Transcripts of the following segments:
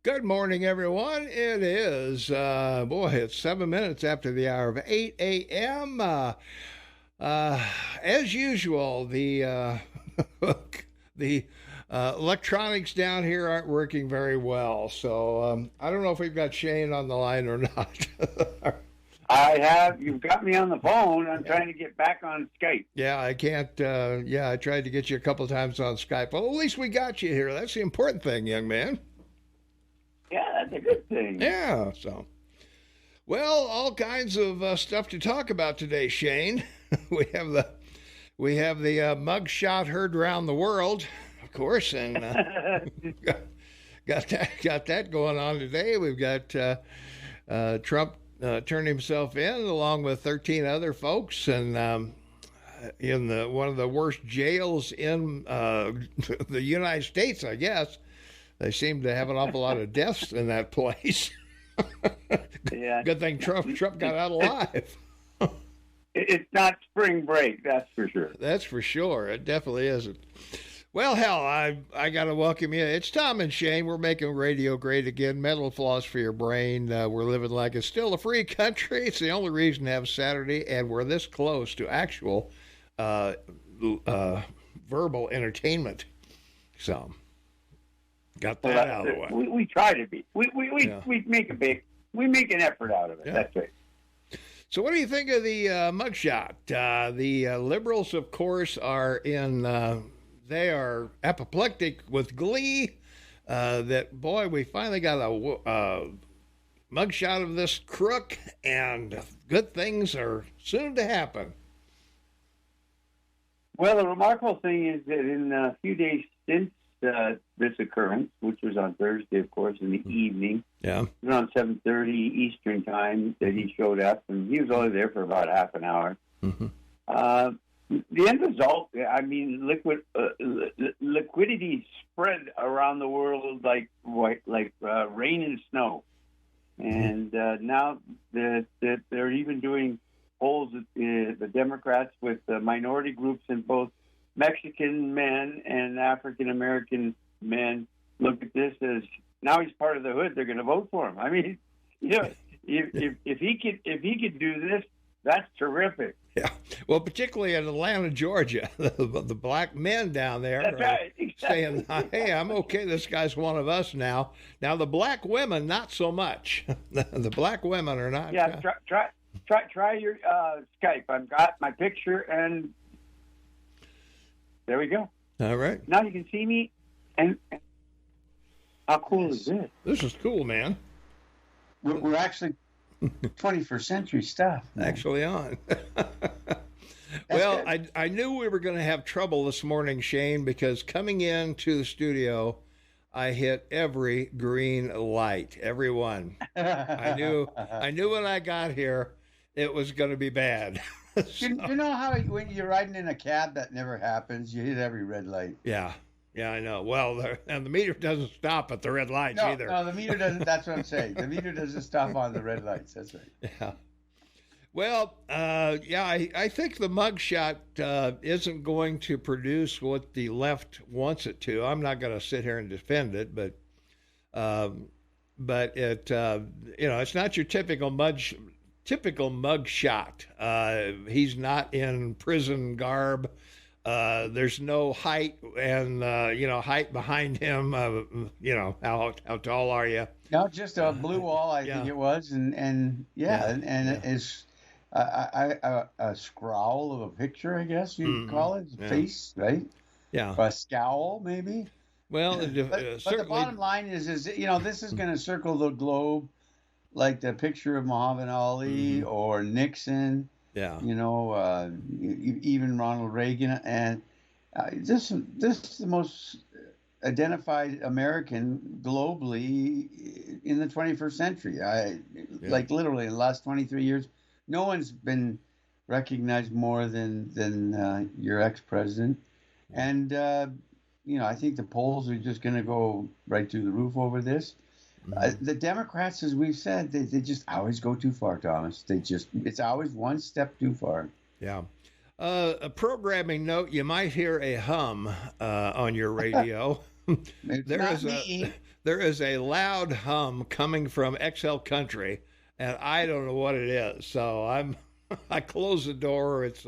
Good morning, everyone. It is, it's 7 minutes after the hour of 8 a.m. As usual, the the electronics down here aren't working very well. So I don't know if we've got Shane on the line or not. I have. You've got me on the phone. I'm trying to get back on Skype. Yeah, I can't. I tried to get you a couple times on Skype. Well, at least we got you here. That's the important thing, young man. Yeah, that's a good thing. Yeah, so. Well, all kinds of stuff to talk about today, Shane. we have the mugshot heard around the world, of course, and got that going on today. We've got Trump turned himself in along with 13 other folks, and in one of the worst jails in the United States, I guess. They seem to have an awful lot of deaths in that place. Yeah. Good thing Trump got out alive. It's not spring break, that's for sure. That's for sure. It definitely isn't. Well, hell, I got to welcome you. It's Tom and Shane. We're making radio great again. Mental floss for your brain. We're living like it's still a free country. It's the only reason to have Saturday, and we're this close to actual verbal entertainment. So, got that out of the way. We try to be. We make an effort out of it. Yeah. That's right. So what do you think of the mugshot? The liberals, of course, are they are apoplectic with glee that, boy, we finally got a mugshot of this crook, and good things are soon to happen. Well, the remarkable thing is that in a few days since this occurrence, which was on Thursday, of course, in the evening, around 7:30 Eastern time, that he showed up, and he was only there for about half an hour. Mm-hmm. The end result, I mean, liquidity spread around the world like rain and snow, and now they're even doing polls, the Democrats, with minority groups in both Mexican men and African American men look at this as now he's part of the hood. They're going to vote for him. I mean, if he could do this, that's terrific. Yeah, well, particularly in Atlanta, Georgia, the black men down there that's right, exactly. saying, "Hey, I'm okay. This guy's one of us now." Now the black women, not so much. The black women are not. Yeah, try your Skype. I've got my picture and. There we go. All right. Now you can see me, and how cool is this? This is cool, man. We're actually 21st century stuff. Man. Actually on. Well, I knew we were going to have trouble this morning, Shane, because coming into the studio, I hit every green light, every one. I knew when I got here, it was going to be bad. So. You know how when you're riding in a cab, that never happens. You hit every red light. Yeah, I know. Well, and the meter doesn't stop at the red lights either. No, the meter doesn't. That's what I'm saying. The meter doesn't stop on the red lights. That's right. Yeah. Well, I think the mugshot isn't going to produce what the left wants it to. I'm not going to sit here and defend it, but it it's not your typical mugshot. He's not in prison garb. There's no height and height behind him. How tall are you? No, just a blue wall, I think it was, and it's a scrowl of a picture, I guess you'd call it, face, right? Yeah, or a scowl, maybe. Well, but the bottom line is this is going to circle the globe. Like the picture of Muhammad Ali or Nixon, even Ronald Reagan, and this is the most identified American globally in the 21st century. Like literally in the last 23 years, no one's been recognized more than your ex-president, and I think the polls are just going to go right through the roof over this. The Democrats, as we've said, they just always go too far, Thomas. It's always one step too far. Yeah. A programming note, you might hear a hum on your radio. It's not me. there is a loud hum coming from XL Country, and I don't know what it is. So I close the door. It's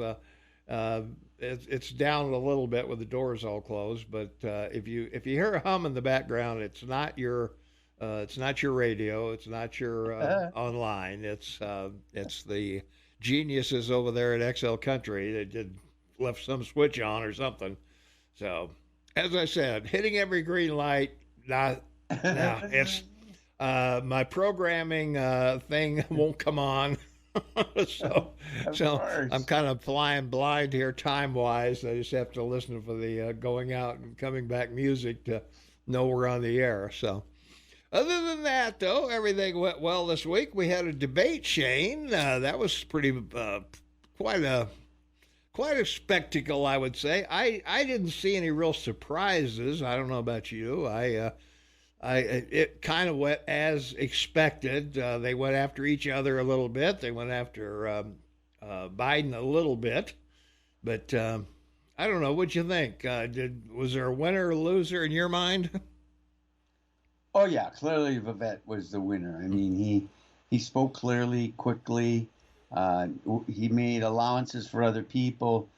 down a little bit with the doors all closed. But if you hear a hum in the background, it's not your radio. It's not your online. It's the geniuses over there at XL Country. They did left some switch on or something. So, as I said, hitting every green light. It's my programming thing won't come on. so I'm kind of flying blind here time wise. I just have to listen for the going out and coming back music to know we're on the air. So. Other than that, though, everything went well this week. We had a debate, Shane. That was pretty quite a spectacle, I would say. I didn't see any real surprises. I don't know about you. It kind of went as expected. They went after each other a little bit. They went after Biden a little bit, but I don't know. What'd you think? Was there a winner or loser in your mind? Oh yeah, clearly Vivette was the winner. I mean, he spoke clearly, quickly. He made allowances for other people.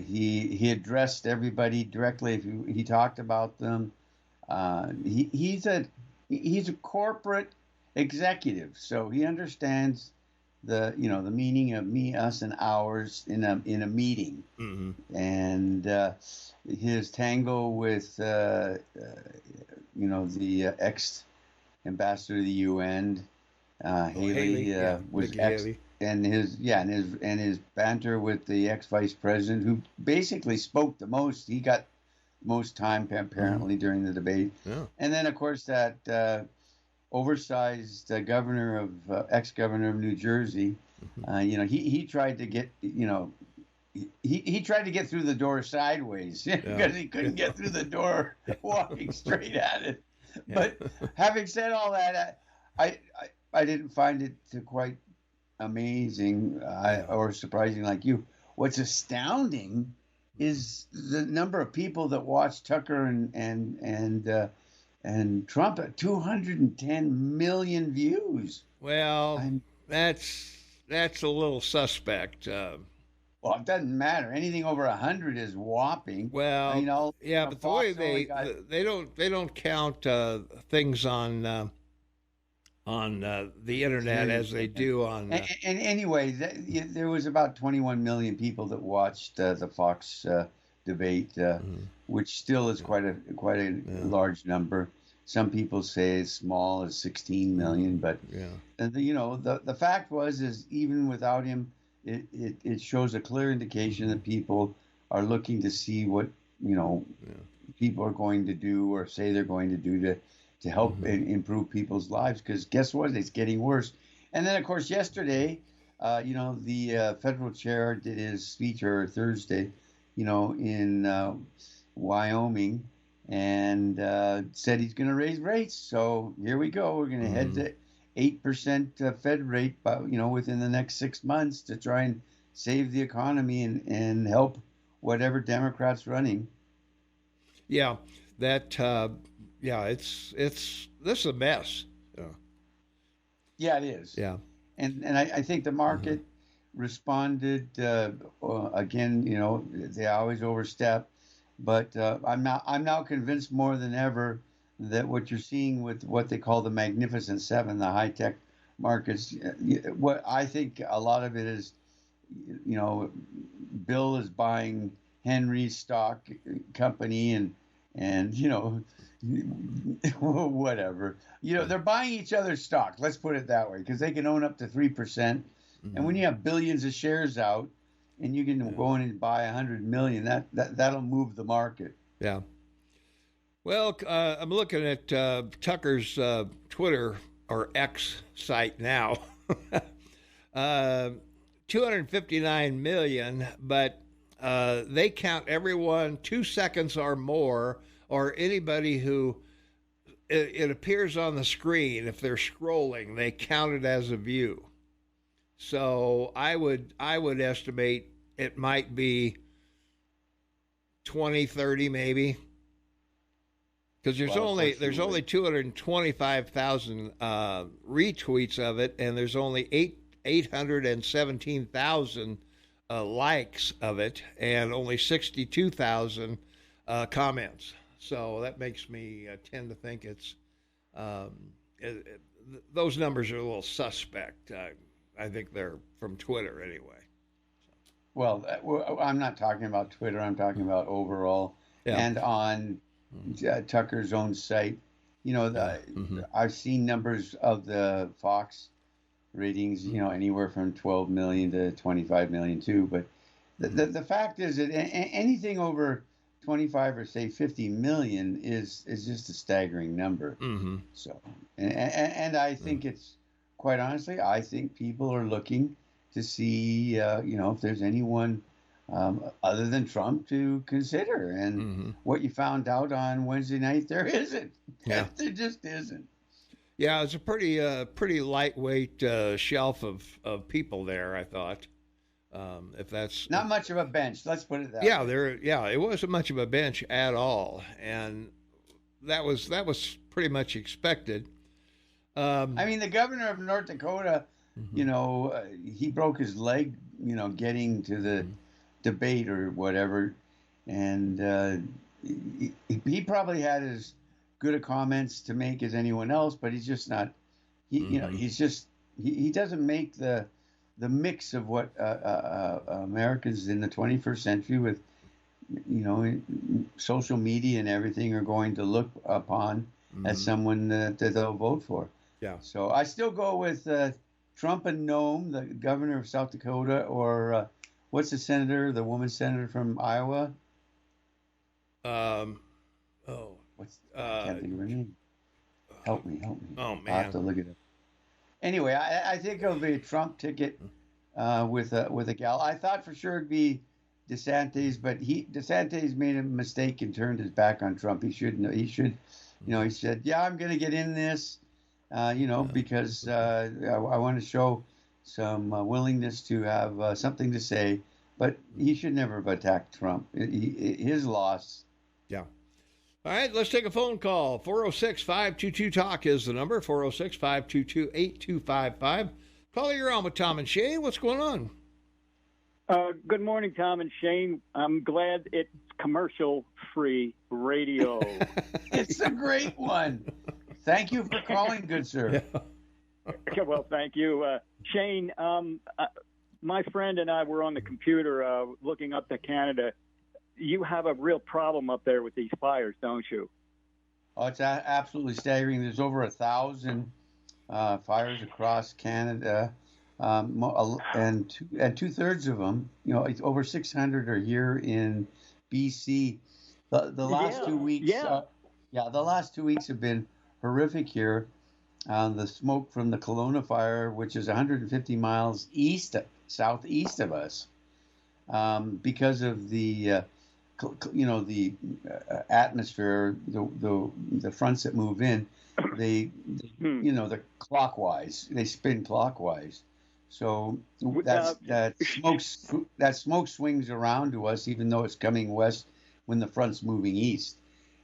He addressed everybody directly. If he talked about them, he's a corporate executive, so he understands the meaning of me, us, and ours in a meeting. Mm-hmm. And his tango with the ex-ambassador to the UN, Haley, was Haley. And his banter with the ex-vice president, who basically spoke the most. He got most time apparently during the debate. Yeah. And then of course that oversized ex-governor of New Jersey, he tried to get he tried to get through the door sideways because he couldn't get through the door walking straight at it. But having said all that, I didn't find it quite amazing or surprising like you. What's astounding is the number of people that watch Tucker and Trump at 210 million views. Well, that's a little suspect. Well, it doesn't matter. Anything over 100 is whopping. Well, but the way they don't count things on the internet as they do on. And anyway, there was about 21 million people that watched the Fox debate, which still is quite a large number. Some people say as small as 16 million, but the fact is even without him, it shows a clear indication that people are looking to see what people are going to do or say they're going to do to help improve people's lives. Because guess what? It's getting worse. And then of course yesterday, the federal chair did his speech, or Thursday, in Wyoming, and said he's going to raise rates. So here we go. We're going to head to 8% Fed rate, within the next 6 months to try and save the economy and help whatever Democrat's running. Yeah, it's this is a mess. Yeah, it is. Yeah, and I think the market responded again. They always overstep, but I'm now convinced more than ever that what you're seeing with what they call the Magnificent Seven, the high-tech markets, what I think a lot of it is, Bill is buying Henry's stock company and whatever. They're buying each other's stock. Let's put it that way, because they can own up to 3%. And when you have billions of shares out and you can go in and buy 100 million, that'll move the market. Yeah. Well, I'm looking at Tucker's Twitter or X site now. 259 million, but they count everyone 2 seconds or more, or anybody who it appears on the screen. If they're scrolling, they count it as a view. So I would estimate it might be 20, 30 maybe. Because there's only 225,000 retweets of it, and there's only 817,000 likes of it, and only 62,000 comments. So that makes me tend to think it's those numbers are a little suspect. I think they're from Twitter anyway. Well, I'm not talking about Twitter. I'm talking about overall, and on Tucker's own site. I've seen numbers of the Fox ratings, anywhere from 12 million to 25 million too. But the fact is that anything over 25 or say 50 million is just a staggering number. Mm-hmm. So, and I think it's quite honestly, I think people are looking to see, if there's anyone other than Trump to consider. And what you found out on Wednesday night, there isn't. Yeah. There just isn't. Yeah, it's a pretty lightweight shelf of people there, I thought. If that's not much of a bench, let's put it that way. It wasn't much of a bench at all, and that was pretty much expected. The governor of North Dakota, he broke his leg, getting to the debate or whatever, and he probably had as good a comments to make as anyone else, but he's just not. He doesn't make the mix of what Americans in the 21st century with, social media and everything are going to look upon as someone that they'll vote for. Yeah. So I still go with Trump and Noem, the governor of South Dakota, or what's the woman senator from Iowa? I can't think of her name. Help me. Oh, man. I'll have to look it up. Anyway, I think it'll be a Trump ticket with a gal. I thought for sure it'd be DeSantis, but DeSantis made a mistake and turned his back on Trump. He said, yeah, I'm going to get in this, because I want to show some willingness to have something to say. But he should never have attacked Trump. His loss. Yeah. All right, let's take a phone call. 406-522-TALK is the number, 406-522-8255. Caller, you're on with Tom and Shane. What's going on? Good morning, Tom and Shane. I'm glad it's commercial-free radio. It's a great one. Thank you for calling, good sir. Yeah. Well, thank you. Shane, my friend and I were on the computer looking up to Canada. You have a real problem up there with these fires, don't you? Oh, it's absolutely staggering. There's over 1,000 fires across Canada, and two-thirds of them, over 600 are here in BC. The last 2 weeks, the last 2 weeks have been horrific here. The smoke from the Kelowna fire, which is 150 miles southeast of us, because of the atmosphere, the fronts that move in, they're clockwise. They spin clockwise. So that smoke swings around to us, even though it's coming west when the front's moving east.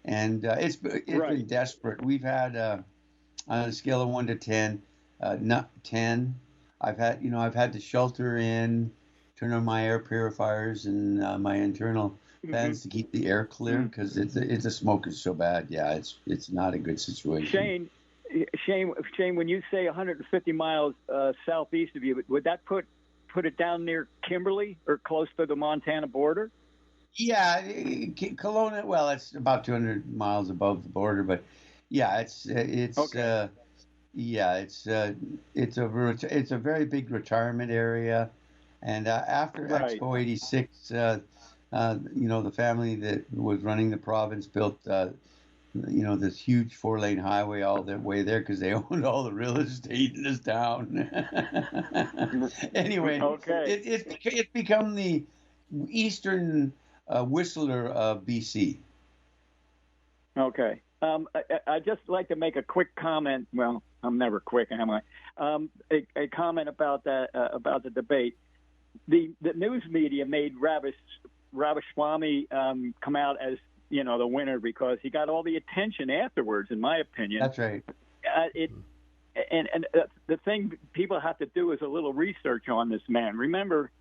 And it's been desperate. We've had on a scale of 1 to 10, not 10. I've had to shelter in, turn on my air purifiers and my internal fans to keep the air clear because the smoke is so bad. Yeah, it's not a good situation. Shane, when you say 150 miles southeast of you, would that put it down near Kimberley or close to the Montana border? Yeah, Kelowna. Well, it's about 200 miles above the border, but yeah, it's okay. It's a very big retirement area, and after Expo '86, the family that was running the province built this huge 4-lane highway all the way there because they owned all the real estate in this town. Anyway, it's become the eastern Whistler of BC. Okay. I'd just like to make a quick comment. Well, I'm never quick, am I? A comment about the debate. The news media made Ramaswamy come out as the winner because he got all the attention afterwards, in my opinion. That's right. The thing people have to do is a little research on this man. Remember,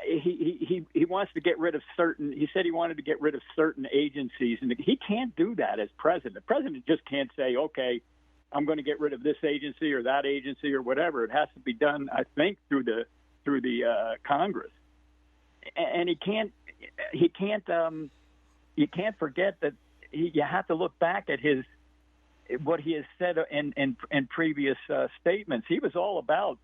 he wants to get rid of certain. He said he wanted to get rid of certain agencies, and he can't do that as president. The president just can't say, "Okay, I'm going to get rid of this agency or that agency or whatever." It has to be done, I think, through the Congress. And you can't forget that you have to look back at what he has said in previous statements. He was all about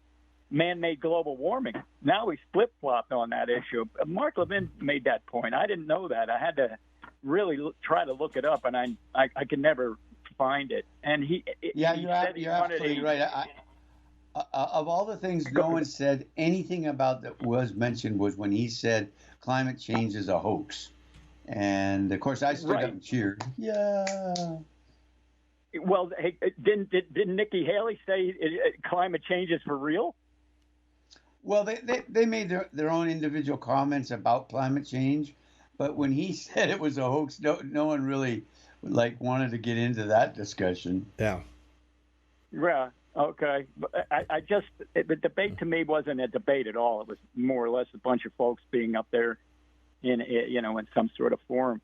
man-made global warming. Now he's flip-flopped on that issue. Mark Levin made that point. I didn't know that. I had to really try to look it up, and I could never find it. And you're absolutely right. Of all the things no one said anything about that was mentioned was when he said climate change is a hoax. And, of course, I stood up and cheered. Yeah. Well, hey, didn't Nikki Haley say climate change is for real? Well, they made their own individual comments about climate change. But when he said it was a hoax, no one really wanted to get into that discussion. Yeah. Yeah. Okay. But the debate to me wasn't a debate at all. It was more or less a bunch of folks being up there in some sort of forum.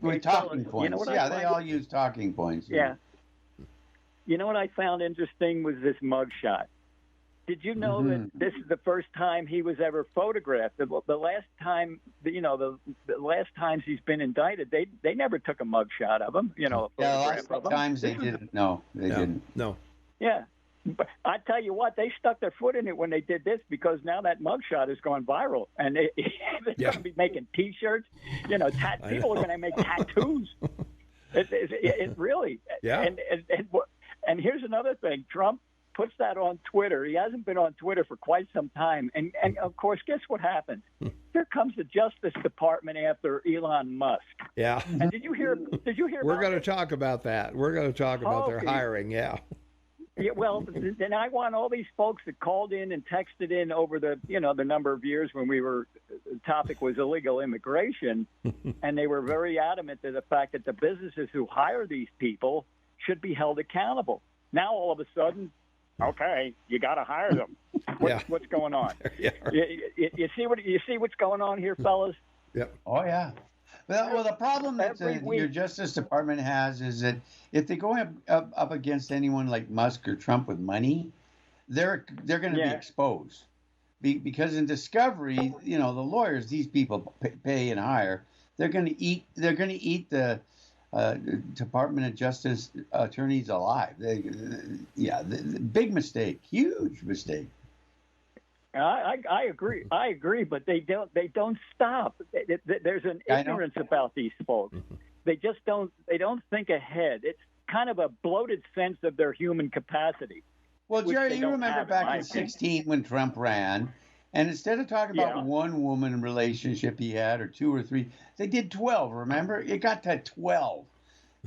With talking points. They all use talking points. Yeah. You know what I found interesting was this mugshot. Did you know that this is the first time he was ever photographed? The last time, the last times he's been indicted, they never took a mugshot of him. A photograph of him. Times they didn't. No, they didn't. No. Yeah. But I tell you what, they stuck their foot in it when they did this because now that mugshot has gone viral, and they're going to be making T-shirts. People are going to make tattoos. It really. Yeah. And here's another thing: Trump puts that on Twitter. He hasn't been on Twitter for quite some time, and of course, guess what happens? Here comes the Justice Department after Elon Musk. Yeah. And did you hear? We're going to talk about that. We're going to talk about their hiring. Yeah. Yeah, well, then I want all these folks that called in and texted in over the number of years when the topic was illegal immigration, and they were very adamant to the fact that the businesses who hire these people should be held accountable. Now, all of a sudden, okay, you got to hire them. What's going on? Yeah. You see what's going on here, fellas? Yep. Oh, yeah. Well, the problem that your Justice Department has is that if they go up against anyone like Musk or Trump with money, they're going to be exposed. Because in discovery, the lawyers these people pay and hire, they're going to eat the Department of Justice attorneys alive. Big mistake, huge mistake. I agree, but they don't stop. There's an ignorance about these folks. They just don't think ahead. It's kind of a bloated sense of their human capacity. Well, Jerry, you remember back in 2016 when Trump ran, and instead of talking about one woman relationship he had or two or three, they did 12. Remember, it got to 12.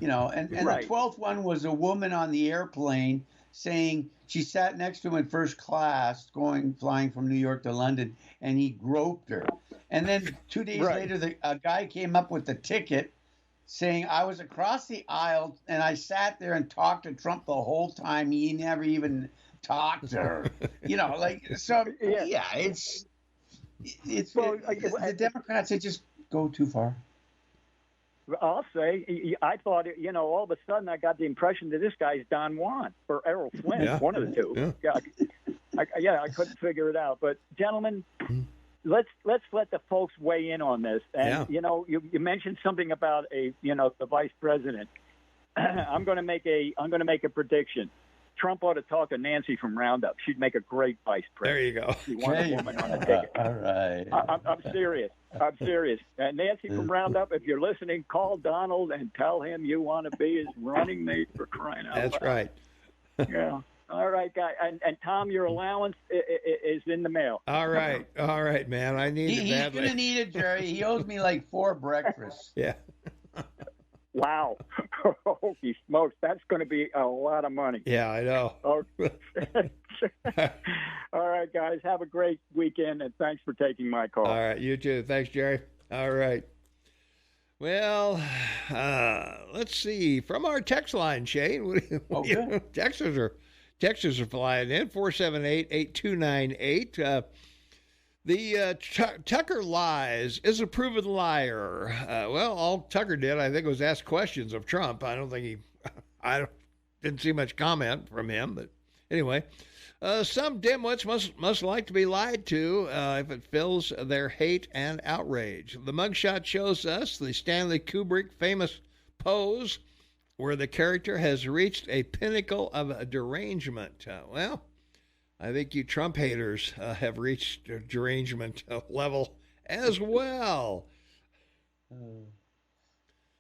And the 12th one was a woman on the airplane saying she sat next to him in first class flying from New York to London, and he groped her. And then 2 days later, a guy came up with the ticket saying, I was across the aisle, and I sat there and talked to Trump the whole time. He never even talked to her. It's the Democrats, they just go too far. I'll say, I thought, all of a sudden I got the impression that this guy's Don Juan or Errol Flynn, one of the two. Yeah. I couldn't figure it out. But gentlemen, let's let the folks weigh in on this. And you mentioned something about the vice president. I'm going to make a prediction. Trump ought to talk to Nancy from Roundup. She'd make a great vice president. There you go. She wants a woman on a ticket. All right. I'm serious. Nancy from Roundup, if you're listening, call Donald and tell him you want to be his running mate for crying out loud. That's right. Yeah. All right, guy. And Tom, your allowance is in the mail. All right, man. I need it badly. He's going to need it, Jerry. He owes me like 4 breakfasts. Yeah. Wow. Holy smokes. That's going to be a lot of money. Yeah, I know. Okay. All right, guys. Have a great weekend, and thanks for taking my call. All right. You too. Thanks, Jerry. All right. Well, let's see. From our text line, Shane, Texas are flying in 478-8298. Tucker lies, is a proven liar. Well, all Tucker did, I think, was ask questions of Trump. I didn't see much comment from him, but anyway. Some dimwits must like to be lied to if it fills their hate and outrage. The mugshot shows us the Stanley Kubrick famous pose where the character has reached a pinnacle of derangement. Well, I think you Trump haters have reached a derangement level as well.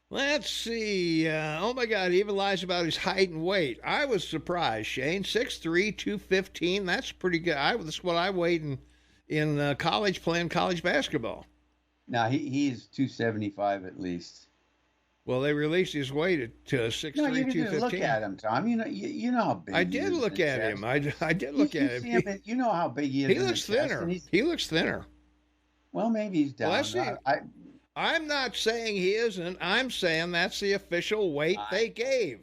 Let's see. Oh, my God. He even lies about his height and weight. I was surprised, Shane. 6'3", 215. That's pretty good. That's what I weighed in college playing college basketball. Now, he's 275 at least. Well, they released his weight to 6'3", 215. Look at him, Tom. You know how big I did look at him. I did look at him. You know how big he is. He looks thinner. He looks thinner. Well, maybe he's down. Well, I'm not saying he isn't. I'm saying that's the official weight they gave.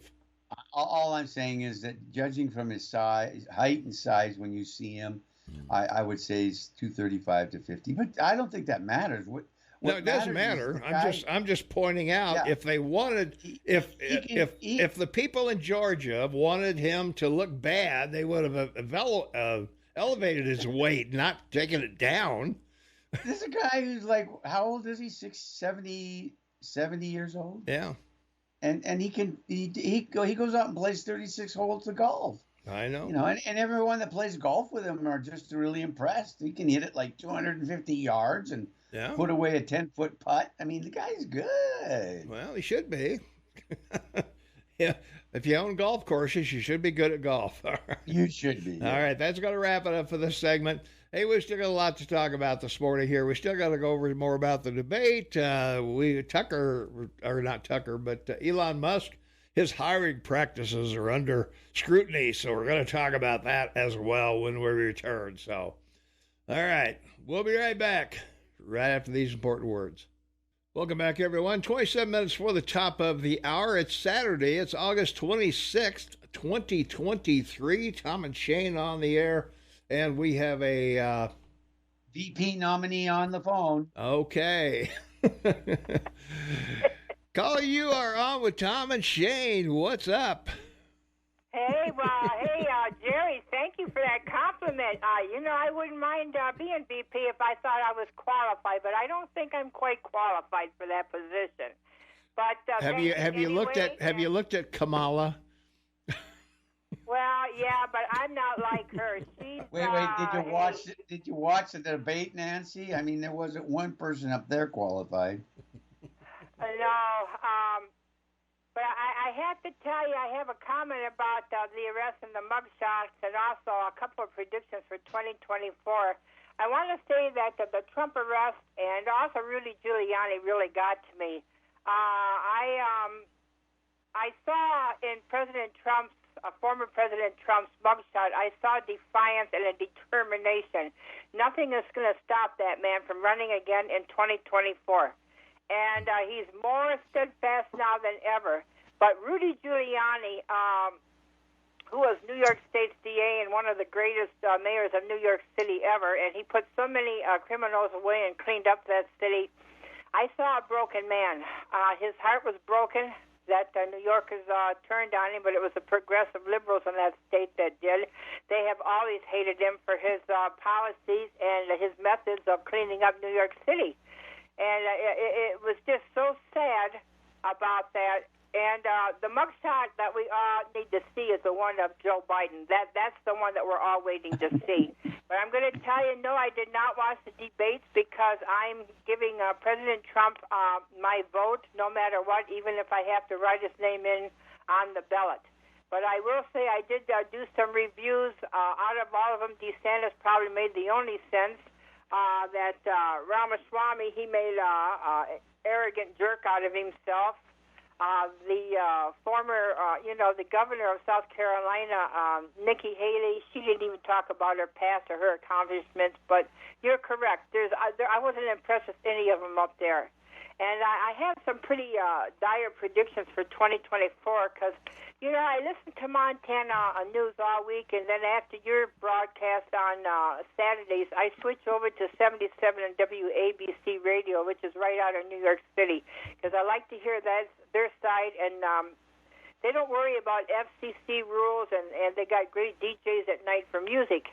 All I'm saying is that judging from his size, height and size, when you see him, I would say he's 235 to 50. But I don't think that matters. No, it doesn't matter. I'm just pointing out if they wanted, if the people in Georgia wanted him to look bad, they would have elevated his weight, not taken it down. This is a guy who's like, how old is he? 70 years old? Yeah. And he goes out and plays 36 holes of golf. I know. And everyone that plays golf with him are just really impressed. He can hit it like 250 yards and put away a 10-foot putt. I mean, the guy's good. Well, he should be. Yeah. If you own golf courses, you should be good at golf. You should be. Yeah. All right. That's going to wrap it up for this segment. Hey, we still got a lot to talk about this morning here. We still got to go over more about the debate. Elon Musk, his hiring practices are under scrutiny, so we're going to talk about that as well when we return. So, all right, we'll be right back right after these important words. Welcome back, everyone. 27 minutes before the top of the hour. It's Saturday. It's August 26th, 2023. Tom and Shane on the air. And we have a VP nominee on the phone. Okay. Caller, you are on with Tom and Shane. What's up? Hey, Jerry, thank you for that compliment. I wouldn't mind being VP if I thought I was qualified, but I don't think I'm quite qualified for that position. But have you looked at Kamala? Well, yeah, but I'm not like her. Wait, did you watch the debate, Nancy? I mean, there wasn't one person up there qualified. No, but I have to tell you, I have a comment about the arrest and the mugshots, and also a couple of predictions for 2024. I want to say that the Trump arrest and also Rudy Giuliani really got to me. I saw in former President Trump's mugshot, I saw defiance and a determination. Nothing is going to stop that man from running again in 2024. And he's more steadfast now than ever. But Rudy Giuliani, who was New York State's DA and one of the greatest mayors of New York City ever, and he put so many criminals away and cleaned up that city, I saw a broken man. His heart was broken that New Yorkers turned on him, but it was the progressive liberals in that state that did. They have always hated him for his policies and his methods of cleaning up New York City. And it was just so sad about that. And the mugshot that we all need to see is the one of Joe Biden. That's the one that we're all waiting to see. But I'm going to tell you, no, I did not watch the debates because I'm giving President Trump my vote no matter what, even if I have to write his name in on the ballot. But I will say I did do some reviews. Out of all of them, DeSantis probably made the only sense. That Ramaswamy, he made arrogant jerk out of himself. The former, the governor of South Carolina, Nikki Haley, she didn't even talk about her past or her accomplishments. But you're correct. I wasn't impressed with any of them up there. And I have some pretty dire predictions for 2024 because, I listen to Montana news all week, and then after your broadcast on Saturdays, I switch over to 77 and WABC radio, which is right out of New York City, because I like to hear their side, and they don't worry about FCC rules, and they got great DJs at night for music.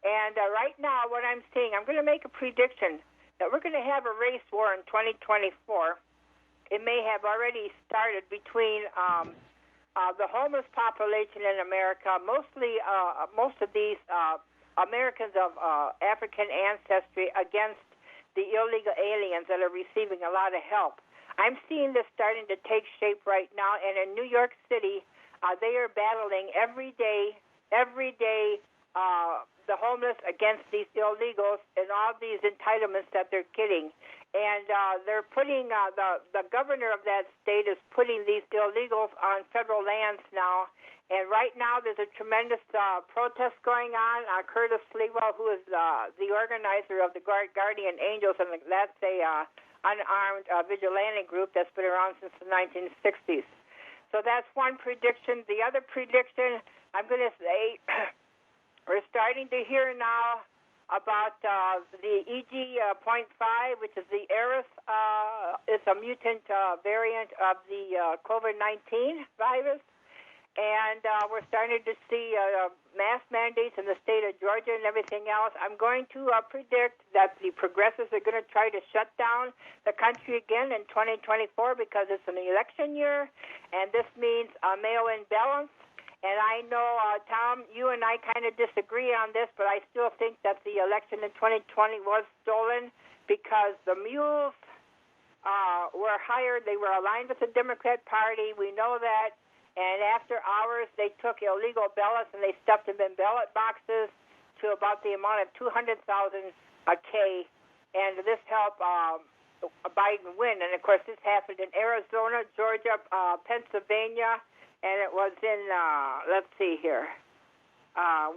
And right now, what I'm seeing, I'm going to make a prediction that we're going to have a race war in 2024. It may have already started between the homeless population in America, most of these Americans of African ancestry, against the illegal aliens that are receiving a lot of help. I'm seeing this starting to take shape right now, and in New York City, they are battling every day, the homeless against these illegals and all these entitlements that they're getting. And they're putting, the governor of that state is putting these illegals on federal lands now. And right now there's a tremendous protest going on. Curtis Leewell, who is the organizer of the Guardian Angels, and that's a unarmed vigilante group that's been around since the 1960s. So that's one prediction. The other prediction, I'm going to say, we're starting to hear now about the EG.5, which is the Eris. It's a mutant variant of the COVID-19 virus. And we're starting to see mask mandates in the state of Georgia and everything else. I'm going to predict that the progressives are going to try to shut down the country again in 2024 because it's an election year, and this means mail-in ballots. And I know, Tom, you and I kind of disagree on this, but I still think that the election in 2020 was stolen because the mules were hired. They were aligned with the Democrat Party. We know that. And after hours, they took illegal ballots and they stuffed them in ballot boxes to about the amount of 200,000 a K. And this helped Biden win. And, of course, this happened in Arizona, Georgia, Pennsylvania, and it was in, let's see here,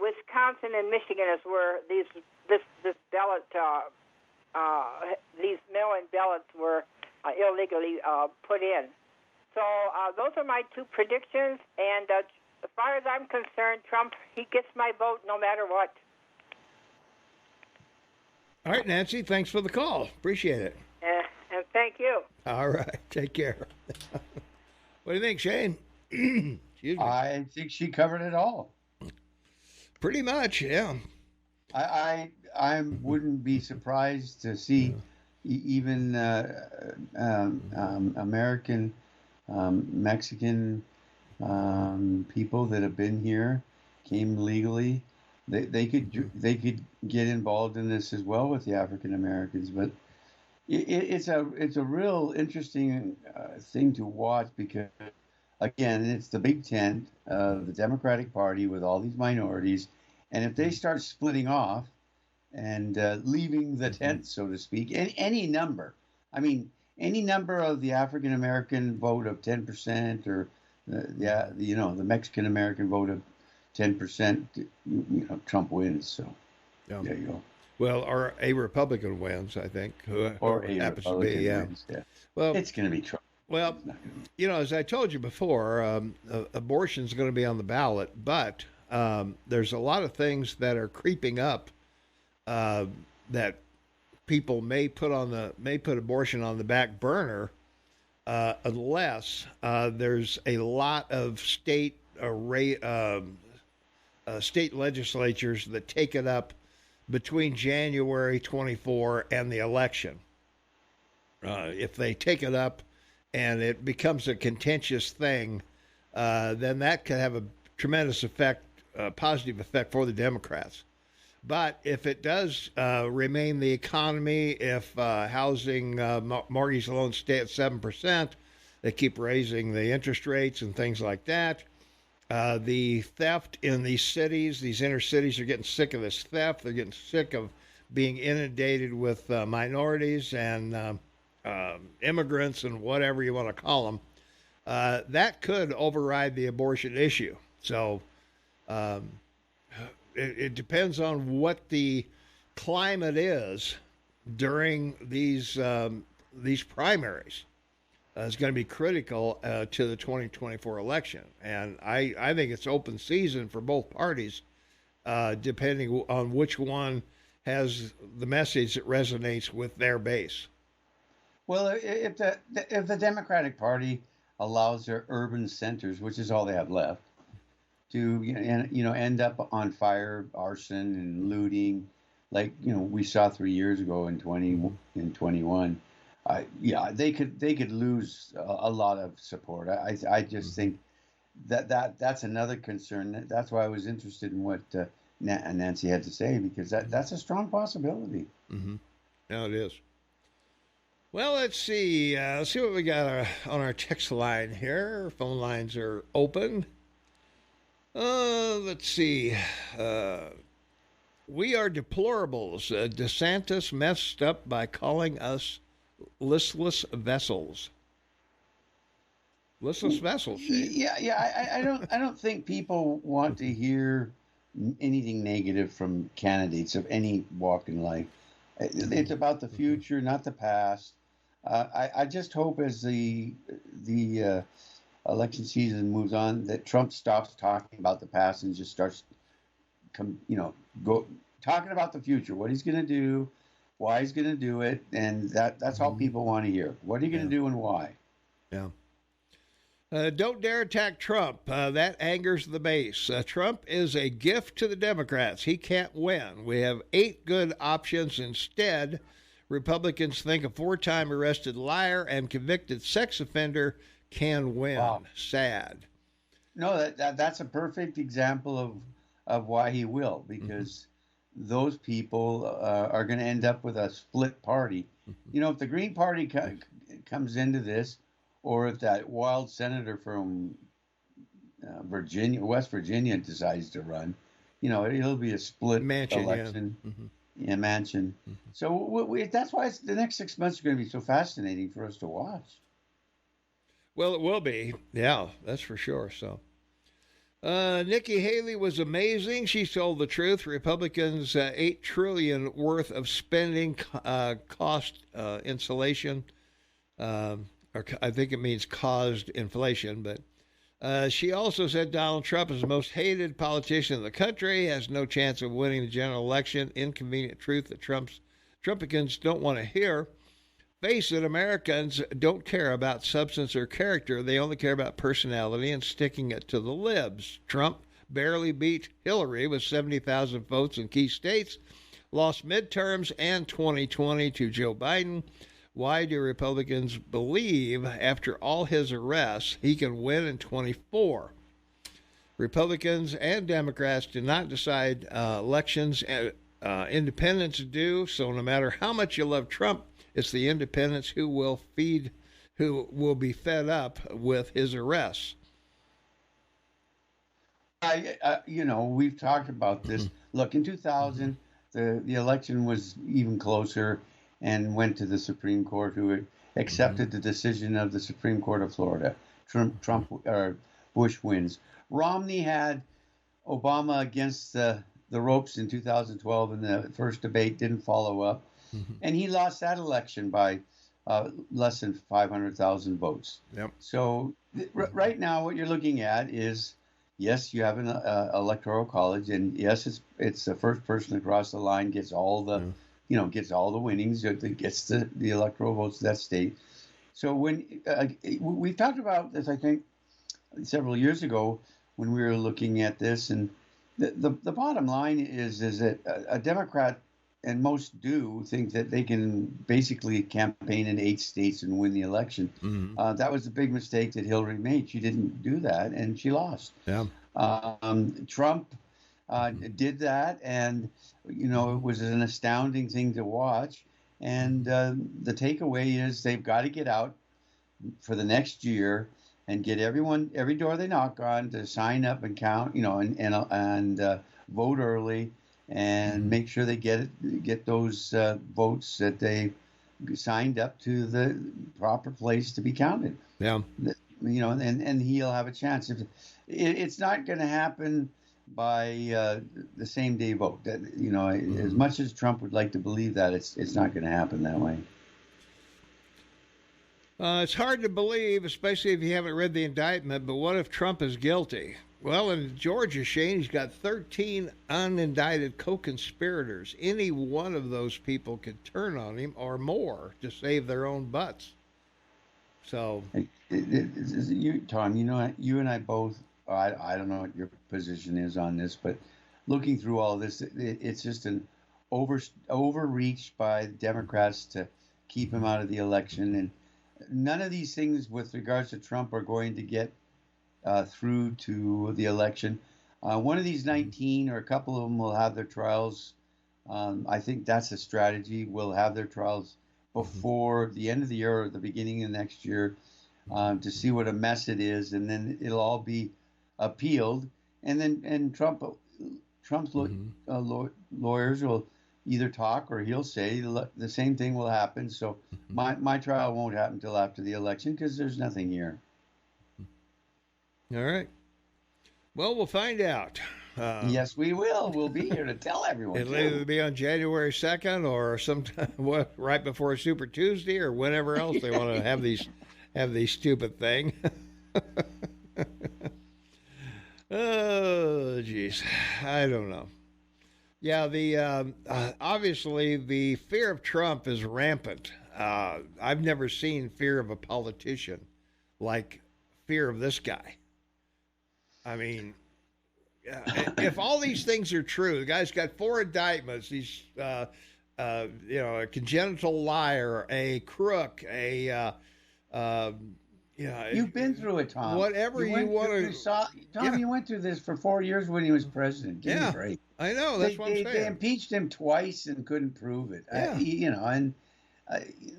Wisconsin and Michigan is where this ballot, these mail-in ballots were illegally put in. So those are my two predictions, and as far as I'm concerned, Trump, he gets my vote no matter what. All right, Nancy, thanks for the call. Appreciate it. And thank you. All right, take care. What do you think, Shane? Excuse me. I think she covered it all. Pretty much, yeah. I wouldn't be surprised to see even American, Mexican people that have been here, came legally. They could get involved in this as well with the African Americans, but it's a real interesting thing to watch because, again, it's the big tent of the Democratic Party with all these minorities, and if they start splitting off and leaving the tent, so to speak, any number of the African American vote of 10%, or the Mexican American vote of 10%, Trump wins. So there you go. Well, or a Republican wins, I think, or a happens Republican to be, wins. Yeah. Well, it's going to be Trump. Well, as I told you before, abortion is going to be on the ballot, but there's a lot of things that are creeping up that people may put abortion on the back burner unless there's a lot of state legislatures that take it up between January 24 and the election. If they take it up and it becomes a contentious thing, then that could have a tremendous effect, positive effect for the Democrats. But if it does remain the economy, if housing mortgage loans stay at 7%, they keep raising the interest rates and things like that. The theft in these cities, these inner cities, are getting sick of this theft. They're getting sick of being inundated with minorities and immigrants and whatever you want to call them. That could override the abortion issue. So it depends on what the climate is during these these primaries is going to be critical to the 2024 election. And I think it's open season for both parties, depending on which one has the message that resonates with their base. Well, if the Democratic Party allows their urban centers, which is all they have left, to end up on fire, arson, and looting, like we saw 3 years ago in 21. They could lose a lot of support. I just think that's another concern. That's why I was interested in what Nancy had to say, because that's a strong possibility. Mm-hmm. Yeah, it is. Well, let's see. Let's see what we got on our text line here. Our phone lines are open. Let's see. We are deplorables. DeSantis messed up by calling us listless vessels. Listless vessels. Shane. Yeah. I don't think people want to hear anything negative from candidates of any walk in life. It's about the future, not the past. I just hope as the election season moves on that Trump stops talking about the past and just starts, talking about the future, what he's going to do, why he's going to do it, and that's all people want to hear. What are you going to do and why? Yeah. Don't dare attack Trump. That angers the base. Trump is a gift to the Democrats. He can't win. We have 8 good options. Instead, Republicans think a 4-time arrested liar and convicted sex offender can win. Wow. Sad. No, that's a perfect example of why he will, because those people are going to end up with a split party. If the Green Party comes into this, or if that wild senator from West Virginia decides to run, it'll be a split election. Yeah. Manchin. So that's why the next 6 months are going to be so fascinating for us to watch. Well, it will be. Yeah, that's for sure. So, Nikki Haley was amazing. She told the truth. Republicans $8 trillion worth of spending cost inflation. Or I think it means caused inflation, but she also said Donald Trump is the most hated politician in the country, has no chance of winning the general election. Inconvenient truth that Trumpicans don't want to hear. Face it, Americans don't care about substance or character. They only care about personality and sticking it to the libs. Trump barely beat Hillary with 70,000 votes in key states, lost midterms and 2020 to Joe Biden. Why do Republicans believe, after all his arrests, he can win in 24? Republicans and Democrats do not decide elections. Independents do. So no matter how much you love Trump, it's the independents who will be fed up with his arrests. We've talked about this. Look, in 2000, the election was even closer and went to the Supreme Court, who accepted the decision of the Supreme Court of Florida. Bush wins. Romney had Obama against the ropes in 2012 in the first debate, didn't follow up. And he lost that election by less than 500,000 votes. Yep. So right now what you're looking at is, yes, you have an electoral college, and yes, it's the first person across the line gets all the gets all the winnings, gets the electoral votes of that state. So when we've talked about this, I think several years ago when we were looking at this, and the bottom line is that a Democrat, and most do, think that they can basically campaign in 8 states and win the election. That was a big mistake that Hillary made. She didn't do that, and she lost. Yeah. Trump did that, and it was an astounding thing to watch. And the takeaway is they've got to get out for the next year and get every door they knock on to sign up and count, and vote early, and make sure they get those votes that they signed up to the proper place to be counted. Yeah. And he'll have a chance. It's not going to happen by the same day vote. As much as Trump would like to believe that, it's not going to happen that way. It's hard to believe, especially if you haven't read the indictment, but what if Trump is guilty? Well, in Georgia, Shane, he's got 13 unindicted co-conspirators. Any one of those people could turn on him or more to save their own butts. So, Tom, you and I both, I don't know what your position is on this, but looking through all of this, it's just an overreach by Democrats to keep him out of the election. And none of these things with regards to Trump are going to get through to the election. One of these 19 or a couple of them will have their trials. I think that's a strategy. We'll have their trials before the end of the year or the beginning of next year to see what a mess it is, and then it'll all be appealed. And Trump's lawyers will either talk or he'll say the same thing will happen. So my trial won't happen until after the election because there's nothing here. All right. Well, we'll find out. Yes, we will. We'll be here to tell everyone. It'll either be on January 2nd or sometime right before Super Tuesday or whenever else they want to have these stupid thing. Oh, geez. I don't know. Yeah, the obviously the fear of Trump is rampant. I've never seen fear of a politician like fear of this guy. I mean, if all these things are true, the guy's got 4 indictments. He's, a congenital liar, a crook, You've been through it, Tom. Whatever you want to. Tom, you went through this for 4 years when he was president. Give me a break. I know. That's what I'm saying. They impeached him twice and couldn't prove it. Yeah.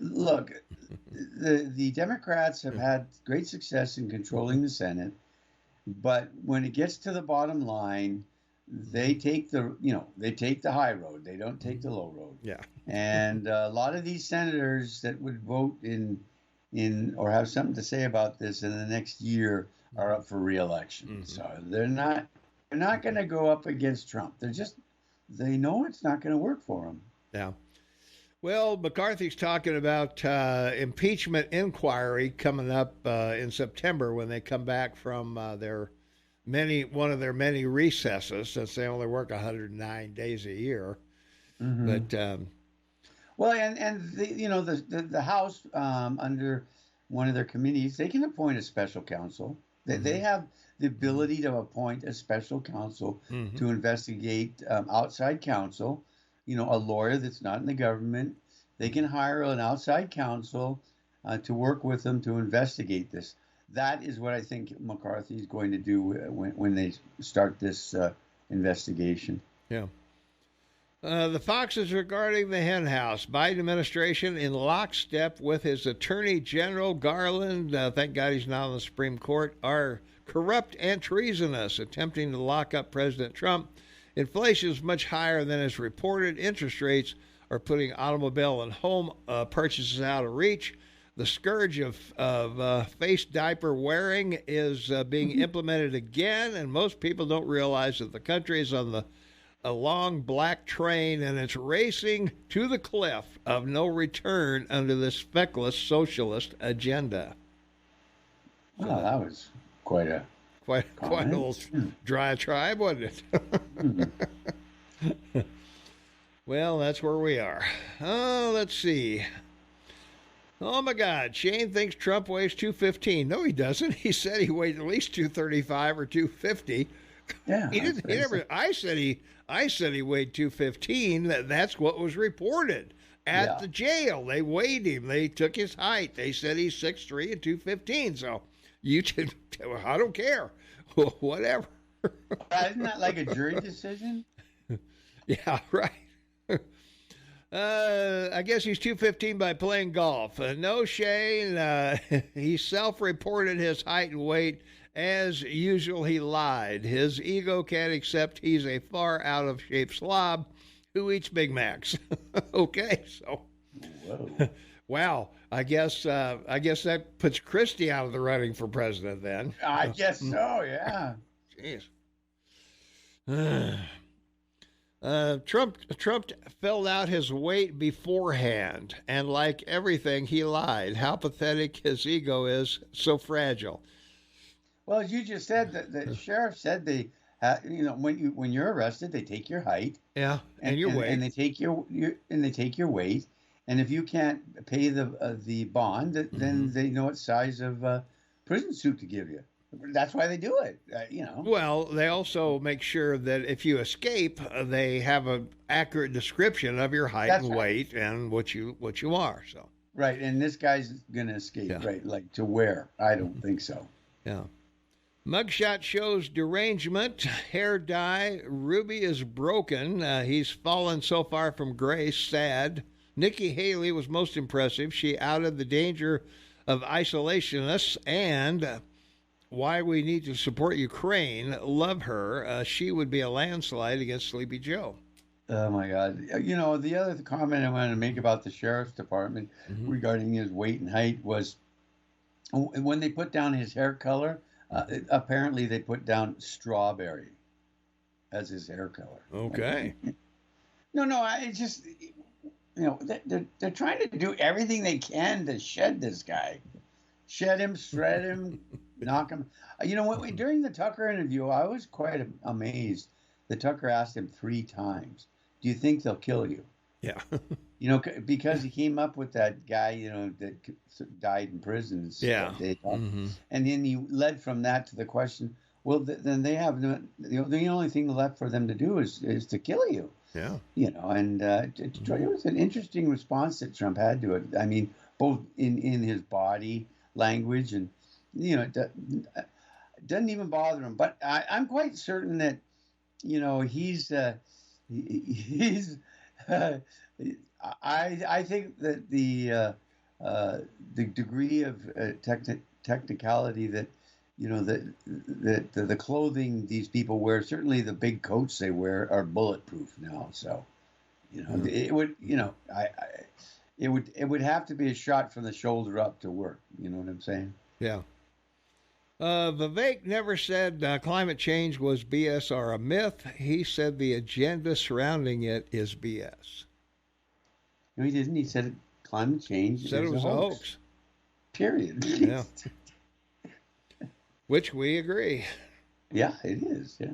Look, the Democrats have had great success in controlling the Senate, but when it gets to the bottom line, they take the high road. They don't take the low road. Yeah. And a lot of these senators that would vote in or have something to say about this in the next year are up for re-election. Mm-hmm. So they're not going to go up against Trump. They know it's not going to work for them. Yeah. Well, McCarthy's talking about impeachment inquiry coming up in September when they come back from one of their many recesses, since they only work 109 days a year. Mm-hmm. But well, and the House under one of their committees, they can appoint a special counsel. They have the ability to appoint a special counsel to investigate outside counsel. A lawyer that's not in the government. They can hire an outside counsel to work with them to investigate this. That is what I think McCarthy is going to do when they start this investigation. Yeah. The Foxes regarding the hen house. Biden administration in lockstep with his Attorney General Garland, thank God he's not on the Supreme Court, are corrupt and treasonous, attempting to lock up President Trump. Inflation is much higher than is reported. Interest rates are putting automobile and home purchases out of reach. The scourge of face diaper wearing is being implemented again, and most people don't realize that the country is on a long black train, and it's racing to the cliff of no return under this feckless socialist agenda. Well, that was quite a little dry tribe, wasn't it? Well, that's where we are. Oh, let's see. Oh, my God. Shane thinks Trump weighs 215. No, he doesn't. He said he weighed at least 235 or 250. Yeah. He never. I said he weighed 215. That's what was reported at the jail. They weighed him. They took his height. They said he's 6'3" and 215. So I don't care. Whatever. Isn't that like a jury decision? Yeah, right. I guess he's 215 by playing golf. No, Shane, he self-reported his height and weight. As usual, he lied. His ego can't accept he's a far out-of-shape slob who eats Big Macs. Okay, so. Whoa. Wow. I guess that puts Christie out of the running for president then. I guess so, yeah. Jeez. Trump filled out his weight beforehand, and like everything, he lied. How pathetic his ego is, so fragile. Well, as you just said, the sheriff said they, when you're arrested, they take your height. Yeah, and your weight, and they take your weight, and if you can't pay the bond, then they know what size of prison suit to give you. That's why they do it, Well, they also make sure that if you escape, they have an accurate description of your height and weight and what you are. So right, and this guy's gonna escape, right? Like to where? I don't think so. Yeah. Mugshot shows derangement, hair dye. Ruby is broken. He's fallen so far from grace. Sad. Nikki Haley was most impressive. She outed the danger of isolationists and why we need to support Ukraine. Love her. She would be a landslide against Sleepy Joe. Oh, my God. The other comment I wanted to make about the sheriff's department regarding his weight and height was when they put down his hair color, apparently they put down strawberry as his hair color. Okay. I just, they're trying to do everything they can to shed this guy. Shed him, shred him, knock him. During the Tucker interview, I was quite amazed that Tucker asked him 3 times, do you think they'll kill you? Yeah. Because he came up with that guy, that died in prison. Yeah. And then he led from that to the question, well, then they have the only thing left for them to do is to kill you. Yeah. And it was an interesting response that Trump had to it. I mean, both in his body language and, it doesn't even bother him. But I'm quite certain that, he's I think that the degree of technicality that that the clothing these people wear, certainly the big coats they wear, are bulletproof now. So it would it would have to be a shot from the shoulder up to work. You know what I'm saying? Yeah. Vivek never said climate change was BS or a myth. He said the agenda surrounding it is BS. No, he didn't. He said climate change said it was a hoax. Period. Yeah. Which we agree. Yeah, it is. Yeah.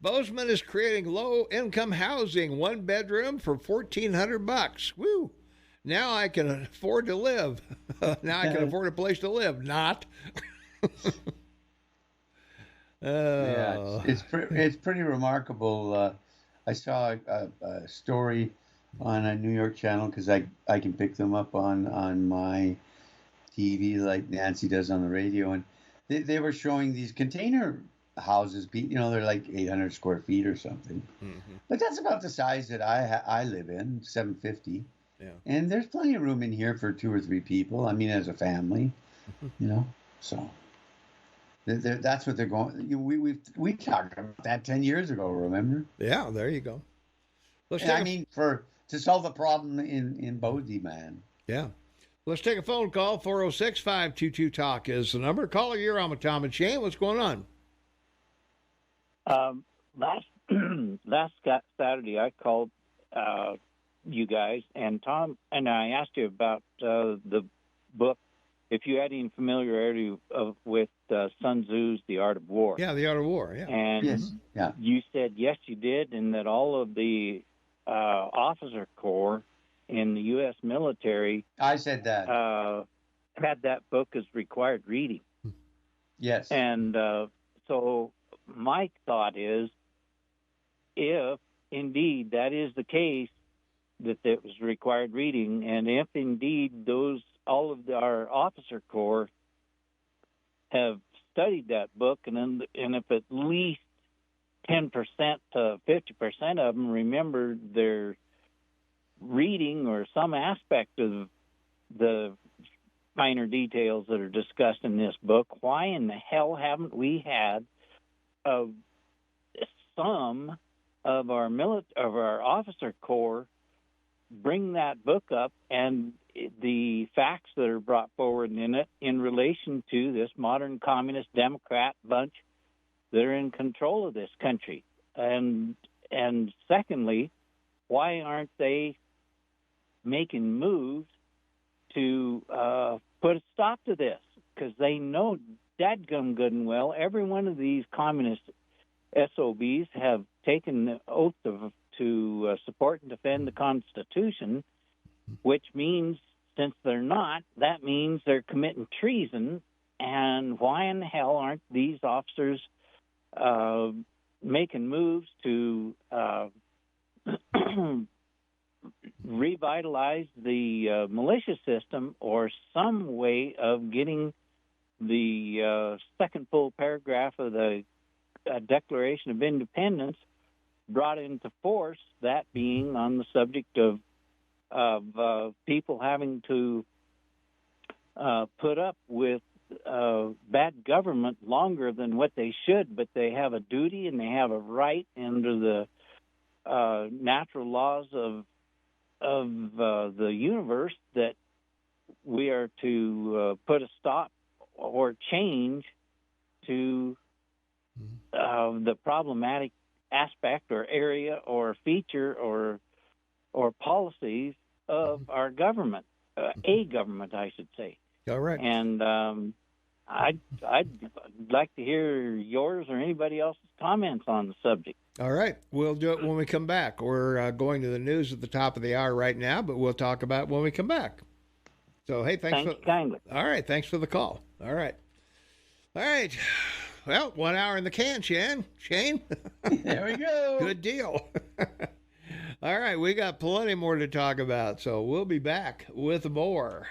Bozeman is creating low-income housing, 1 bedroom for $1,400. Woo! Now I can afford to live. Now I can afford a place to live. Not. Yeah, it's pretty remarkable. I saw a story on a New York channel because I can pick them up on my TV like Nancy does on the radio, and they were showing these container houses. They're like 800 square feet or something, but that's about the size that I live in, 750. Yeah. And there's plenty of room in here for 2 or 3 people. I mean, as a family, so. That's what they're going. We talked about that 10 years ago. Remember? Yeah, there you go. To solve the problem in Bodie, man. Yeah. Let's take a phone call. 406-522-TALK is the number. Caller, you're on with Tom and Shane. What's going on? Last Saturday, I called you guys, and Tom and I asked you about the book. If you had any familiarity with Sun Tzu's The Art of War. Yeah, The Art of War, yeah. And yes. Yeah. You said, yes, you did, and that all of the officer corps in the U.S. military... I said that. ...had that book as required reading. Yes. And so my thought is, if indeed that is the case, that it was required reading, and if indeed all of our officer corps have studied that book, and if at least 10% to 50% of them remember their reading or some aspect of the finer details that are discussed in this book, why in the hell haven't we had some of our officer corps bring that book up and the facts that are brought forward in it in relation to this modern communist Democrat bunch that are in control of this country? And And secondly, why aren't they making moves to put a stop to this? Because they know dadgum good and well every one of these communist SOBs have taken the oath to support and defend the Constitution, which means, since they're not, that means they're committing treason. And why in the hell aren't these officers making moves to revitalize the militia system, or some way of getting the second full paragraph of the Declaration of Independence brought into force, that being on the subject of people having to put up with bad government longer than what they should, but they have a duty and they have a right under the natural laws of the universe that we are to put a stop or change to the problematic aspect or area or feature or policies of our government, a government, I should say. All right. And I'd like to hear yours or anybody else's comments on the subject. All right. We'll do it when we come back. We're going to the news at the top of the hour right now, but we'll talk about it when we come back. So, hey, thanks kindly. All right. Thanks for the call. All right. All right. Well, 1 hour in the can, Shane. There we go. Good deal. All right. We got plenty more to talk about, so we'll be back with more.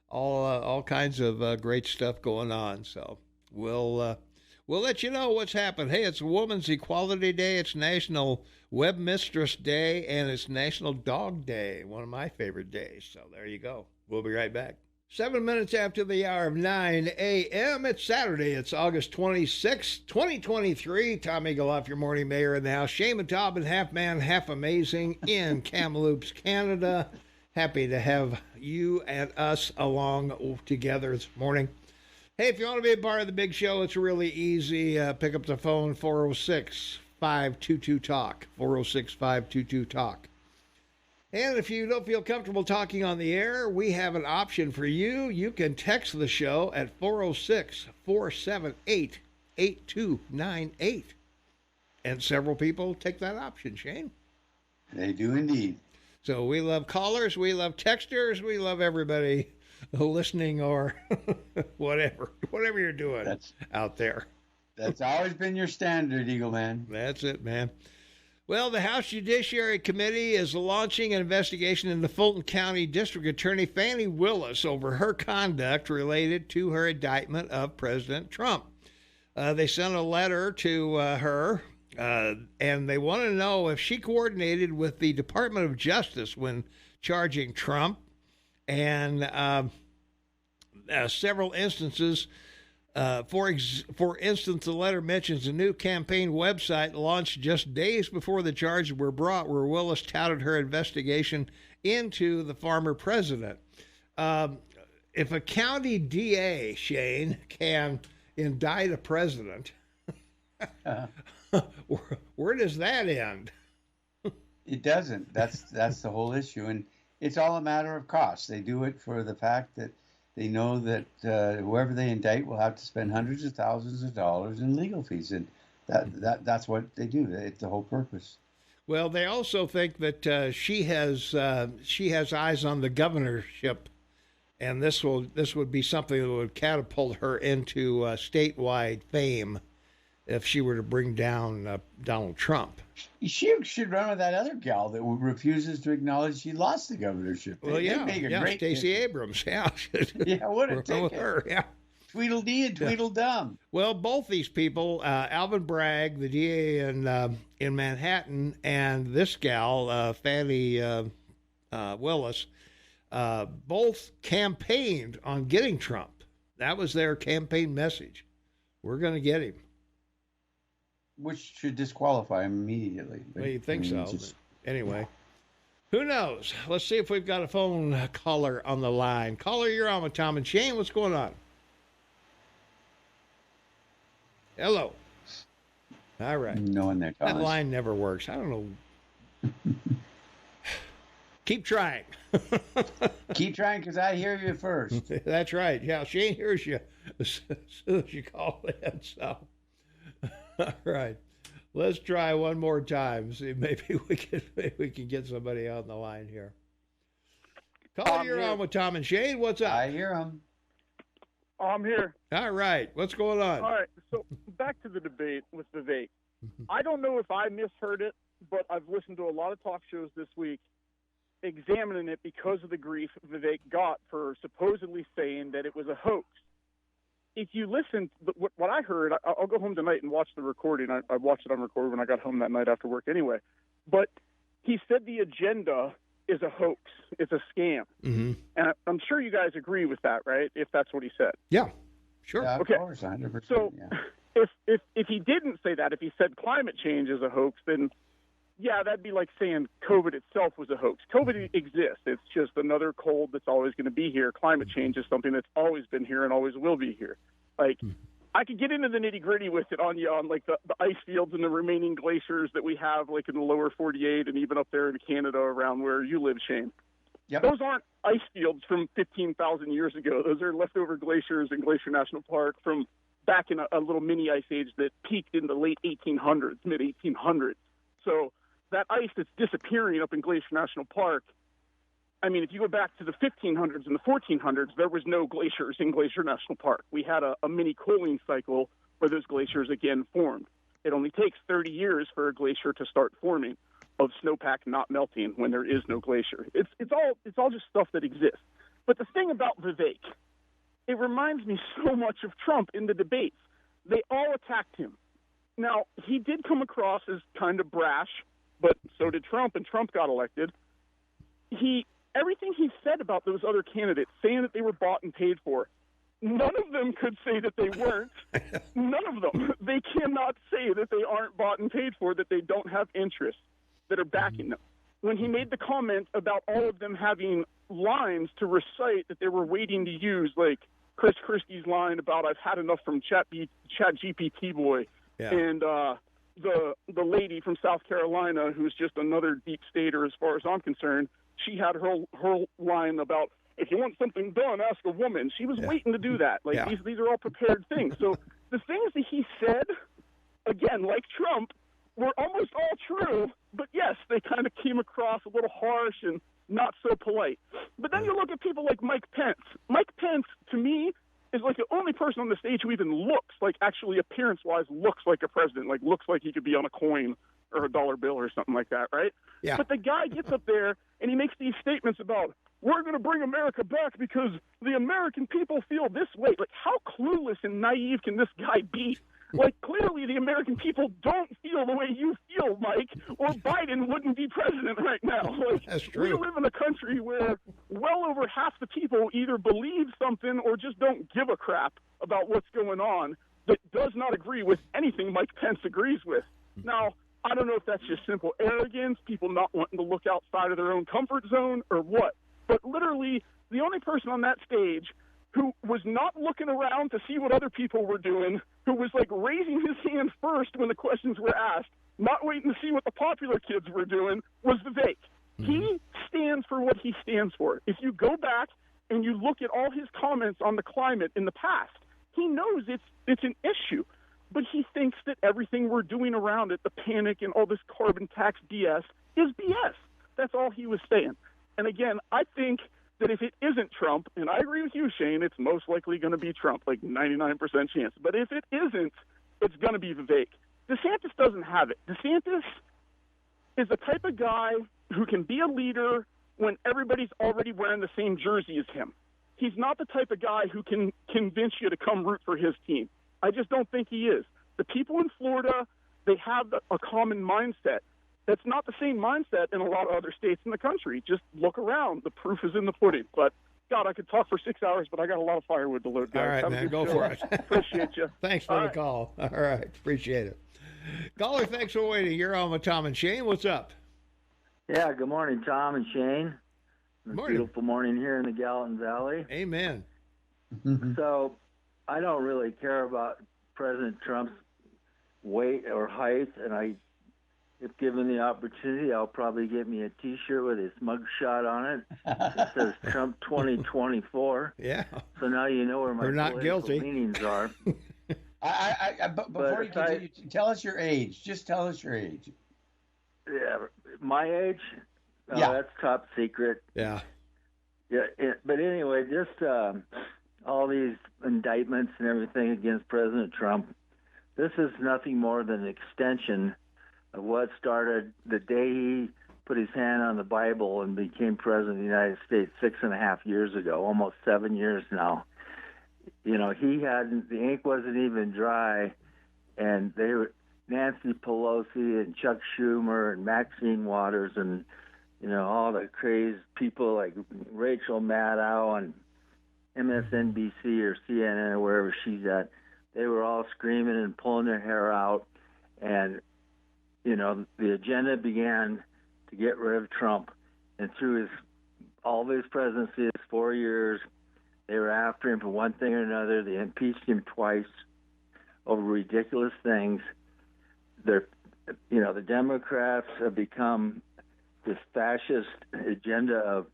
All kinds of great stuff going on. So we'll let you know what's happened. Hey, it's Women's Equality Day. It's National Webmistress Day, and it's National Dog Day, one of my favorite days. So there you go. We'll be right back. 7 minutes after the hour of 9 a.m. It's Saturday. It's August 26, 2023. Tom Eagleoff, your morning mayor in the house. Shane Taubman, half man, half amazing in Kamloops, Canada. Happy to have you and us along together this morning. Hey, if you want to be a part of the big show, it's really easy. Pick up the phone, 406-522-TALK, 406-522-TALK. And if you don't feel comfortable talking on the air, we have an option for you. You can text the show at 406-478-8298. And several people take that option, Shane. They do indeed. So we love callers, we love texters, we love everybody listening or whatever you're doing out there. That's always been your standard, Eagle Man. That's it, man. Well, the House Judiciary Committee is launching an investigation into Fulton County District Attorney Fani Willis over her conduct related to her indictment of President Trump. They sent a letter to her, and they want to know if she coordinated with the Department of Justice when charging Trump, and several instances. For instance, the letter mentions a new campaign website launched just days before the charges were brought, where Willis touted her investigation into the former president. If a county DA, Shane, can indict a president, where does that end? It doesn't. That's the whole issue, and it's all a matter of cost. They do it for the fact that they know that whoever they indict will have to spend hundreds of thousands of dollars in legal fees, and that's what they do. It's the whole purpose. Well, they also think that she has eyes on the governorship, and this would be something that would catapult her into statewide fame if she were to bring down Donald Trump. She should run with that other gal that refuses to acknowledge she lost the governorship. Well, great Stacey Abrams. Yeah, yeah, what a ticket. Her, yeah. Tweedledee and Tweedledum. Well, both these people, Alvin Bragg, the DA in Manhattan, and this gal, Fani Willis, both campaigned on getting Trump. That was their campaign message. We're going to get him. Which should disqualify him immediately. Well, you think so. But anyway, who knows? Let's see if we've got a phone caller on the line. Caller, you're on with Tom and Shane. What's going on? Hello. All right. knowing their cause. That line never works. I don't know. Keep trying. Keep trying, because I hear you first. That's right. Yeah, Shane hears you as soon as you call in. So, all right. Let's try one more time. See, maybe we can get somebody on the line here. Call, you're on with Tom and Shane. What's up? I hear them. I'm here. All right. What's going on? All right. So back to the debate with Vivek. I don't know if I misheard it, but I've listened to a lot of talk shows this week examining it because of the grief Vivek got for supposedly saying that it was a hoax. If you listen, what I heard, I'll go home tonight and watch the recording. I watched it on record when I got home that night after work anyway. But he said the agenda is a hoax. It's a scam. Mm-hmm. And I'm sure you guys agree with that, right? If that's what he said. Yeah, sure. Yeah, Okay. Of course, 100%. So yeah. if he didn't say that, if he said climate change is a hoax, then yeah, that'd be like saying COVID itself was a hoax. COVID exists. It's just another cold that's always going to be here. Climate change is something that's always been here and always will be here. Like, I could get into the nitty-gritty with it on like the ice fields and the remaining glaciers that we have, like in the lower 48 and even up there in Canada around where you live, Shane. Yep. Those aren't ice fields from 15,000 years ago. Those are leftover glaciers in Glacier National Park from back in a little mini ice age that peaked in the late 1800s, mid-1800s. So that ice that's disappearing up in Glacier National Park, I mean, if you go back to the 1500s and the 1400s, there was no glaciers in Glacier National Park. We had a mini cooling cycle where those glaciers again formed. It only takes 30 years for a glacier to start forming of snowpack not melting when there is no glacier. It's all just stuff that exists. But the thing about Vivek, it reminds me so much of Trump in the debates. They all attacked him. Now, he did come across as kind of brash, but so did Trump, and Trump got elected. Everything he said about those other candidates, saying that they were bought and paid for, none of them could say that they weren't. None of them. They cannot say that they aren't bought and paid for, that they don't have interests that are backing them. When he made the comment about all of them having lines to recite that they were waiting to use, like Chris Christie's line about "I've had enough" from Chat GPT boy, Yeah. and the lady from South Carolina who's just another deep stater as far as I'm concerned. She had her line about, if you want something done, ask a woman. She was waiting to do that. Like these are all prepared things. So the things that he said, again, like Trump, were almost all true. But yes, they kind of came across a little harsh and not so polite. But then you look at people like Mike Pence. Mike Pence, to me, is like the only person on the stage who even looks like, actually appearance-wise, looks like a president. Like looks like he could be on a coin or a dollar bill or something like that, right? Yeah. But the guy gets up there and he makes these statements about, we're going to bring America back because the American people feel this way. Like, how clueless and naive can this guy be? Like, clearly the American people don't feel the way you feel, Mike, or Biden wouldn't be president right now. Like, That's true. We live in a country where well over half the people either believe something or just don't give a crap about what's going on that does not agree with anything Mike Pence agrees with. Now, I don't know if that's just simple arrogance, people not wanting to look outside of their own comfort zone, or what. But literally, the only person on that stage who was not looking around to see what other people were doing, who was like raising his hand first when the questions were asked, not waiting to see what the popular kids were doing, was Vivek. Mm-hmm. He stands for what he stands for. If you go back and you look at all his comments on the climate in the past, he knows it's an issue. But he thinks that everything we're doing around it, the panic and all this carbon tax BS, is BS. That's all he was saying. And again, I think that if it isn't Trump, and I agree with you, Shane, it's most likely going to be Trump, like 99% chance. But if it isn't, it's going to be Vivek. DeSantis doesn't have it. DeSantis is the type of guy who can be a leader when everybody's already wearing the same jersey as him. He's not the type of guy who can convince you to come root for his team. I just don't think he is. The people in Florida, they have a common mindset. That's not the same mindset in a lot of other states in the country. Just look around. The proof is in the pudding. But, God, I could talk for 6 hours, but I got a lot of firewood to load, guys. All right, Have man, go for it. Appreciate you. Thanks for the call. All right, appreciate it. Caller, thanks for waiting. You're on with Tom and Shane. What's up? Yeah, good morning, Tom and Shane. Morning. Beautiful morning here in the Gallatin Valley. Amen. So I don't really care about President Trump's weight or height, and if given the opportunity, I'll probably get me a T-shirt with his mugshot on it. It says Trump 2024. Yeah. So now you know where my We're not political guilty. leanings are. But before you continue, tell us your age. Just tell us your age. Yeah, my age? Yeah. That's top secret. Yeah. Yeah, but anyway, just all these indictments and everything against President Trump, this is nothing more than an extension of what started the day he put his hand on the Bible and became president of the United States 6.5 years ago, almost 7 years now. You know, the ink wasn't even dry, and they were Nancy Pelosi and Chuck Schumer and Maxine Waters and, you know, all the crazed people like Rachel Maddow on MSNBC or CNN or wherever she's at. They were all screaming and pulling their hair out. And, you know, the agenda began to get rid of Trump. And through all of his presidency, his 4 years, they were after him for one thing or another. They impeached him twice over ridiculous things. The Democrats have become this fascist agenda of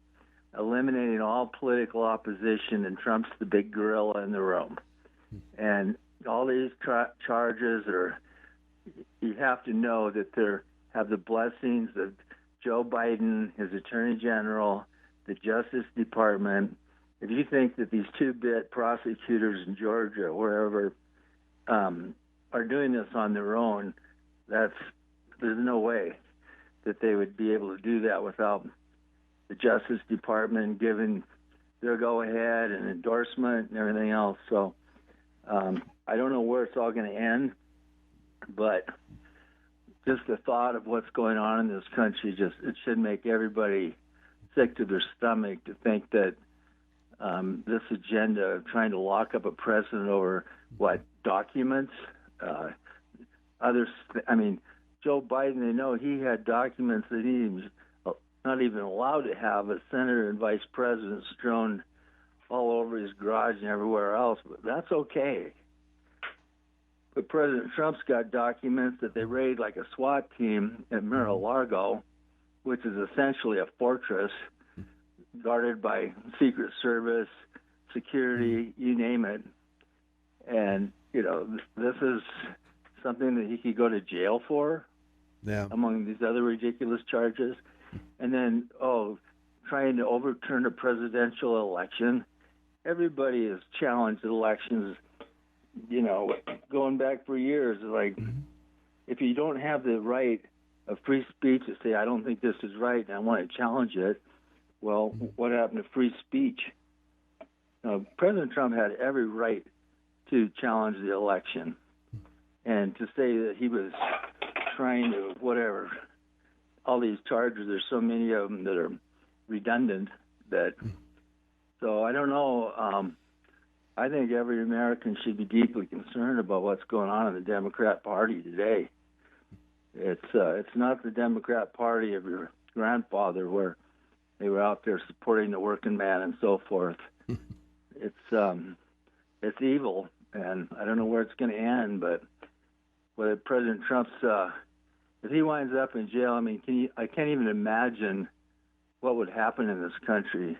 eliminating all political opposition, and Trump's the big gorilla in the room. And all these charges you have to know that they have the blessings of Joe Biden, his Attorney General, the Justice Department. If you think that these two-bit prosecutors in Georgia or wherever are doing this on their own, there's no way that they would be able to do that without the Justice Department giving their go-ahead and endorsement and everything else. So I don't know where it's all going to end, but just the thought of what's going on in this country, it should make everybody sick to their stomach to think that this agenda of trying to lock up a president over documents, Joe Biden, they know he had documents that he was not even allowed to have, a senator and vice president strewn all over his garage and everywhere else, but that's okay. But President Trump's got documents that they raid like a SWAT team at Mar-a-Lago, which is essentially a fortress guarded by Secret Service, security, you name it. And, you know, this is something that he could go to jail for, among these other ridiculous charges. And then, trying to overturn a presidential election. Everybody has challenged elections, you know, going back for years. Like, if you don't have the right of free speech to say, I don't think this is right and I want to challenge it, well, what happened to free speech? President Trump had every right to challenge the election. And to say that he was trying to, all these charges, there's so many of them that are redundant so I don't know. I think every American should be deeply concerned about what's going on in the Democrat Party today. It's not the Democrat Party of your grandfather where they were out there supporting the working man and so forth. It's evil, and I don't know where it's going to end, but whether President Trump's if he winds up in jail, I can't even imagine what would happen in this country.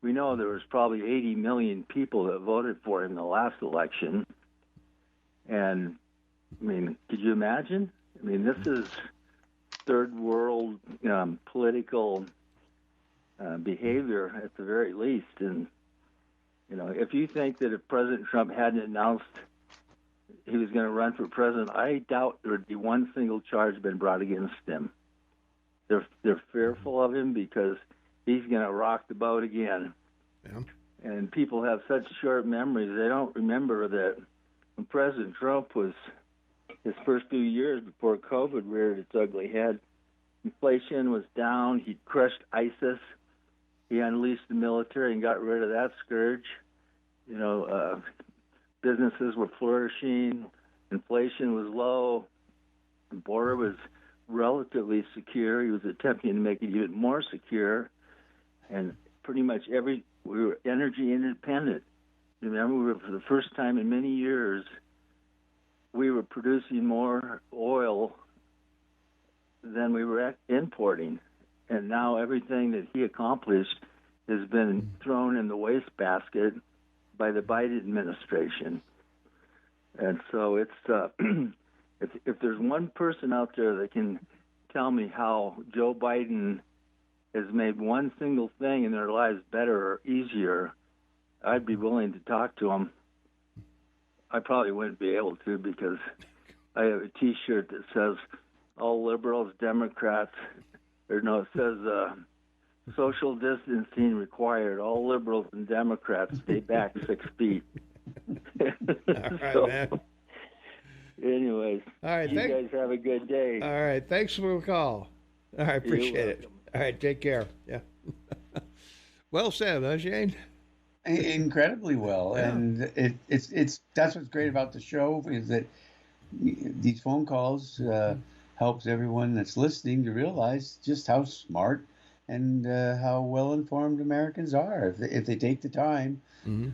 We know there was probably 80 million people that voted for him in the last election. And, could you imagine? This is third world political behavior at the very least. And, if you think that if President Trump hadn't announced he was going to run for president, I doubt there would be one single charge been brought against him. They're fearful of him because he's going to rock the boat again. Yeah. And people have such short memories. They don't remember that when President Trump was his first few years before COVID reared its ugly head, inflation was down. He crushed ISIS. He unleashed the military and got rid of that scourge. Businesses were flourishing. Inflation was low. The border was relatively secure. He was attempting to make it even more secure. And pretty much we were energy independent. Remember, for the first time in many years, we were producing more oil than we were importing. And now everything that he accomplished has been thrown in the wastebasket by the Biden administration. And so it's if there's one person out there that can tell me how Joe Biden has made one single thing in their lives better or easier, I'd be willing to talk to him. I probably wouldn't be able to because I have a T-shirt that says all liberals, Democrats, it says social distancing required. All liberals and Democrats stay back 6 feet. All right, man. Anyways, all right, you guys have a good day. All right, thanks for the call. All right, appreciate it. All right, take care. Yeah. Well said, huh, Shane? Incredibly well, Yeah. And it's that's what's great about the show is that these phone calls helps everyone that's listening to realize just how smart and how well informed Americans are if they take the time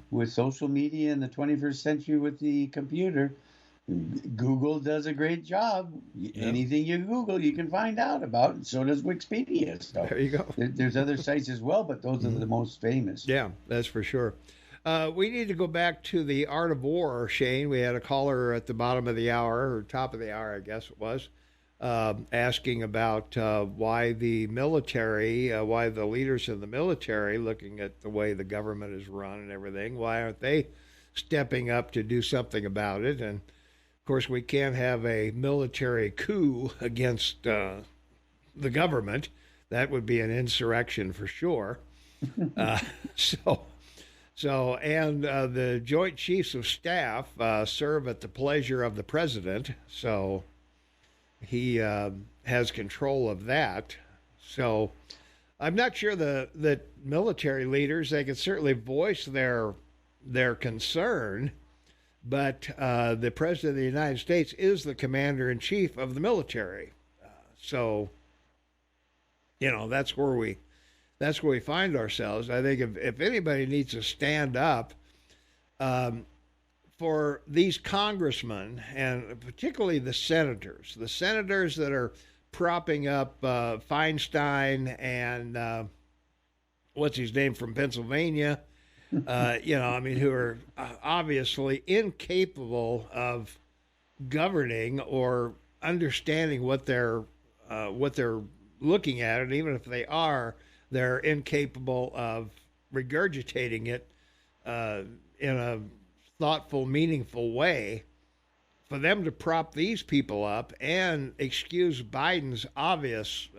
with social media in the 21st century with the computer. Google does a great job. Yeah. Anything you Google, you can find out about, and so does Wikipedia. So there you go. There's other sites as well, but those are the most famous. Yeah, that's for sure. We need to go back to the art of war, Shane. We had a caller at the bottom of the hour, or top of the hour, I guess it was, asking about why the military, why the leaders of the military, looking at the way the government is run and everything, why aren't they stepping up to do something about it? And of course, we can't have a military coup against the government. That would be an insurrection for sure. And the Joint Chiefs of Staff serve at the pleasure of the president. So he has control of that. So I'm not sure that military leaders, they can certainly voice their concern. But the President of the United States is the commander-in-chief of the military. So, that's where we find ourselves. I think if anybody needs to stand up for these congressmen, and particularly the senators that are propping up Feinstein and what's his name from Pennsylvania, who are obviously incapable of governing or understanding what they're looking at, and even if they are, they're incapable of regurgitating it in a thoughtful, meaningful way. For them to prop these people up and excuse Biden's obvious,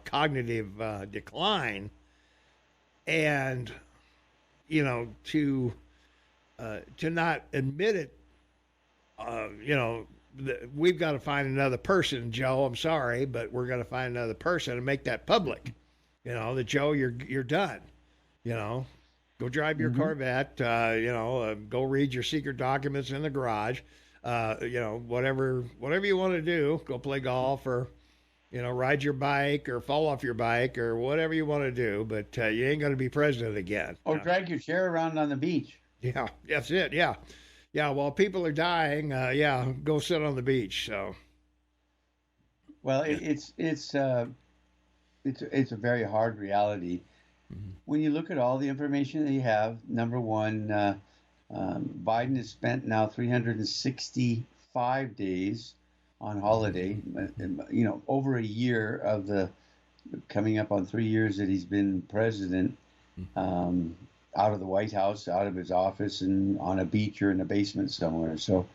cognitive decline, and to not admit it, we've got to find another person, Joe. I'm sorry, but we're going to find another person and make that public. That Joe, you're done. Go drive your Corvette. Go read your secret documents in the garage. Whatever you want to do. Go play golf or ride your bike or fall off your bike or whatever you want to do, but you ain't going to be president again. Or drag your chair around on the beach. Yeah, that's it. Yeah. Yeah, while people are dying, go sit on the beach. So, well, it's a very hard reality. When you look at all the information that you have, number one, Biden has spent now 365 days on holiday, over a year of the coming up on 3 years that he's been president, out of the White House, out of his office, and on a beach or in a basement somewhere. So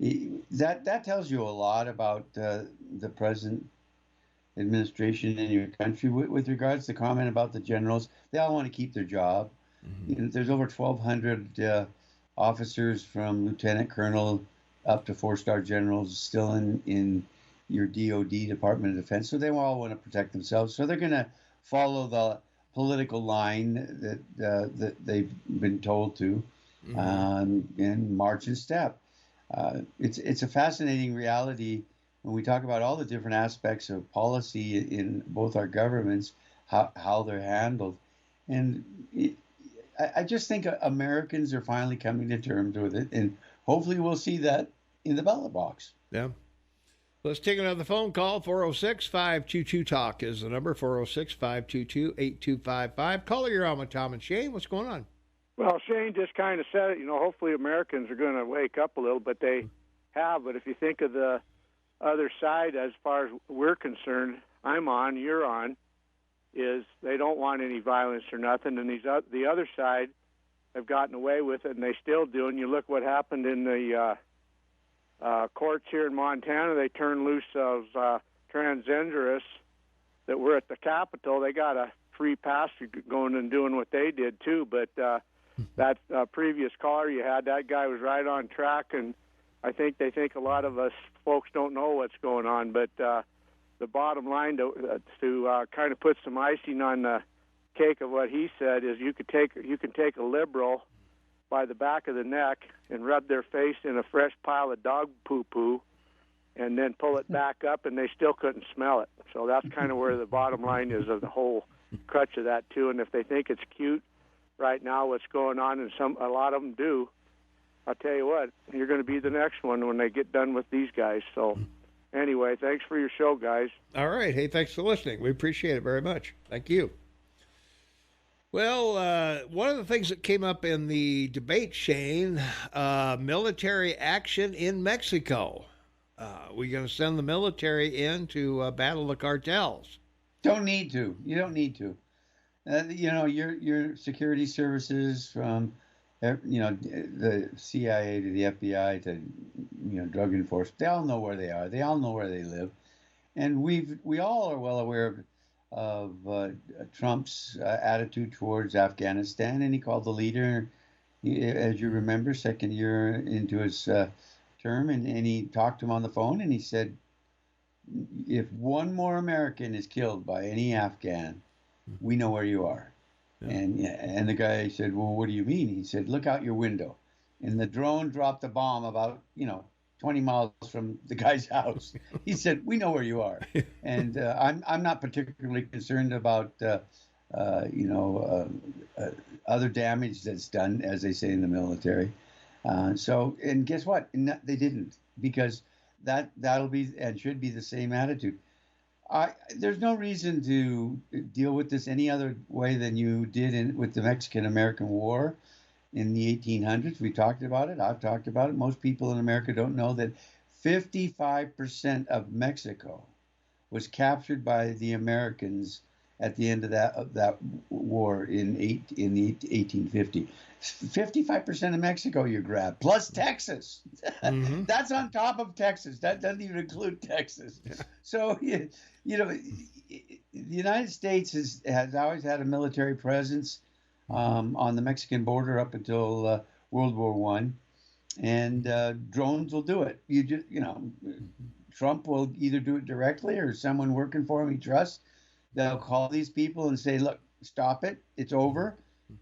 that tells you a lot about the present administration in your country. With regards to the comment about the generals, they all want to keep their job. There's over 1,200 officers from lieutenant colonel up to 4-star generals still in your DOD, Department of Defense. So they all want to protect themselves. So they're going to follow the political line that they've been told to, and march in step. It's a fascinating reality when we talk about all the different aspects of policy in both our governments, how they're handled. And I just think Americans are finally coming to terms with it, and hopefully we'll see that in the ballot box. Yeah. Let's take another phone call. 406-522-TALK is the number, 406-522-8255. Caller, you're on with Tom and Shane. What's going on? Well, Shane just kind of said it. Hopefully Americans are going to wake up a little, but they have. But if you think of the other side, as far as we're concerned, you're on, is they don't want any violence or nothing. And the other side have gotten away with it, and they still do. And you look what happened in the courts here in Montana. They turned loose those transgenderists that were at the Capitol. They got a free pass going and doing what they did too. But that previous caller you had, that guy was right on track, and I think they think a lot of us folks don't know what's going on. But the bottom line to kind of put some icing on the cake of what he said is you can take a liberal by the back of the neck and rub their face in a fresh pile of dog poo-poo and then pull it back up, and they still couldn't smell it. So that's kind of where the bottom line is of the whole crutch of that, too. And if they think it's cute right now what's going on, and a lot of them do, I'll tell you what, you're going to be the next one when they get done with these guys. So anyway, thanks for your show, guys. All right. Hey, thanks for listening. We appreciate it very much. Thank you. Well, one of the things that came up in the debate, Shane, military action in Mexico. We're going to send the military in to battle the cartels. Don't need to. You don't need to. Your security services from, the CIA to the FBI to, drug enforcement, they all know where they are. They all know where they live. And we all are well aware of Trump's attitude towards Afghanistan, and he called the leader, as you remember, second year into his term, and he talked to him on the phone, and he said, if one more American is killed by any Afghan, we know where you are. Yeah. And the guy said, well, what do you mean? He said, look out your window. And the drone dropped a bomb about, 20 miles from the guy's house. He said, we know where you are. And I'm not particularly concerned about, other damage that's done, as they say in the military. And guess what? They didn't, because that'll be and should be the same attitude. There's no reason to deal with this any other way than you did with the Mexican-American War in the 1800s. We talked about it. I've talked about it. Most people in America don't know that 55% of Mexico was captured by the Americans at the end of that war in the 1850. 55% of Mexico you grab, plus Texas. Mm-hmm. That's on top of Texas. That doesn't even include Texas. Yeah. So, the United States has always had a military presence on the Mexican border up until World War I, and drones will do it. Trump will either do it directly or someone working for him he trusts. They'll call these people and say, look, stop it. It's over.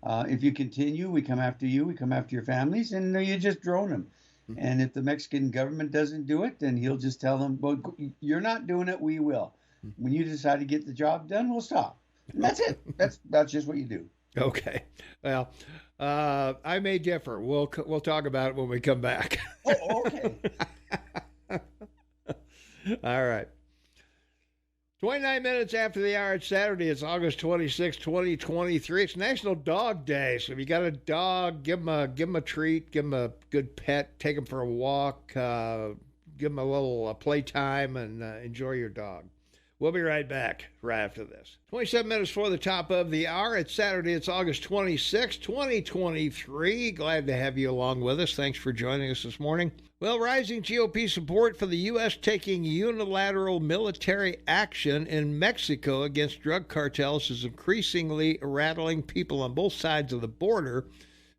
If you continue, we come after you. We come after your families, and you just drone them. Mm-hmm. And if the Mexican government doesn't do it, then he'll just tell them, well, you're not doing it, we will. Mm-hmm. When you decide to get the job done, we'll stop. And that's it. That's just what you do. Okay. Well, I may differ. We'll talk about it when we come back. Oh, okay. All right. 29 minutes after the hour, it's Saturday. It's August 26, 2023. It's National Dog Day. So if you got a dog, give him a treat, give him a good pet, take him for a walk, give him a little playtime, and enjoy your dog. We'll be right back right after this. 27 minutes before the top of the hour. It's Saturday. It's August 26, 2023. Glad to have you along with us. Thanks for joining us this morning. Well, rising GOP support for the U.S. taking unilateral military action in Mexico against drug cartels is increasingly rattling people on both sides of the border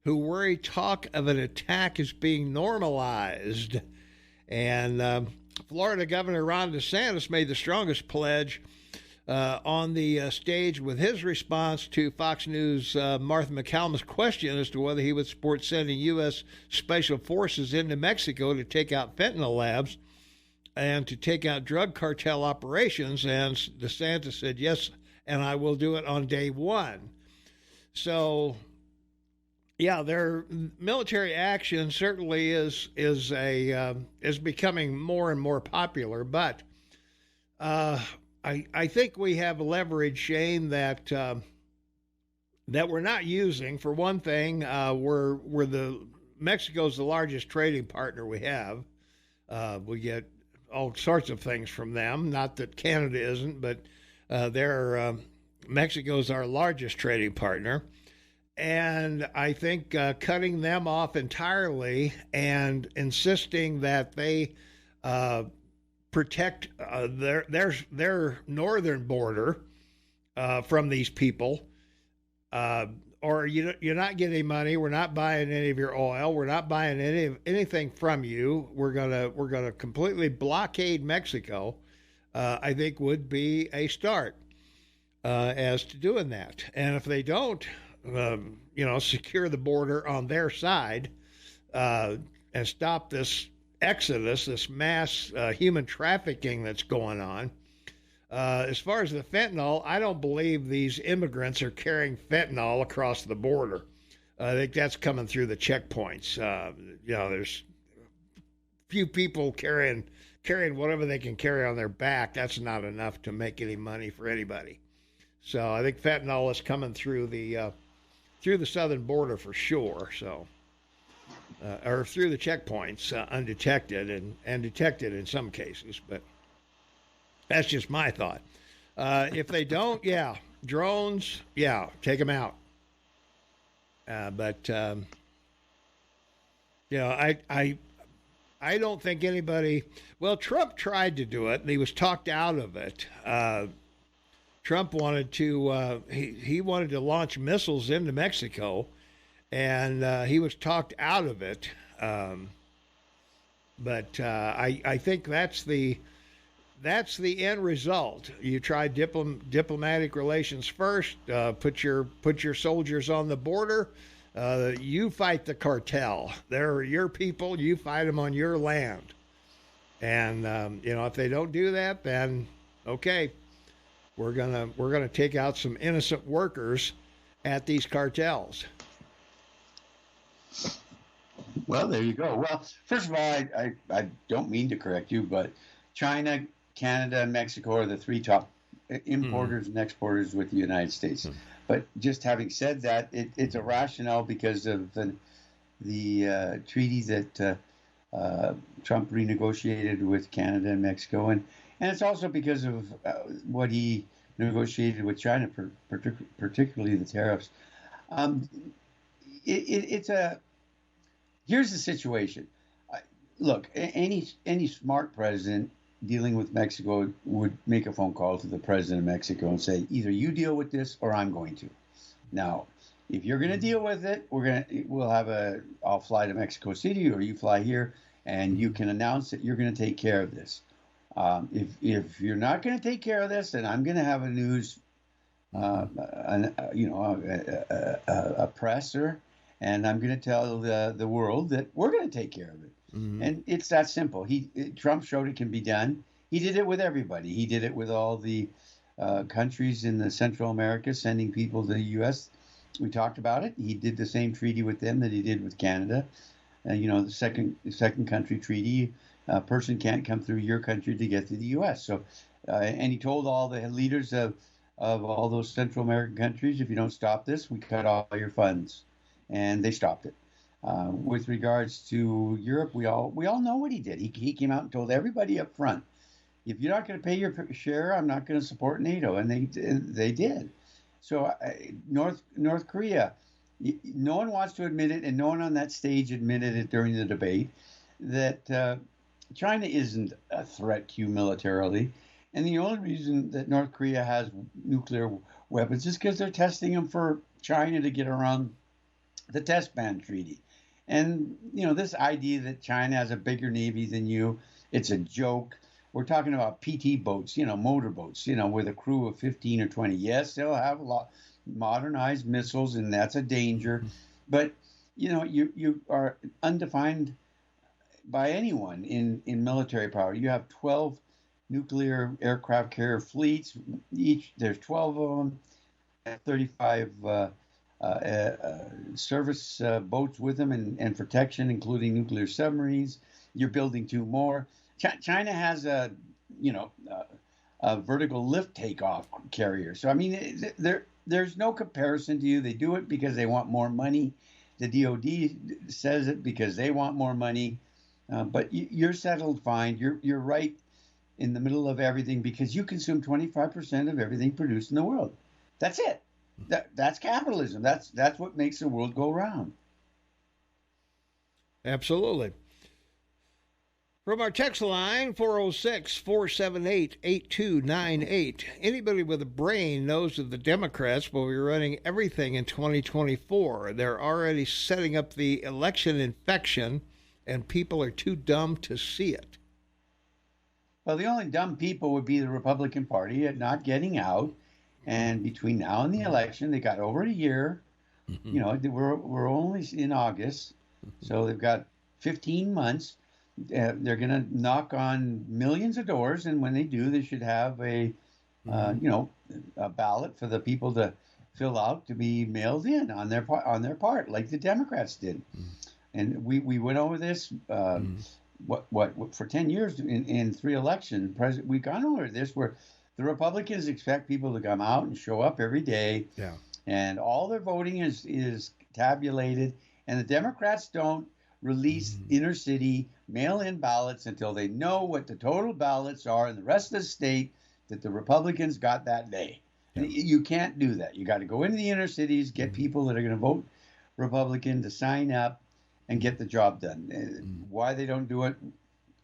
who worry talk of an attack is being normalized. And Florida Governor Ron DeSantis made the strongest pledge on the stage with his response to Fox News' Martha McCallum's question as to whether he would support sending U.S. Special Forces into Mexico to take out fentanyl labs and to take out drug cartel operations. And DeSantis said, yes, and I will do it on day one. So Yeah, their military action certainly is becoming more and more popular, but uh, I think we have leverage, Shane, that we're not using. For one thing, we're the Mexico's the largest trading partner we have. We get all sorts of things from them. Not that Canada isn't, but Mexico's our largest trading partner. And I think cutting them off entirely and insisting that they protect their northern border from these people, or you're not getting money. We're not buying any of your oil. We're not buying anything from you. We're gonna completely blockade Mexico. I think would be a start as to doing that. And if they don't, secure the border on their side and stop this exodus, this mass human trafficking that's going on. As far as the fentanyl, I don't believe these immigrants are carrying fentanyl across the border. I think that's coming through the checkpoints. There's few people carrying whatever they can carry on their back. That's not enough to make any money for anybody. So I think fentanyl is coming through the southern border for sure. So, or through the checkpoints, undetected and detected in some cases. But that's just my thought. If they don't, drones, take them out. But I don't think anybody. Well, Trump tried to do it, and he was talked out of it. Trump wanted to he wanted to launch missiles into Mexico, and he was talked out of it. But I think that's the end result. You try diplomatic relations first. Put your soldiers on the border. You fight the cartel. They're your people. You fight them on your land. And if they don't do that, then okay. We're gonna take out some innocent workers at these cartels. Well, there you go. Well, first of all, I don't mean to correct you, but China, Canada, and Mexico are the three top importers and exporters with the United States. But just having said that, it's a rationale because of the treaty that Trump renegotiated with Canada and Mexico, and it's also because of what he negotiated with China, particularly the tariffs. Here's the situation. Look, any smart president dealing with Mexico would make a phone call to the president of Mexico and say, either you deal with this or I'm going to. Now, if you're going to deal with it, I'll fly to Mexico City, or you fly here, and you can announce that you're going to take care of this. If you're not going to take care of this, then I'm going to have a news, a presser, and I'm going to tell the world that we're going to take care of it. Mm-hmm. And it's that simple. Trump showed it can be done. He did it with everybody. He did it with all the countries in the Central America sending people to the U.S. We talked about it. He did the same treaty with them that he did with Canada. The second country treaty. A person can't come through your country to get to the U.S. So, and he told all the leaders of all those Central American countries, if you don't stop this, we cut all your funds, and they stopped it. With regards to Europe, we all know what he did. He came out and told everybody up front, if you're not going to pay your share, I'm not going to support NATO, and they did. So North Korea, no one wants to admit it, and no one on that stage admitted it during the debate that. China isn't a threat to you militarily, and the only reason that North Korea has nuclear weapons is because they're testing them for China to get around the test ban treaty. And, this idea that China has a bigger navy than you, it's a joke. We're talking about PT boats, motorboats, with a crew of 15 or 20. Yes, they'll have a lot modernized missiles, and that's a danger. But, you are undefined by anyone in military power. You have 12 nuclear aircraft carrier fleets. There's 12 of them, 35 service boats with them and protection, including nuclear submarines. You're building 2 more. China has a vertical lift takeoff carrier. So I mean, there's no comparison to you. They do it because they want more money. The DOD says it because they want more money. But you're settled fine. You're right in the middle of everything because you consume 25% of everything produced in the world. That's it. That's capitalism. That's what makes the world go round. Absolutely. From our text line, 406-478-8298. Anybody with a brain knows that the Democrats will be running everything in 2024. They're already setting up the election infection, and people are too dumb to see it. Well, the only dumb people would be the Republican Party at not getting out. And between now and the election, they got over a year. You know, we're only in August, so they've got 15 months. They're going to knock on millions of doors, and when they do, they should have a ballot for the people to fill out to be mailed in on their part, like the Democrats did. And we went over this for 10 years in 3 elections. We've gone over this where the Republicans expect people to come out and show up every day, and all their voting is tabulated, and the Democrats don't release inner city mail-in ballots until they know what the total ballots are in the rest of the state that the Republicans got that day. And you can't do that. You got to go into the inner cities, get people that are going to vote Republican to sign up and get the job done. Why they don't do it,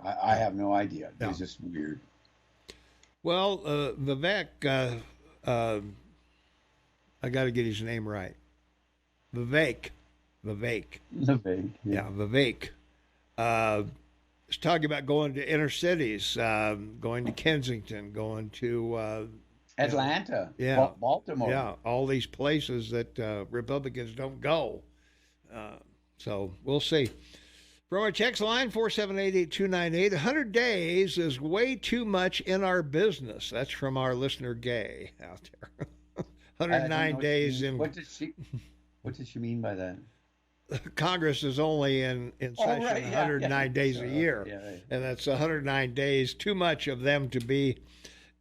I have no idea. It's just weird. Well, Vivek, I got to get his name right. Vivek. Yeah, Vivek. Is talking about going to inner cities, going to Kensington, going to Atlanta, Baltimore. Yeah, all these places that Republicans don't go. So we'll see. From our text line, 478-8298, 100 days is way too much in our business. That's from our listener Gay out there. 109 days in. What does she mean by that? Congress is only in session 109 days a year. And that's 109 days, too much of them to be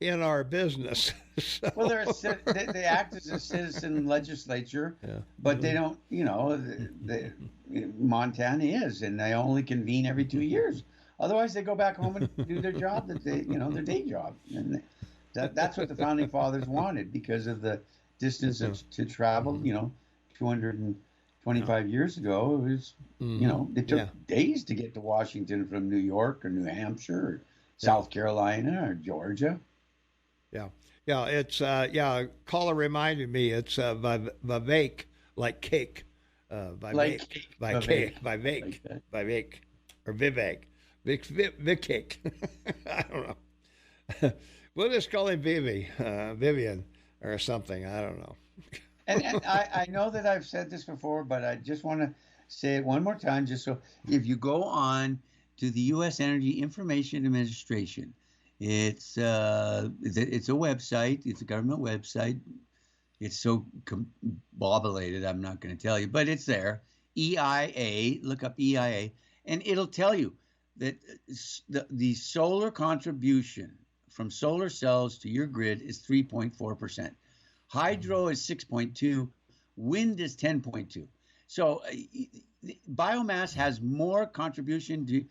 in our business. So. Well, they act as a citizen legislature, but they don't, Montana is, and they only convene every 2 years. Otherwise, they go back home and do their job, their day job. And that's what the Founding Fathers wanted because of the distance to travel, 225 years ago. It was, it took days to get to Washington from New York or New Hampshire or South Carolina or Georgia. Yeah, it's caller reminded me it's Vivek, like cake. Vivek or Vivek. Vic. I don't know. We'll just call him Vivian or something. I don't know. and I know that I've said this before, but I just want to say it one more time, just so if you go on to the U.S. Energy Information Administration, it's a website. It's a government website. It's so bobulated, I'm not going to tell you, but it's there. EIA, look up EIA, and it'll tell you that the solar contribution from solar cells to your grid is 3.4%. Hydro is 6.2%. Wind is 10.2%. So biomass has more contribution to,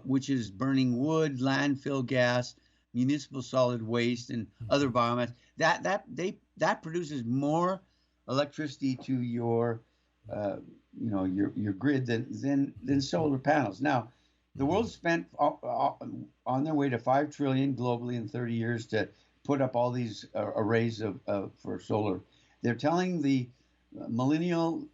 which is burning wood, landfill gas, municipal solid waste, and other biomass. That produces more electricity to your grid than solar panels. Now, the world spent on their way to $5 trillion globally in 30 years to put up all these arrays for solar. They're telling the millennials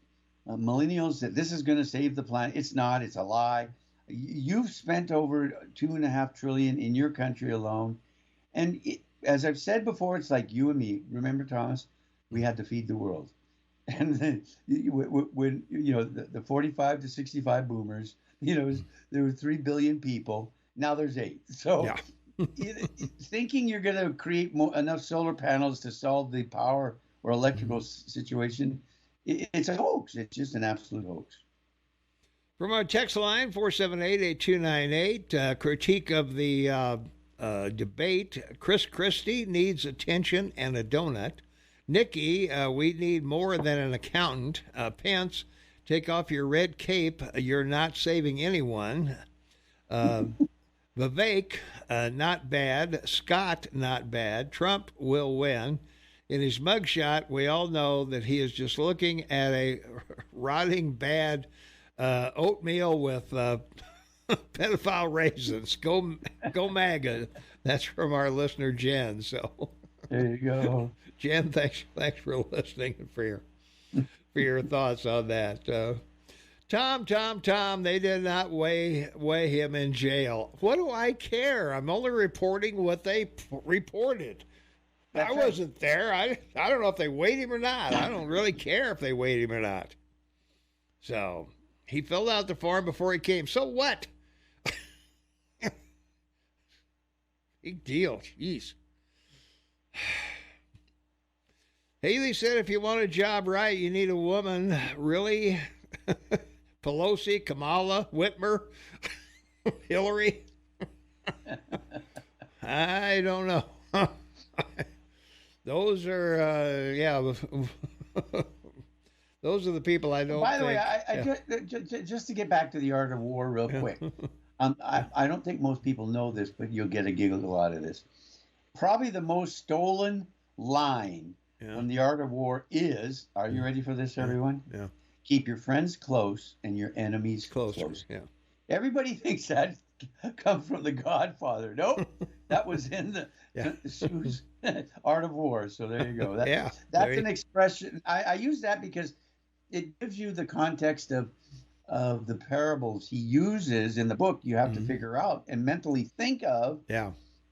that this is going to save the planet. It's not. It's a lie. You've spent over $2.5 trillion in your country alone, and as I've said before, it's like you and me. Remember, Thomas? We had to feed the world, and then when the 45 to 65 boomers, there were 3 billion people. Now there's 8. So, thinking you're going to create enough solar panels to solve the power or electrical situation it's a hoax. It's just an absolute hoax. From our text line, 478-8298, critique of the debate. Chris Christie needs attention and a donut. Nikki, we need more than an accountant. Pence, take off your red cape. You're not saving anyone. Vivek, not bad. Scott, not bad. Trump will win. In his mugshot, we all know that he is just looking at a rotting bad oatmeal with pedophile raisins. Go MAGA. That's from our listener Jen. So there you go, Jen. Thanks for listening and for your thoughts on that. Tom. They did not weigh him in jail. What do I care? I'm only reporting what they reported. I wasn't there. I don't know if they weighed him or not. I don't really care if they weighed him or not. So. He filled out the form before he came. So what? Big deal. Jeez. Haley said if you want a job right, you need a woman. Really? Pelosi, Kamala, Whitmer, Hillary? I don't know. Those are, those are the people I don't. By the way, just to get back to the art of war real quick, I don't think most people know this, but you'll get a giggle out of this. Probably the most stolen line from the art of war is, are you ready for this, everyone? Yeah. Keep your friends close and your enemies close. Yeah. Everybody thinks that comes from The Godfather. Nope. That was in the Art of War. So there you go. That's an expression. I use that because it gives you the context of the parables he uses in the book. You have to figure out and mentally think of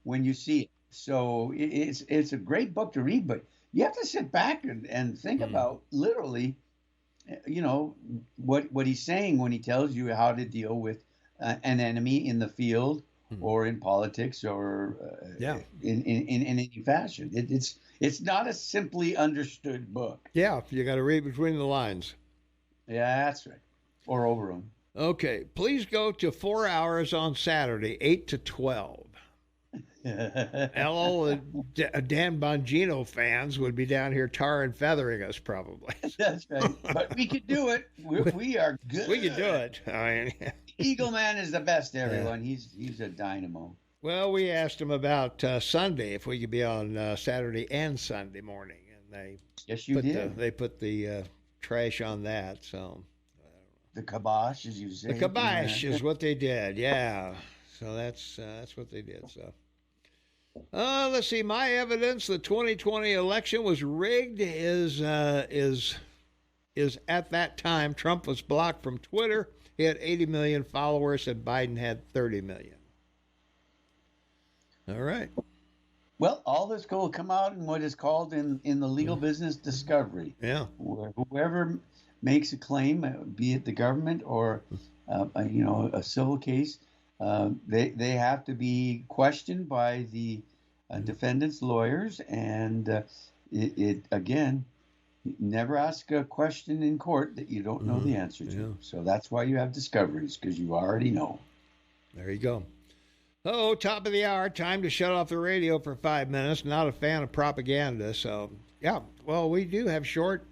when you see it. So it's a great book to read, but you have to sit back and think about literally, what he's saying when he tells you how to deal with an enemy in the field or in politics or in any fashion. It's not a simply understood book. Yeah, you got to read between the lines. Yeah, that's right. Or over them. Okay, please go to 4 hours on Saturday, 8 to 12. All the Dan Bongino fans would be down here tar and feathering us probably. That's right. But we could do it. We are good. We could do it. Eagle Man is the best, everyone. He's a dynamo. Well, we asked him about Sunday, if we could be on Saturday and Sunday morning. And they they put the trash on that. So the kibosh, as you say. The kibosh is what they did. Yeah. So that's what they did. So. Let's see. My evidence: the 2020 election was rigged. Is at that time Trump was blocked from Twitter. He had 80 million followers, and Biden had 30 million. All right. Well, all this will come out in what is called in the legal business discovery. Yeah. Whoever makes a claim, be it the government or a civil case. They have to be questioned by the defendant's lawyers, and it again, never ask a question in court that you don't know the answer to. Yeah. So that's why you have discoveries, because you already know. There you go. Oh, top of the hour, time to shut off the radio for 5 minutes. Not a fan of propaganda, so yeah. Well, we do have short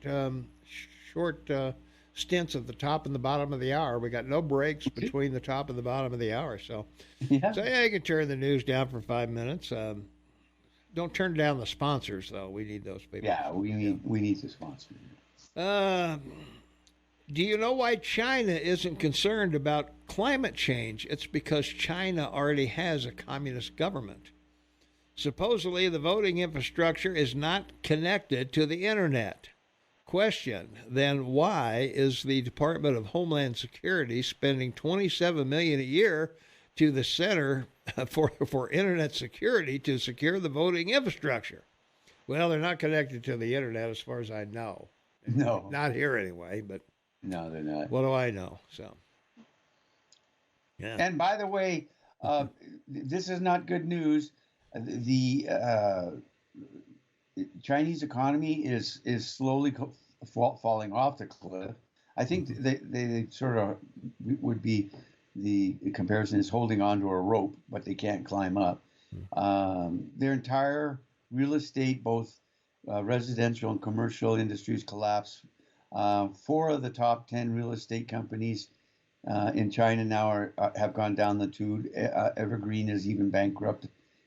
stints at the top and the bottom of the hour. We got no breaks between the top and the bottom of the hour. So you can turn the news down for 5 minutes. Don't turn down the sponsors, though. We need those people. Yeah, we need the sponsors. Do you know why China isn't concerned about climate change? It's because China already has a communist government. Supposedly, the voting infrastructure is not connected to the internet. Question, then why is the Department of Homeland Security spending $27 million a year to the Center for Internet Security to secure the voting infrastructure? Well, they're not connected to the internet as far as I know. No. Not here anyway, but no, they're not. What do I know? So yeah. And by the way, this is not good news. The Chinese economy is slowly falling off the cliff. I think they sort of would be, the comparison is holding onto a rope, but they can't climb up. Their entire real estate, both residential and commercial industries, collapsed. 4 of the top 10 real estate companies in China now have gone down the tube. Evergreen is even bankrupt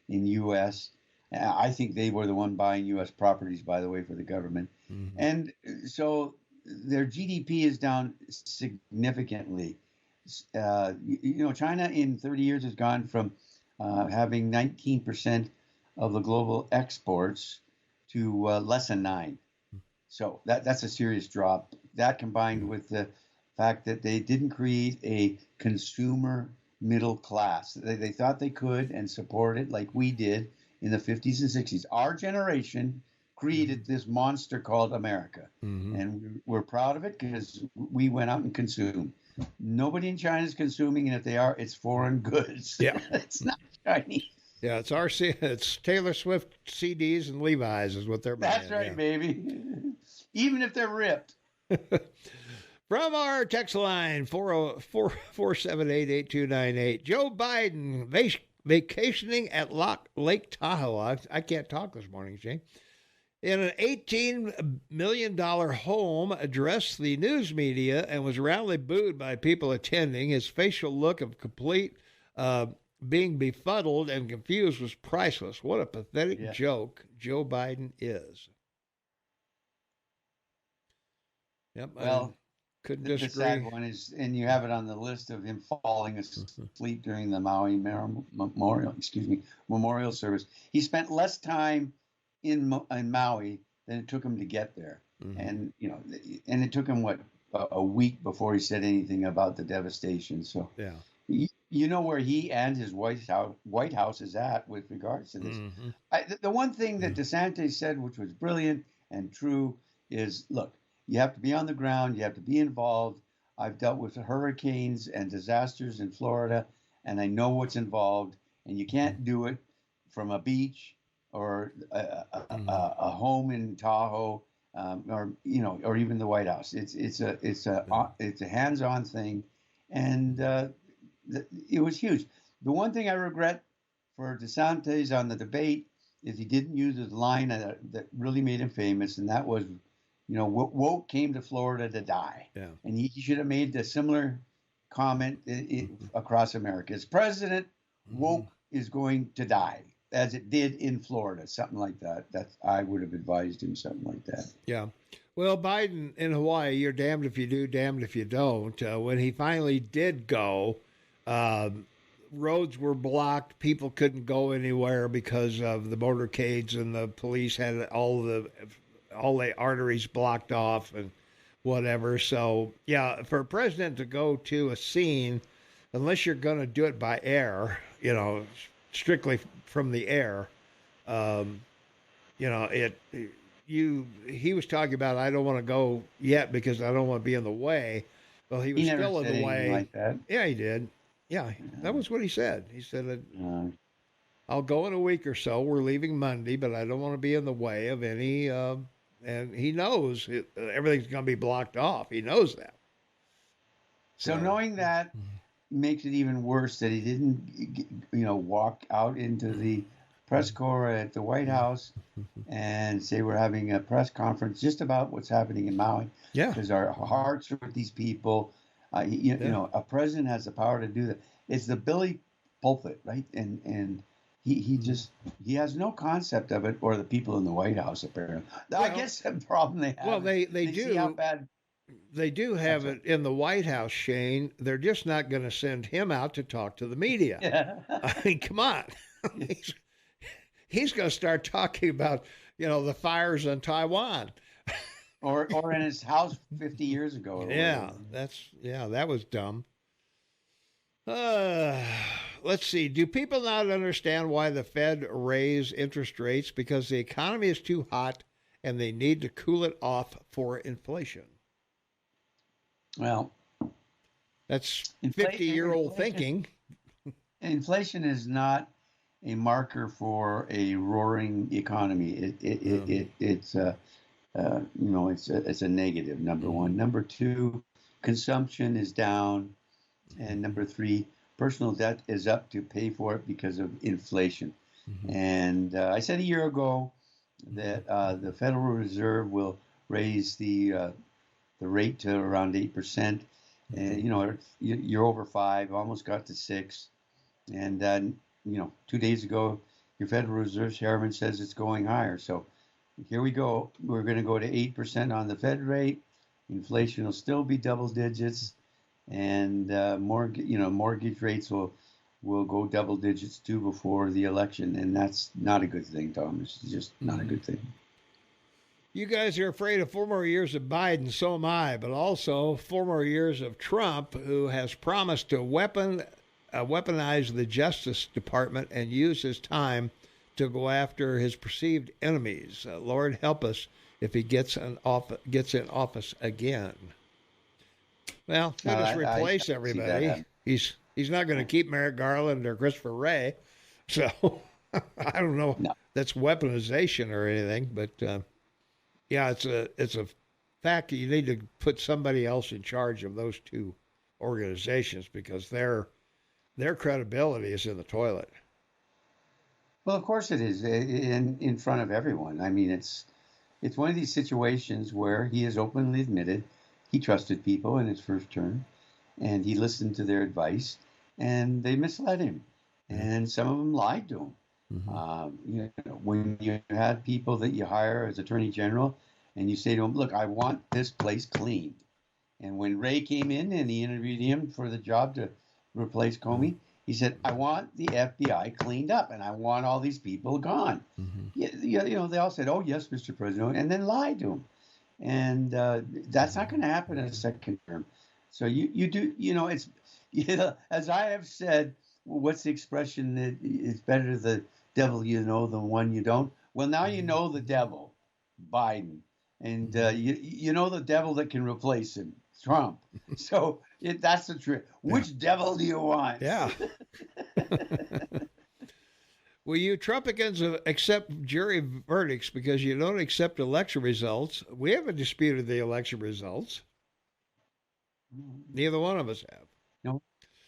in U.S. I think they were the one buying U.S. properties, by the way, for the government. And so their GDP is down significantly. China in 30 years has gone from having 19% of the global exports to less than 9%. So that's a serious drop. That combined with the fact that they didn't create a consumer middle class. They thought they could and support it like we did in the 50s and 60s. Our generation created this monster called America. And we're proud of it because we went out and consumed. Nobody in China is consuming, and if they are, it's foreign goods. Yeah. It's not Chinese. Yeah, it's Taylor Swift CDs and Levi's is what they're buying. That's right, baby. Even if they're ripped. From our text line, 478-8298, Joe Biden vacationing at Lake Tahoe. I can't talk this morning, Jane. In an $18 million home, addressed the news media and was roundly booed by people attending. His facial look of complete being befuddled and confused was priceless. What a pathetic joke Joe Biden is. Yep. Well, couldn't the disagree. sad one is, and you have it on the list of him falling asleep during the Maui memorial service. He spent less time in Maui than it took him to get there. And, and it took him, a week before he said anything about the devastation. So, you know where he and his White House is at with regards to this. The one thing that DeSantis said, which was brilliant and true, is, look, you have to be on the ground. You have to be involved. I've dealt with hurricanes and disasters in Florida, and I know what's involved. And you can't do it from a beach or a home in Tahoe, or even the White House. It's a hands-on thing, and it was huge. The one thing I regret for DeSantis on the debate is he didn't use his line that really made him famous, and that was, woke came to Florida to die. Yeah. And he should have made a similar comment across America. As president, woke is going to die, as it did in Florida, something like that. I would have advised him something like that. Yeah. Well, Biden in Hawaii, you're damned if you do, damned if you don't. When he finally did go, roads were blocked. People couldn't go anywhere because of the motorcades, and the police had all the arteries blocked off and whatever. So, yeah, for a president to go to a scene, unless you're going to do it by air, strictly from the air, he was talking about, I don't want to go yet because I don't want to be in the way. Well, he was still in the way. Like that. Yeah, he did. Yeah, that was what he said. He said, I'll go in a week or so. We're leaving Monday, but I don't want to be in the way of any, and he knows everything's going to be blocked off. He knows that. So knowing that makes it even worse that he didn't, walk out into the press corps at the White House and say we're having a press conference just about what's happening in Maui. Yeah. Because our hearts are with these people. A president has the power to do that. It's the Billy pulpit, right? And he has no concept of it, or the people in the White House apparently. Well, I guess the problem they have. Well, they do. See how bad. They do have it in the White House, Shane. They're just not going to send him out to talk to the media. Yeah. I mean, come on. He's going to start talking about, the fires in Taiwan. or in his house 50 years ago. Yeah, that was dumb. Let's see. Do people not understand why the Fed raised interest rates? Because the economy is too hot and they need to cool it off for inflation. Well, that's 50-year-old thinking. Inflation is not a marker for a roaring economy. It's it's a negative, number one. Number two, consumption is down. And number three, personal debt is up to pay for it because of inflation. Mm-hmm. And I said a year ago that the Federal Reserve will raise the rate to around 8%. And, you're over 5, almost got to 6. And then, 2 days ago, your Federal Reserve chairman says it's going higher. So here we go. We're going to go to 8% on the Fed rate. Inflation will still be double digits. And mortgage rates will go double digits too before the election. And that's not a good thing, Tom. It's just not a good thing. You guys are afraid of 4 more years of Biden, so am I, but also 4 more years of Trump, who has promised to weaponize the Justice Department and use his time to go after his perceived enemies. Lord help us if he gets in office again. Well, he'll just replace everybody. He's not going to keep Merrick Garland or Christopher Wray, so I don't know. No. That's weaponization or anything, but. Yeah, it's a fact that you need to put somebody else in charge of those two organizations because their credibility is in the toilet. Well, of course it is in front of everyone. I mean, it's one of these situations where he has openly admitted he trusted people in his first term, and he listened to their advice, and they misled him, and some of them lied to him. Mm-hmm. When you had people that you hire as attorney general and you say to them, look, I want this place cleaned. And when Ray came in and he interviewed him for the job to replace Comey, he said, I want the FBI cleaned up and I want all these people gone. Mm-hmm. They all said, oh, yes, Mr. President, and then lied to him. And that's not going to happen in a second term. So you do, it's, as I have said, what's the expression that it's better the devil you know than one you don't? Well, now you know the devil, Biden, and you know the devil that can replace him, Trump. So that's the trick. Which devil do you want? Yeah. Will you Trumpicans accept jury verdicts because you don't accept election results? We haven't disputed the election results. Neither one of us have. No.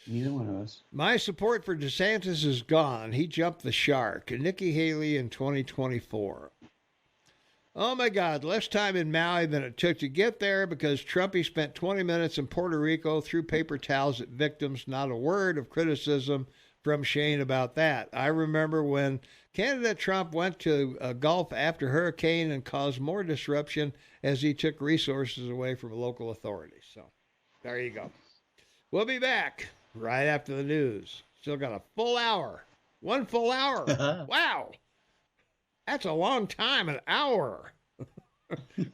Neither one of us. My support for DeSantis is gone. He jumped the shark. Nikki Haley in 2024. Oh, my God. Less time in Maui than it took to get there because Trumpy spent 20 minutes in Puerto Rico, threw paper towels at victims. Not a word of criticism from Shane about that. I remember when candidate Trump went to Gulf after hurricane and caused more disruption as he took resources away from local authorities. So there you go. We'll be back right after the news. Still got a full hour. 1 full hour. Wow. That's a long time, an hour.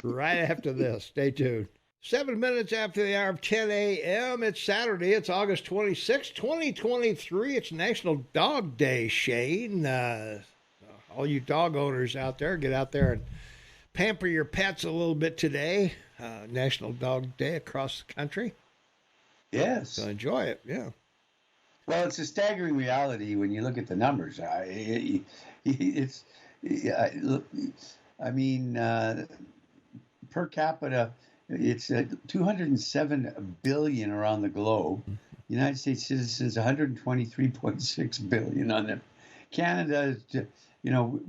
Right after this. Stay tuned. 7 minutes after the hour of 10 a.m. It's Saturday. It's August 26, 2023. It's National Dog Day, Shane. All you dog owners out there, get out there and pamper your pets a little bit today. National Dog Day across the country. Yes. So enjoy it, yeah. Well, it's a staggering reality when you look at the numbers. Per capita, it's 207 billion around the globe. United States citizens, 123.6 billion on them. Canada,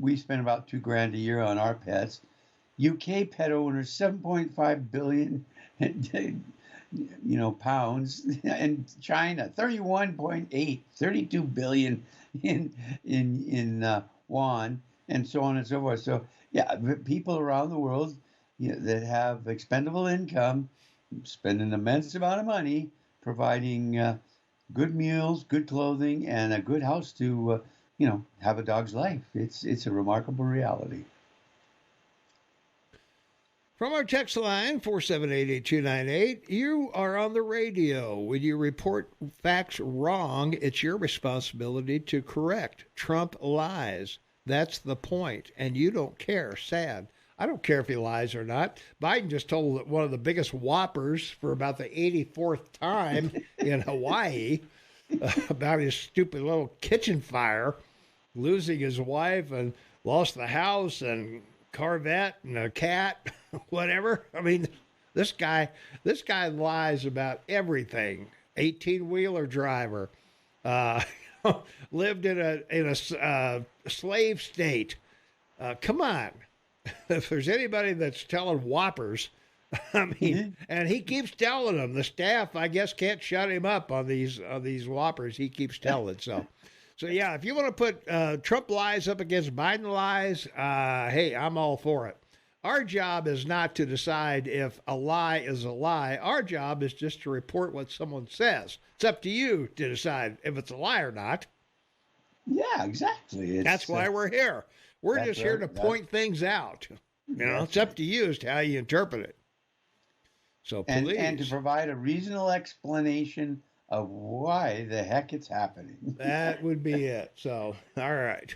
we spend about $2,000 a year on our pets. UK pet owners, 7.5 billion. Pounds, and China 31.8, 32 billion in yuan, and so on and so forth. So yeah, people around the world that have expendable income spend an immense amount of money providing good meals, good clothing, and a good house to have a dog's life. It's a remarkable reality. From our text line, 478-8298, you are on the radio. When you report facts wrong, it's your responsibility to correct. Trump lies. That's the point, and you don't care. Sad. I don't care if he lies or not. Biden just told one of the biggest whoppers for about the 84th time in Hawaii about his stupid little kitchen fire, losing his wife and lost the house and Corvette and a cat, whatever. I mean, this guy lies about everything. 18-wheeler driver, lived in a slave state. Come on, if there's anybody that's telling whoppers, I mean, and he keeps telling them. The staff, I guess, can't shut him up on these whoppers. He keeps telling. So yeah, if you want to put Trump lies up against Biden lies, hey, I'm all for it. Our job is not to decide if a lie is a lie. Our job is just to report what someone says. It's up to you to decide if it's a lie or not. Yeah, exactly. That's why we're here. We're just here to point things out. You know, it's up to you as to how you interpret it. So please. And to provide a reasonable explanation of why the heck it's happening. That would be it. So, all right.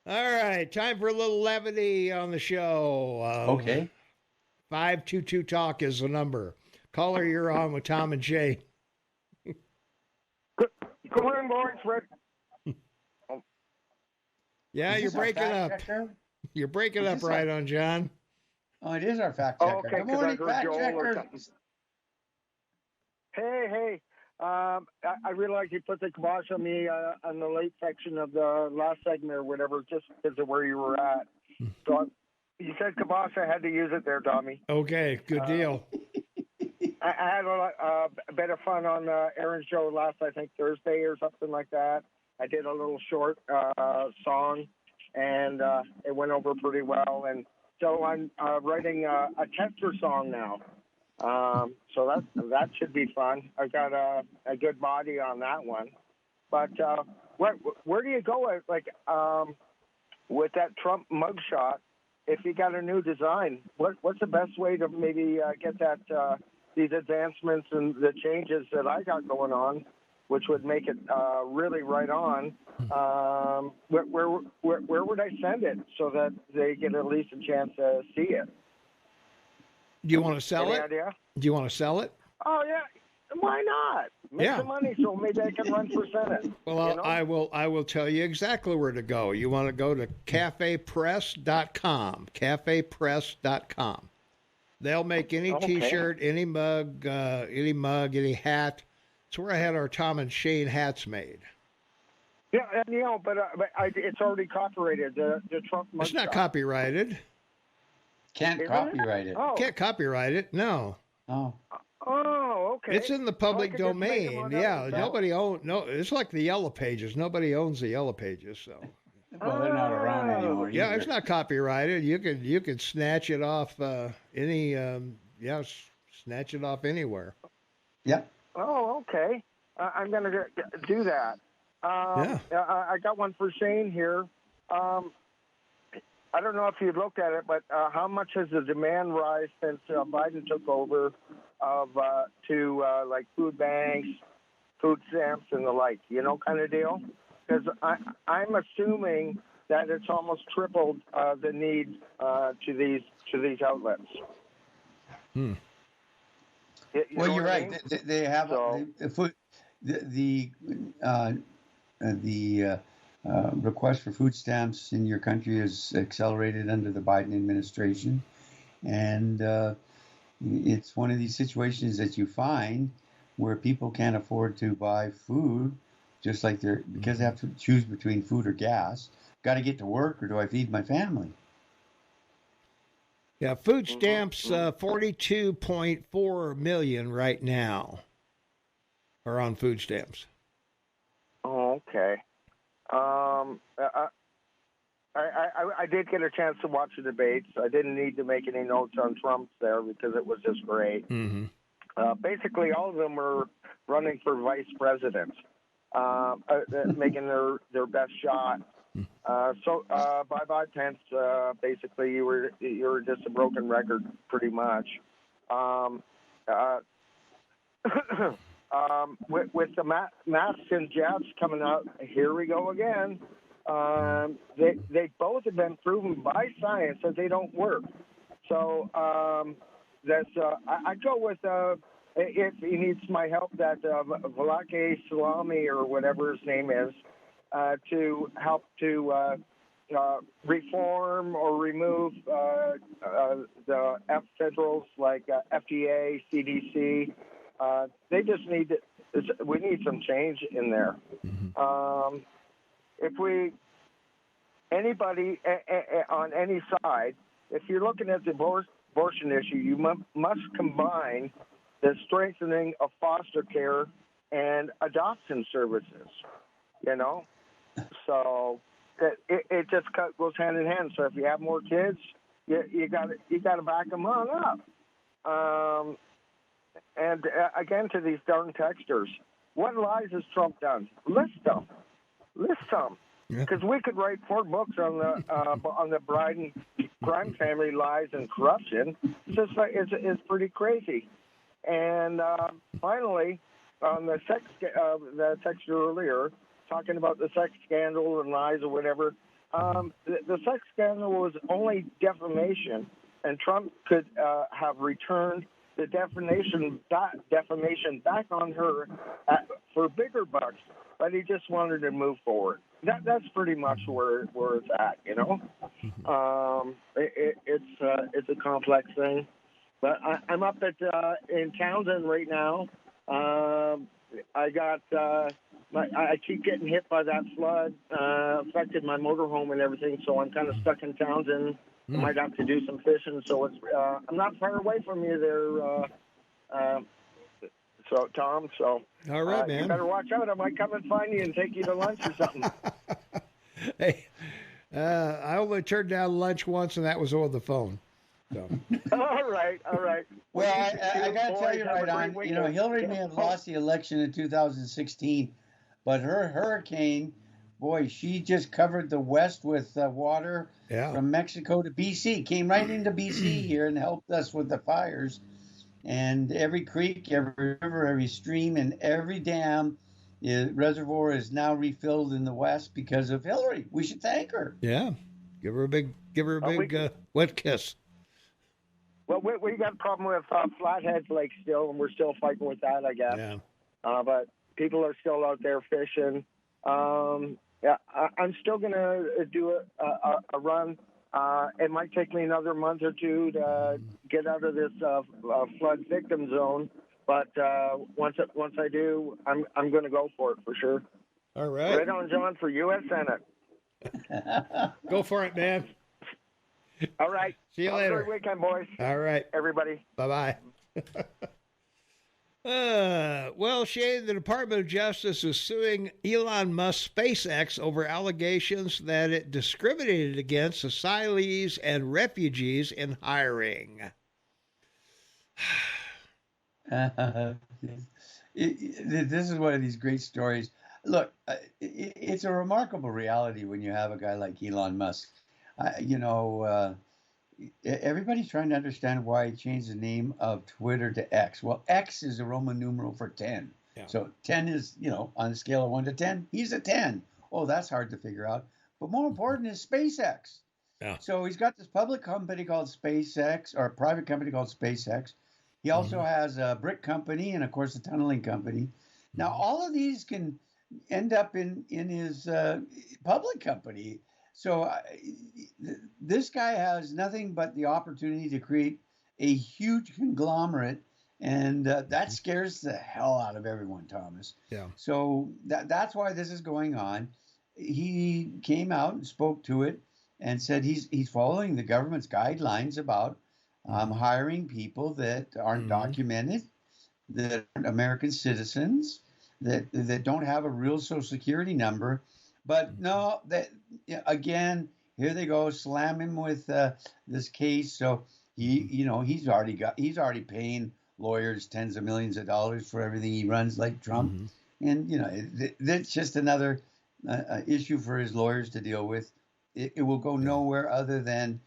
All right. Time for a little levity on the show. Okay. 522-TALK is the number. Caller, you're on with Tom and Shay. Good morning, boys. Rick. Yeah, you're breaking up. Checker? You're breaking up right on, John. Oh, it is our fact checker. Okay, Good morning, I heard fact Joel or checker. Hey. I realize you put the kibosh on me on the late section of the last segment or whatever, just because of where you were at. So you said kibosh, I had to use it there, Tommy. Okay, good deal. I had a bit of fun on Aaron's show last, I think, Thursday or something like that. I did a little short song, and it went over pretty well. And so I'm writing a tester song now. So that should be fun. I've got a good body on that one. But where do you go with that Trump mugshot? If you got a new design, what's the best way to maybe get that these advancements and the changes that I got going on, which would make it really right on? Where would I send it so that they get at least a chance to see it? Do you want to sell it? Idea? Do you want to sell it? Oh yeah, why not? Make some money so maybe I can run for Senate. Well, I will tell you exactly where to go. You want to go to cafepress.com. Cafepress.com. They'll make any T-shirt, any mug, any hat. It's where I had our Tom and Shane hats made. Yeah, and, but it's already copyrighted. The Trump mugshot. It's not copyrighted. Can't copyright it. Oh. Can't copyright it. No. Oh. Oh, okay. It's in the public domain. Yeah, nobody owns. No, it's like the Yellow Pages. Nobody owns the Yellow Pages. So. Well, they're not around anymore. Yeah, it's not copyrighted. You could snatch it off snatch it off anywhere. Yep. Oh, okay. I'm gonna do that. I got one for Shane here. I don't know if you've looked at it, but how much has the demand rise since Biden took over to like food banks, food stamps, and the like, kind of deal? Because I'm assuming that it's almost tripled the need to these outlets. Well, you're right. They have the request for food stamps in your country is accelerated under the Biden administration, and it's one of these situations that you find where people can't afford to buy food, just like because they have to choose between food or gas. Got to get to work, or do I feed my family? Yeah, food stamps, 42.4 million right now are on food stamps. Oh, okay. I did get a chance to watch the debates. I didn't need to make any notes on Trump's there because it was just great. Mm-hmm. Basically, all of them were running for vice president, making their best shot. So bye Pence. Basically, you were just a broken record, pretty much. With the masks and jabs coming out, here we go again. They both have been proven by science that they don't work. So that's I go with if he needs my help, that Valake Salami or whatever his name is, to help to reform or remove the federals like FDA, CDC. They just need we need some change in there. If anybody on any side, if you're looking at the abortion issue, you must combine the strengthening of foster care and adoption services, So it just goes hand in hand. So if you have more kids, you got to back them on up. And again, to these darn texters, what lies has Trump done? List them. Because we could write 4 books on the crime family lies and corruption. It's pretty crazy. And finally, on the texter earlier, talking about the sex scandal and lies or whatever, the sex scandal was only defamation, and Trump could have returned the defamation back on her for bigger bucks, but he just wanted to move forward. That's pretty much where it's at, It's a complex thing, but I'm up in Townsend right now. I got I keep getting hit by that flood, affected my motorhome and everything, so I'm kind of stuck in Townsend. I might have to do some fishing, so it's I'm not far away from you there, so Tom. So all right, man. You better watch out. I might come and find you and take you to lunch or something. Hey, I only turned down lunch once, and that was over the phone. So. All right. Well, I got to tell you right on. Hillary may have lost the election in 2016, but her hurricane, boy, she just covered the West with water from Mexico to BC. Came right into BC here and helped us with the fires. And every creek, every river, every stream, and every dam reservoir is now refilled in the West because of Hillary. We should thank her. Yeah, give her a big wet kiss. Well, we got a problem with Flathead Lake still, and we're still fighting with that, I guess. Yeah. But people are still out there fishing. I'm still going to do a run. It might take me another month or two to get out of this flood victim zone. But once I do, I'm going to go for it for sure. All right. Right on, John, for U.S. Senate. Go for it, man. All right. See you later. Have a great weekend, boys. All right. Everybody. Bye-bye. Well, Shane, the Department of Justice is suing Elon Musk SpaceX over allegations that it discriminated against asylees and refugees in hiring. This is one of these great stories. Look, it's a remarkable reality when you have a guy like Elon Musk. Everybody's trying to understand why he changed the name of Twitter to X. Well, X is a Roman numeral for 10. Yeah. So 10 is, on a scale of 1 to 10, he's a 10. Oh, that's hard to figure out. But more important is SpaceX. Yeah. So he's got this public company called SpaceX, or a private company called SpaceX. He also has a brick company and, of course, a tunneling company. Now, all of these can end up in his public company. So this guy has nothing but the opportunity to create a huge conglomerate, and that scares the hell out of everyone, Thomas. Yeah. So that's why this is going on. He came out and spoke to it and said he's following the government's guidelines about hiring people that aren't documented, that aren't American citizens, that don't have a real Social Security number. But no, again, here they go, slam him with this case. So he's already paying lawyers tens of millions of dollars for everything he runs, like Trump. And that's just another issue for his lawyers to deal with. It will go nowhere other than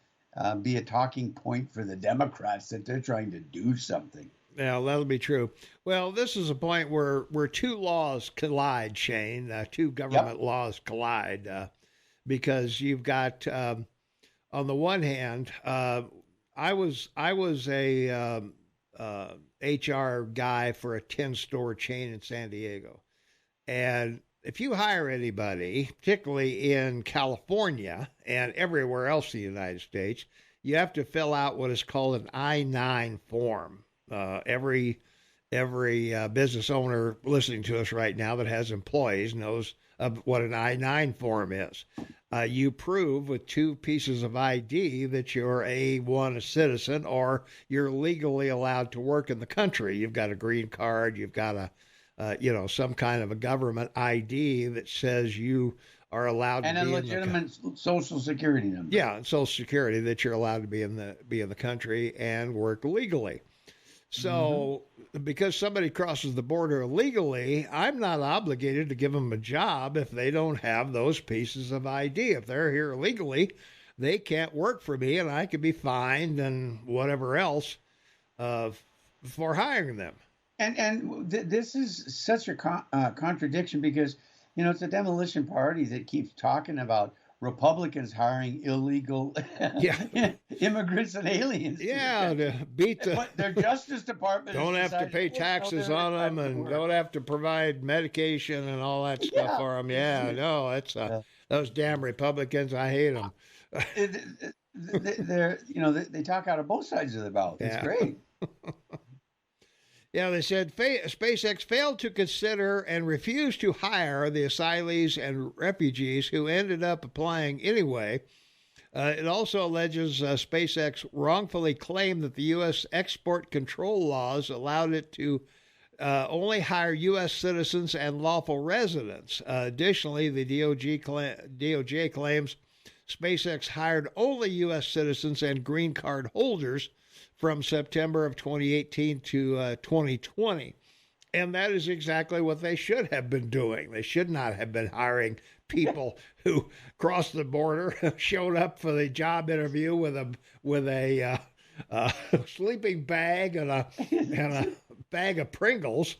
be a talking point for the Democrats that they're trying to do something. Yeah, that'll be true. Well, this is a point where two laws collide, Shane. Two government laws collide because you've got, on the one hand, I was a HR guy for a 10-store chain in San Diego, and if you hire anybody, particularly in California and everywhere else in the United States, you have to fill out what is called an I-9 form. Every business owner listening to us right now that has employees knows what an I-9 form is. You prove with 2 pieces of ID that you're a citizen, or you're legally allowed to work in the country. You've got a green card. You've got some kind of a government ID that says you are allowed to be in the country. And a legitimate Social Security number. Yeah, Social Security, that you're allowed to be in the country and work legally. So because somebody crosses the border illegally, I'm not obligated to give them a job if they don't have those pieces of ID. If they're here illegally, they can't work for me, and I could be fined and whatever else for hiring them. And this is such a contradiction because, it's the demolition party that keeps talking about Republicans hiring illegal immigrants and aliens. Yeah, to beat but their Justice Department don't have to pay taxes on them and don't have to provide medication and all that stuff for them. Yeah, no, it's those damn Republicans. I hate them. They talk out of both sides of the mouth. It's great. Yeah, they said SpaceX failed to consider and refused to hire the asylees and refugees who ended up applying anyway. It also alleges SpaceX wrongfully claimed that the U.S. export control laws allowed it to only hire U.S. citizens and lawful residents. Additionally, the DOJ claims SpaceX hired only U.S. citizens and green card holders from September of 2018 to 2020. And that is exactly what they should have been doing. They should not have been hiring people who crossed the border, showed up for the job interview with a sleeping bag and a bag of Pringles.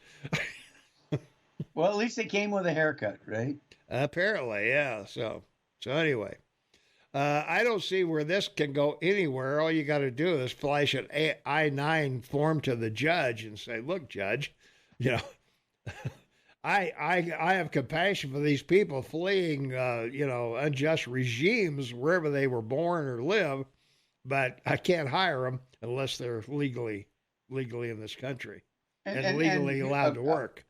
Well, at least they came with a haircut, right? Apparently, yeah. So anyway. I don't see where this can go anywhere. All you got to do is flash an I-9 form to the judge and say, "Look, Judge, I have compassion for these people fleeing, unjust regimes wherever they were born or live, but I can't hire them unless they're legally in this country and legally allowed to work."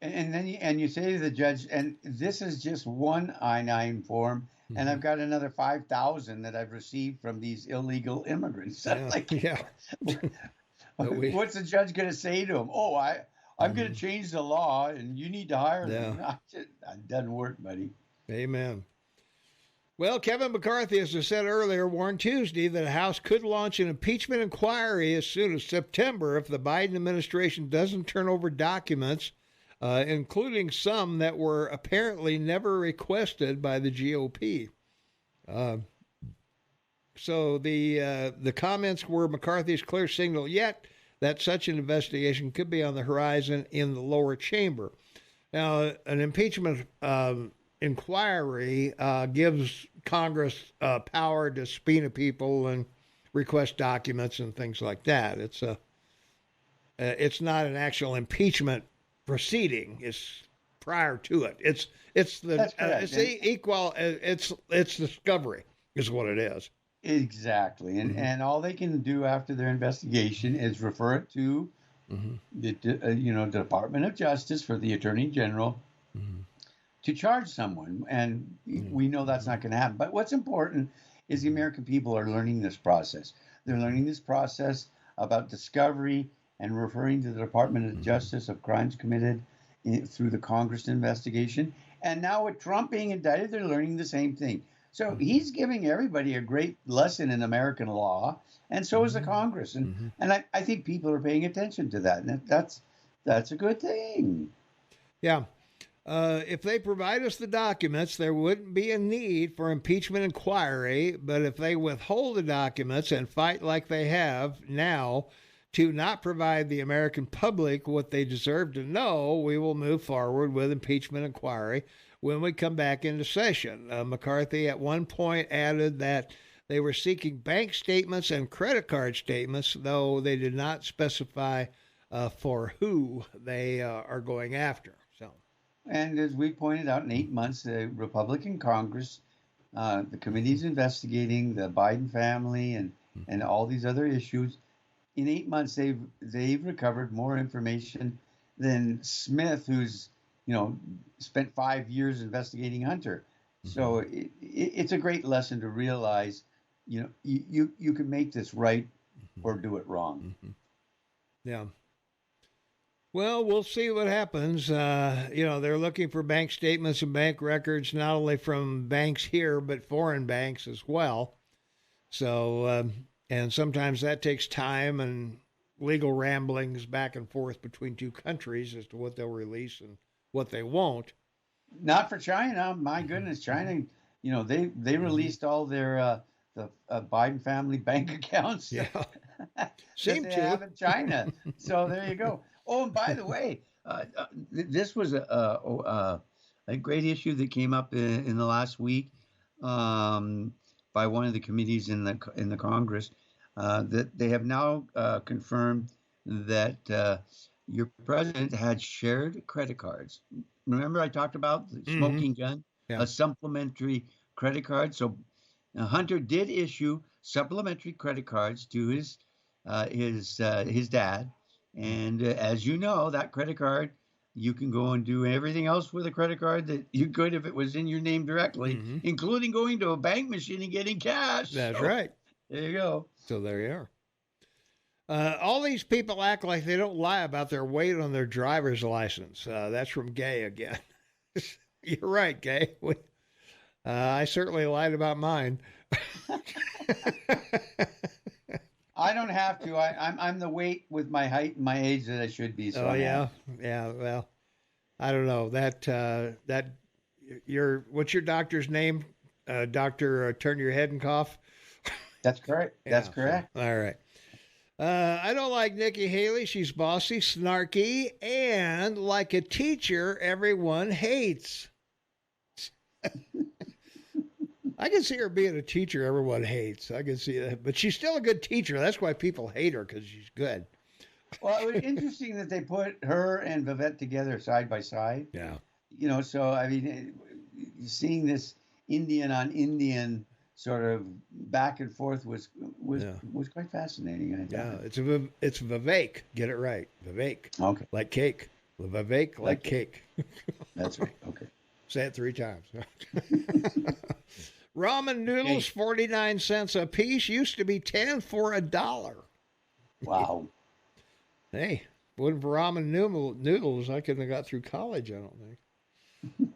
And then you say to the judge, and this is just one I-9 form. And I've got another 5,000 that I've received from these illegal immigrants. What's the judge going to say to them? Oh, I'm going to change the law, and you need to hire them. It doesn't work, buddy. Amen. Well, Kevin McCarthy, as I said earlier, warned Tuesday that the House could launch an impeachment inquiry as soon as September if the Biden administration doesn't turn over documents, including some that were apparently never requested by the GOP. So the comments were McCarthy's clear signal yet that such an investigation could be on the horizon in the lower chamber. Now, an impeachment inquiry gives Congress power to subpoena people and request documents and things like that. It's not an actual impeachment proceeding. It's prior to it. It's discovery is what it is. Exactly. And all they can do after their investigation is refer it to the Department of Justice for the Attorney General to charge someone. And we know that's not going to happen. But what's important is the American people are learning this process. They're learning this process about discovery and referring to the Department of Justice of crimes committed through the Congress investigation. And now with Trump being indicted, they're learning the same thing. So he's giving everybody a great lesson in American law, and so is the Congress. And I think people are paying attention to that, and that's a good thing. Yeah. If they provide us the documents, there wouldn't be a need for impeachment inquiry. But if they withhold the documents and fight like they have now to not provide the American public what they deserve to know, we will move forward with impeachment inquiry when we come back into session. McCarthy at one point added that they were seeking bank statements and credit card statements, though they did not specify for who they are going after. So, and as we pointed out, in 8 months, the Republican Congress, the committee's investigating the Biden family and all these other issues. In 8 months, they've recovered more information than Smith, who's spent 5 years investigating Hunter. So it's a great lesson to realize, you can make this right or do it wrong. Yeah. Well, we'll see what happens. They're looking for bank statements and bank records, not only from banks here, but foreign banks as well. So, and sometimes that takes time and legal ramblings back and forth between two countries as to what they'll release and what they won't. Not for China. My goodness, China, they released all their the Biden family bank accounts. Yeah. Seem to have in China. So there you go. Oh, and by the way, this was a great issue that came up in the last week by one of the committees in the Congress that they have now confirmed that your president had shared credit cards. Remember I talked about the smoking gun, a supplementary credit card. So Hunter did issue supplementary credit cards to his dad, and as you know, that credit card, you can go and do everything else with a credit card that you could if it was in your name directly, including going to a bank machine and getting cash. That's right. There you go. So there you are. All these people act like they don't lie about their weight on their driver's license. That's from Gay again. You're right, Gay. I certainly lied about mine. I don't have to. I'm the weight with my height and my age that I should be. So yeah. Well, I don't know that what's your doctor's name? Doctor, turn your head and cough. That's correct. That's correct. All right. I don't like Nikki Haley. She's bossy, snarky, and like a teacher everyone hates. I can see her being a teacher everyone hates. I can see that. But she's still a good teacher. That's why people hate her, because she's good. Well, it was interesting that they put her and Vivette together side by side. Yeah. So, I mean, seeing this Indian on Indian sort of back and forth was quite fascinating. I thought. Yeah, it's Vivek. Get it right. Vivek. Okay. Like cake. Vivek like cake. That's right. Okay. Say it 3 times. Ramen noodles, 49 cents a piece. Used to be 10 for $1. Wow. Hey, wasn't for ramen noodles, I couldn't have got through college, I don't think.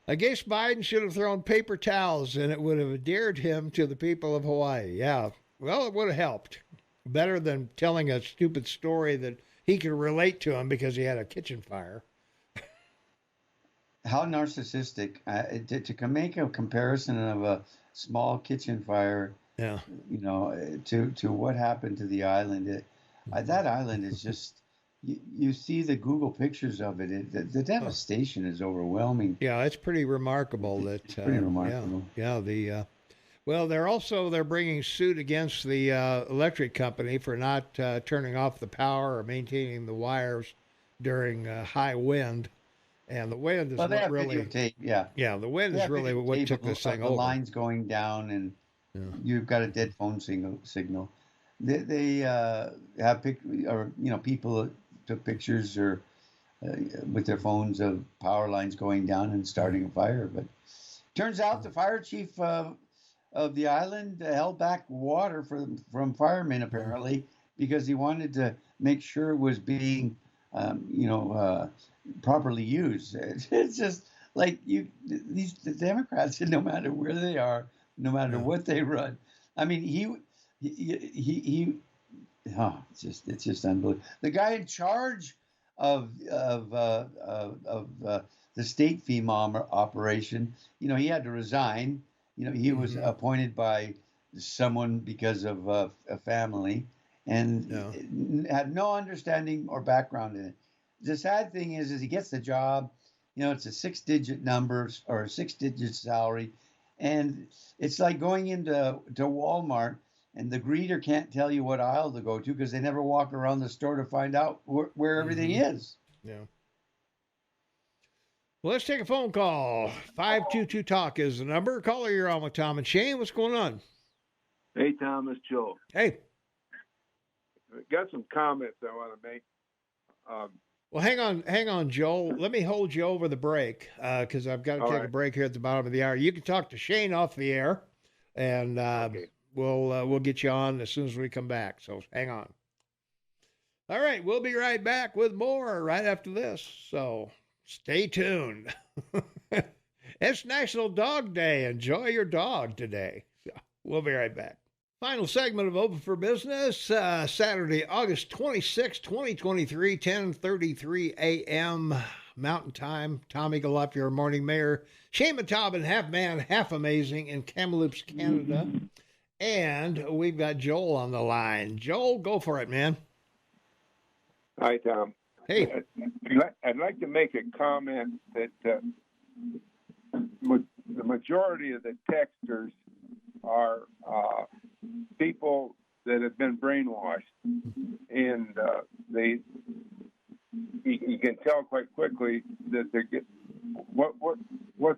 I guess Biden should have thrown paper towels, and it would have endeared him to the people of Hawaii. Yeah, well, it would have helped. Better than telling a stupid story that he could relate to him because he had a kitchen fire. How narcissistic to make a comparison of a small kitchen fire, to what happened to the island. That island is just, you see the Google pictures of it. The devastation is overwhelming. Yeah, it's pretty remarkable. It's pretty remarkable. They're bringing suit against the electric company for not turning off the power or maintaining the wires during high wind. And the wind is what really, videotape, the wind is really what took this thing over. The lines going down, and you've got a dead phone signal. They have people that took pictures or with their phones of power lines going down and starting a fire. But turns out the fire chief of the island held back water from firemen apparently because he wanted to make sure it was being properly used. It's just like the Democrats, no matter where they are, no matter what they run. I mean, it's just unbelievable. The guy in charge of the state FEMA operation, he had to resign. He was appointed by someone because of a family and had no understanding or background in it. The sad thing is he gets the job, it's a 6-digit number or a 6-digit salary. And it's like going into Walmart and the greeter can't tell you what aisle to go to because they never walk around the store to find out where everything is. Yeah. Well, let's take a phone call. 522-TALK is the number. Caller, you're on with Tom and Shane. What's going on? Hey, Thomas, Joe. Hey. Got some comments I want to make. Well, hang on, Joel. Let me hold you over the break because I've got to take a break here at the bottom of the hour. You can talk to Shane off the air, and we'll get you on as soon as we come back. So hang on. All right, we'll be right back with more right after this. So stay tuned. It's National Dog Day. Enjoy your dog today. So we'll be right back. Final segment of Open for Business, Saturday, August 26, 2023, 10:33 a.m. Mountain Time. Tom Eagle up, your morning mayor. Shane Matabin, half man, half amazing in Kamloops, Canada. And we've got Joel on the line. Joel, go for it, man. Hi, Tom. Hey. I'd like to make a comment that the majority of the texters are people that have been brainwashed, and you can tell quite quickly that they get what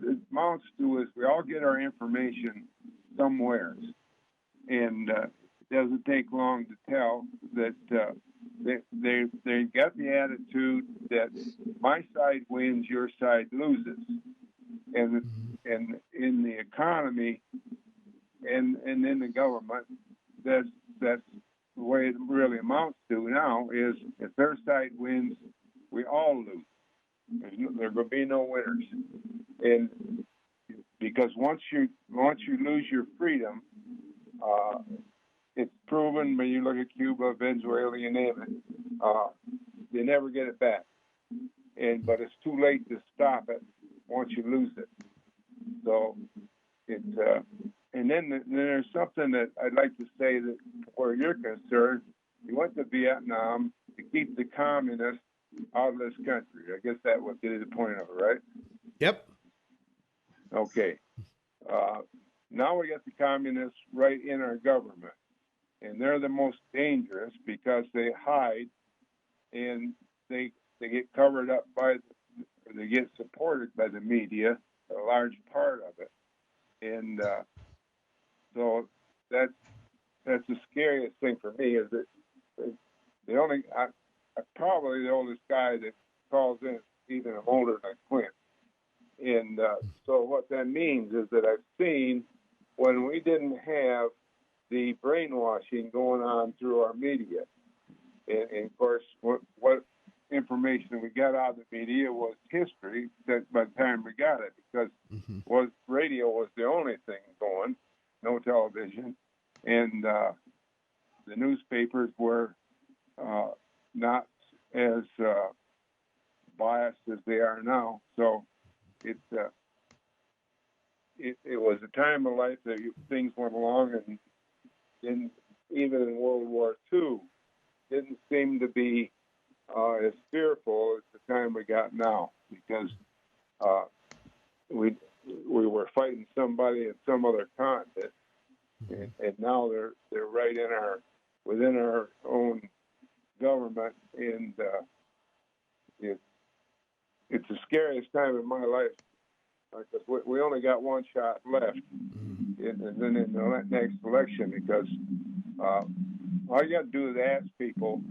it amounts to is we all get our information somewhere, and it doesn't take long to tell that they got the attitude that my side wins, your side loses, and in the economy. And in the government, that's the way it really amounts to now is if their side wins, we all lose. There will be no winners, and because once you lose your freedom, it's proven when you look at Cuba, Venezuela, you name it, they never get it back. But it's too late to stop it once you lose it. So it's. And then there's something that I'd like to say that where you're concerned, you went to Vietnam to keep the communists out of this country. I guess that would be the point of it, right? Yep. Okay. Now we got the communists right in our government, and they're the most dangerous because they hide and they get covered up they get supported by the media, a large part of it. And so that's the scariest thing for me is that I'm probably the oldest guy that calls in, even I'm older than Quint. And so what that means is that I've seen when we didn't have the brainwashing going on through our media. And of course, what information we got out of the media was history that by the time we got it, because radio was the only thing going, no television, and the newspapers were not as biased as they are now. So it was a time of life that things went along, and even in World War II, didn't seem to be as fearful as the time we got now, because we were fighting somebody in some other continent, and now they're right within our own government, and it's the scariest time in my life, because we only got one shot left, and then in the next election, because all you got to do is ask people,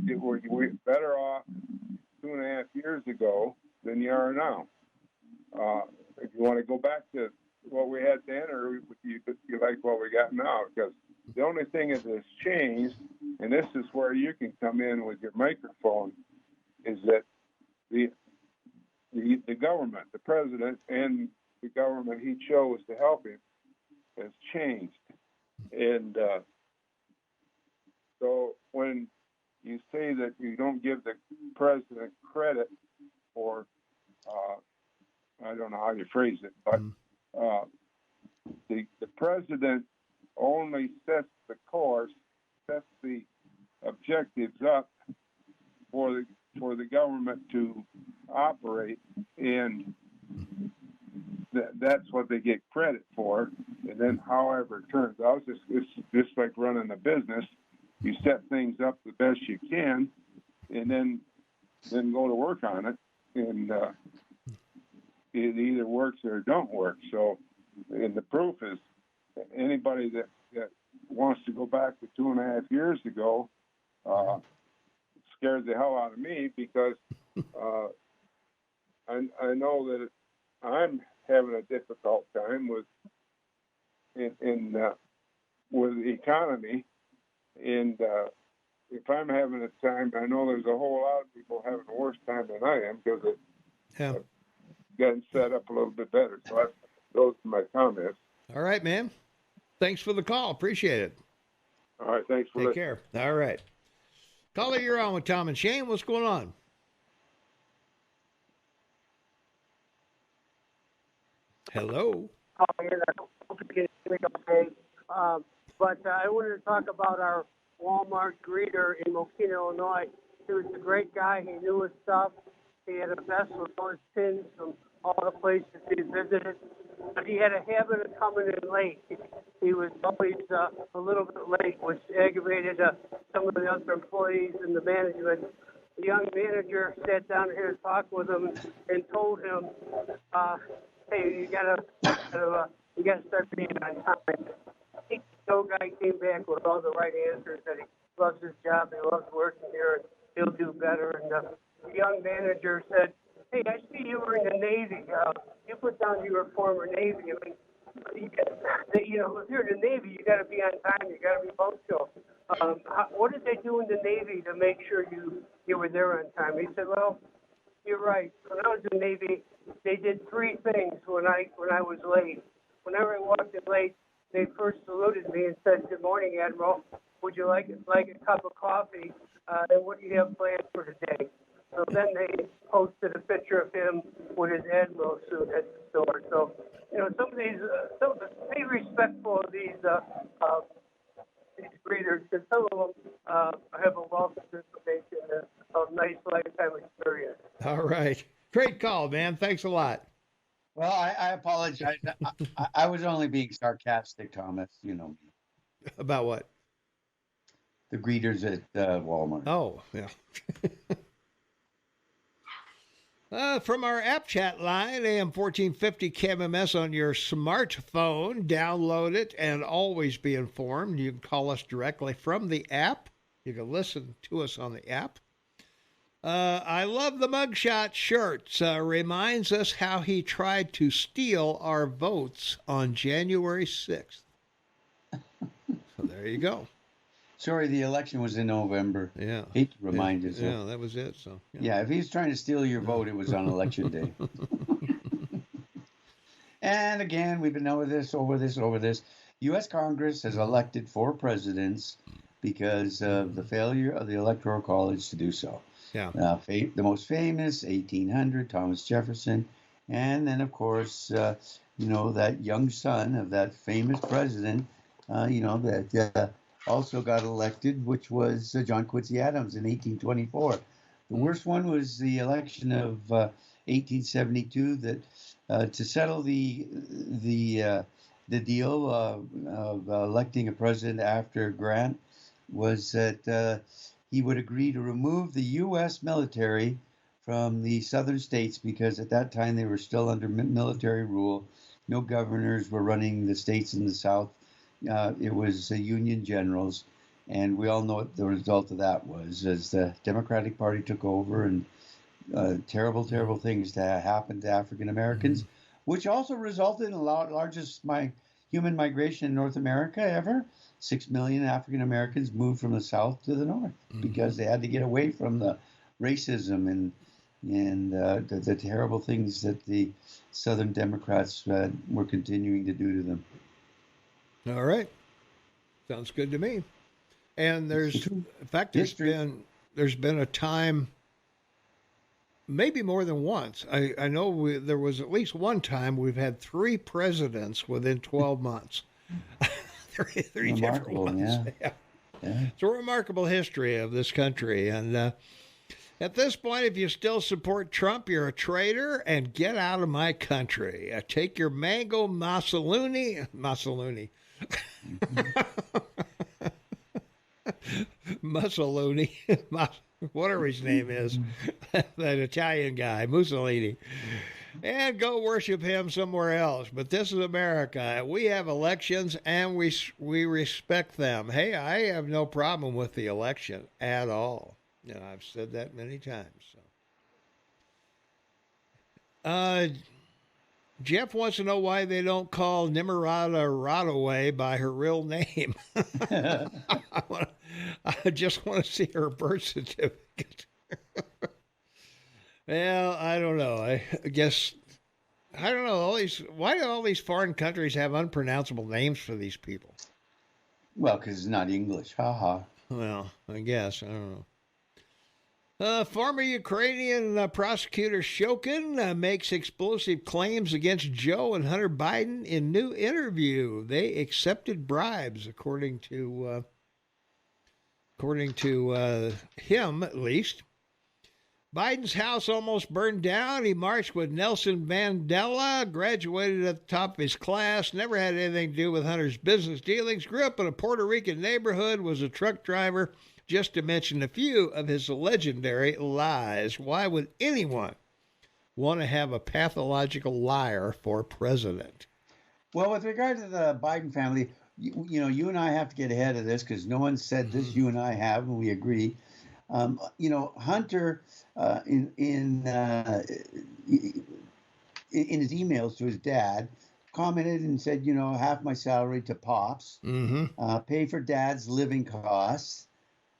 we're better off 2.5 years ago than you are now. If you want to go back to what we had then, or you like what we got now, because the only thing that has changed, and this is where you can come in with your microphone, is that the government, the president, and the government he chose to help him has changed. And so when you say that you don't give the president credit for, I don't know how you phrase it, but the president only sets the course, sets the objectives up for the government to operate, and that's what they get credit for. And then however it turns out, it's just like running a business. You set things up the best you can, and then go to work on it. And it either works or it don't work. So, and the proof is anybody that wants to go back to 2.5 years ago scared the hell out of me, because I know that I'm having a difficult time with the economy, and if I'm having a time, I know there's a whole lot of people having a worse time than I am, because it's gotten set up a little bit better. So those are my comments. All right, man. Thanks for the call. Appreciate it. All right, thanks for listening. Take care. All right. Caller, you're on with Tom and Shane. What's going on? Hello. But I wanted to talk about our Walmart greeter in Mokina, Illinois. He was a great guy. He knew his stuff. He had a vest with all his pins from all the places he visited. But he had a habit of coming in late. He was always a little bit late, which aggravated some of the other employees and the management. The young manager sat down here and talked with him and told him, "Hey, you gotta start being on time." No guy came back with all the right answers, that he loves his job, he loves working here, and he'll do better. And the young manager said, "Hey, I see you were in the Navy. You put down you were former Navy. I mean, if you're in the Navy, you got to be on time. You got to be punctual. What did they do in the Navy to make sure you were there on time?" He said, "Well, you're right. When I was in the Navy, they did 3 things when I was late. Whenever I walked in late, they first saluted me and said, 'Good morning, Admiral. Would you like a cup of coffee? And what do you have planned for today?' So then they posted a picture of him with his Admiral suit at the store. So, some of these, be respectful of these greeters, because some of them have a wealth of information and a nice lifetime experience." All right. Great call, man. Thanks a lot. Well, I apologize. I was only being sarcastic, Thomas. You know me. About what? The greeters at Walmart. Oh, yeah. From our app chat line, AM 1450 KMMS on your smartphone. Download it and always be informed. You can call us directly from the app. You can listen to us on the app. I love the mugshot shirts. Reminds us how he tried to steal our votes on January 6th. So there you go. Sorry, the election was in November. Yeah. Hate to remind us. Yeah, that was it. So yeah, if he's trying to steal your vote, it was on election day. And again, we've been over this. U.S. Congress has elected 4 presidents because of the failure of the Electoral College to do so. Yeah. The most famous, 1800, Thomas Jefferson. And then, of course, that young son of that famous president, that also got elected, which was John Quincy Adams in 1824. The worst one was the election of 1872 that to settle the deal of electing a president after Grant was that he would agree to remove the U.S. military from the southern states, because at that time they were still under military rule. No governors were running the states in the south. It was Union generals, and we all know what the result of that was, as the Democratic Party took over, and terrible things that happened to African Americans, which also resulted in the largest human migration in North America ever. 6 million African Americans moved from the south to the north because they had to get away from the racism and the terrible things that the Southern Democrats were continuing to do to them. All right. Sounds good to me. And there's been a time, maybe more than once. I know there was at least one time we've had 3 presidents within 12 months. three different ones. Yeah. It's a remarkable history of this country. And at this point, if you still support Trump, you're a traitor, and get out of my country. Take your mango Mussolini. Mussolini, whatever his name is, that Italian guy, Mussolini. and go worship him somewhere else. But this is America. We have elections, and we respect them. Hey, I have no problem with the election at all. You know, I've said that many times. So. Jeff wants to know why they don't call Nimrata Rodaway by her real name. I just want to see her birth certificate. Well, I don't know. I guess, I don't know. Why do all these foreign countries have unpronounceable names for these people? Well, because it's not English. Ha. Well, I guess. I don't know. Former Ukrainian prosecutor Shokin makes explosive claims against Joe and Hunter Biden in new interview. They accepted bribes, according to him, at least. Biden's house almost burned down. He marched with Nelson Mandela, graduated at the top of his class, never had anything to do with Hunter's business dealings, grew up in a Puerto Rican neighborhood, was a truck driver, just to mention a few of his legendary lies. Why would anyone want to have a pathological liar for president? Well, with regard to the Biden family, you know, you and I have to get ahead of this because no one said this. You and I have, and we agree. You know, Hunter, in his emails to his dad, commented and said, you know, half my salary to Pops, pay for Dad's living costs.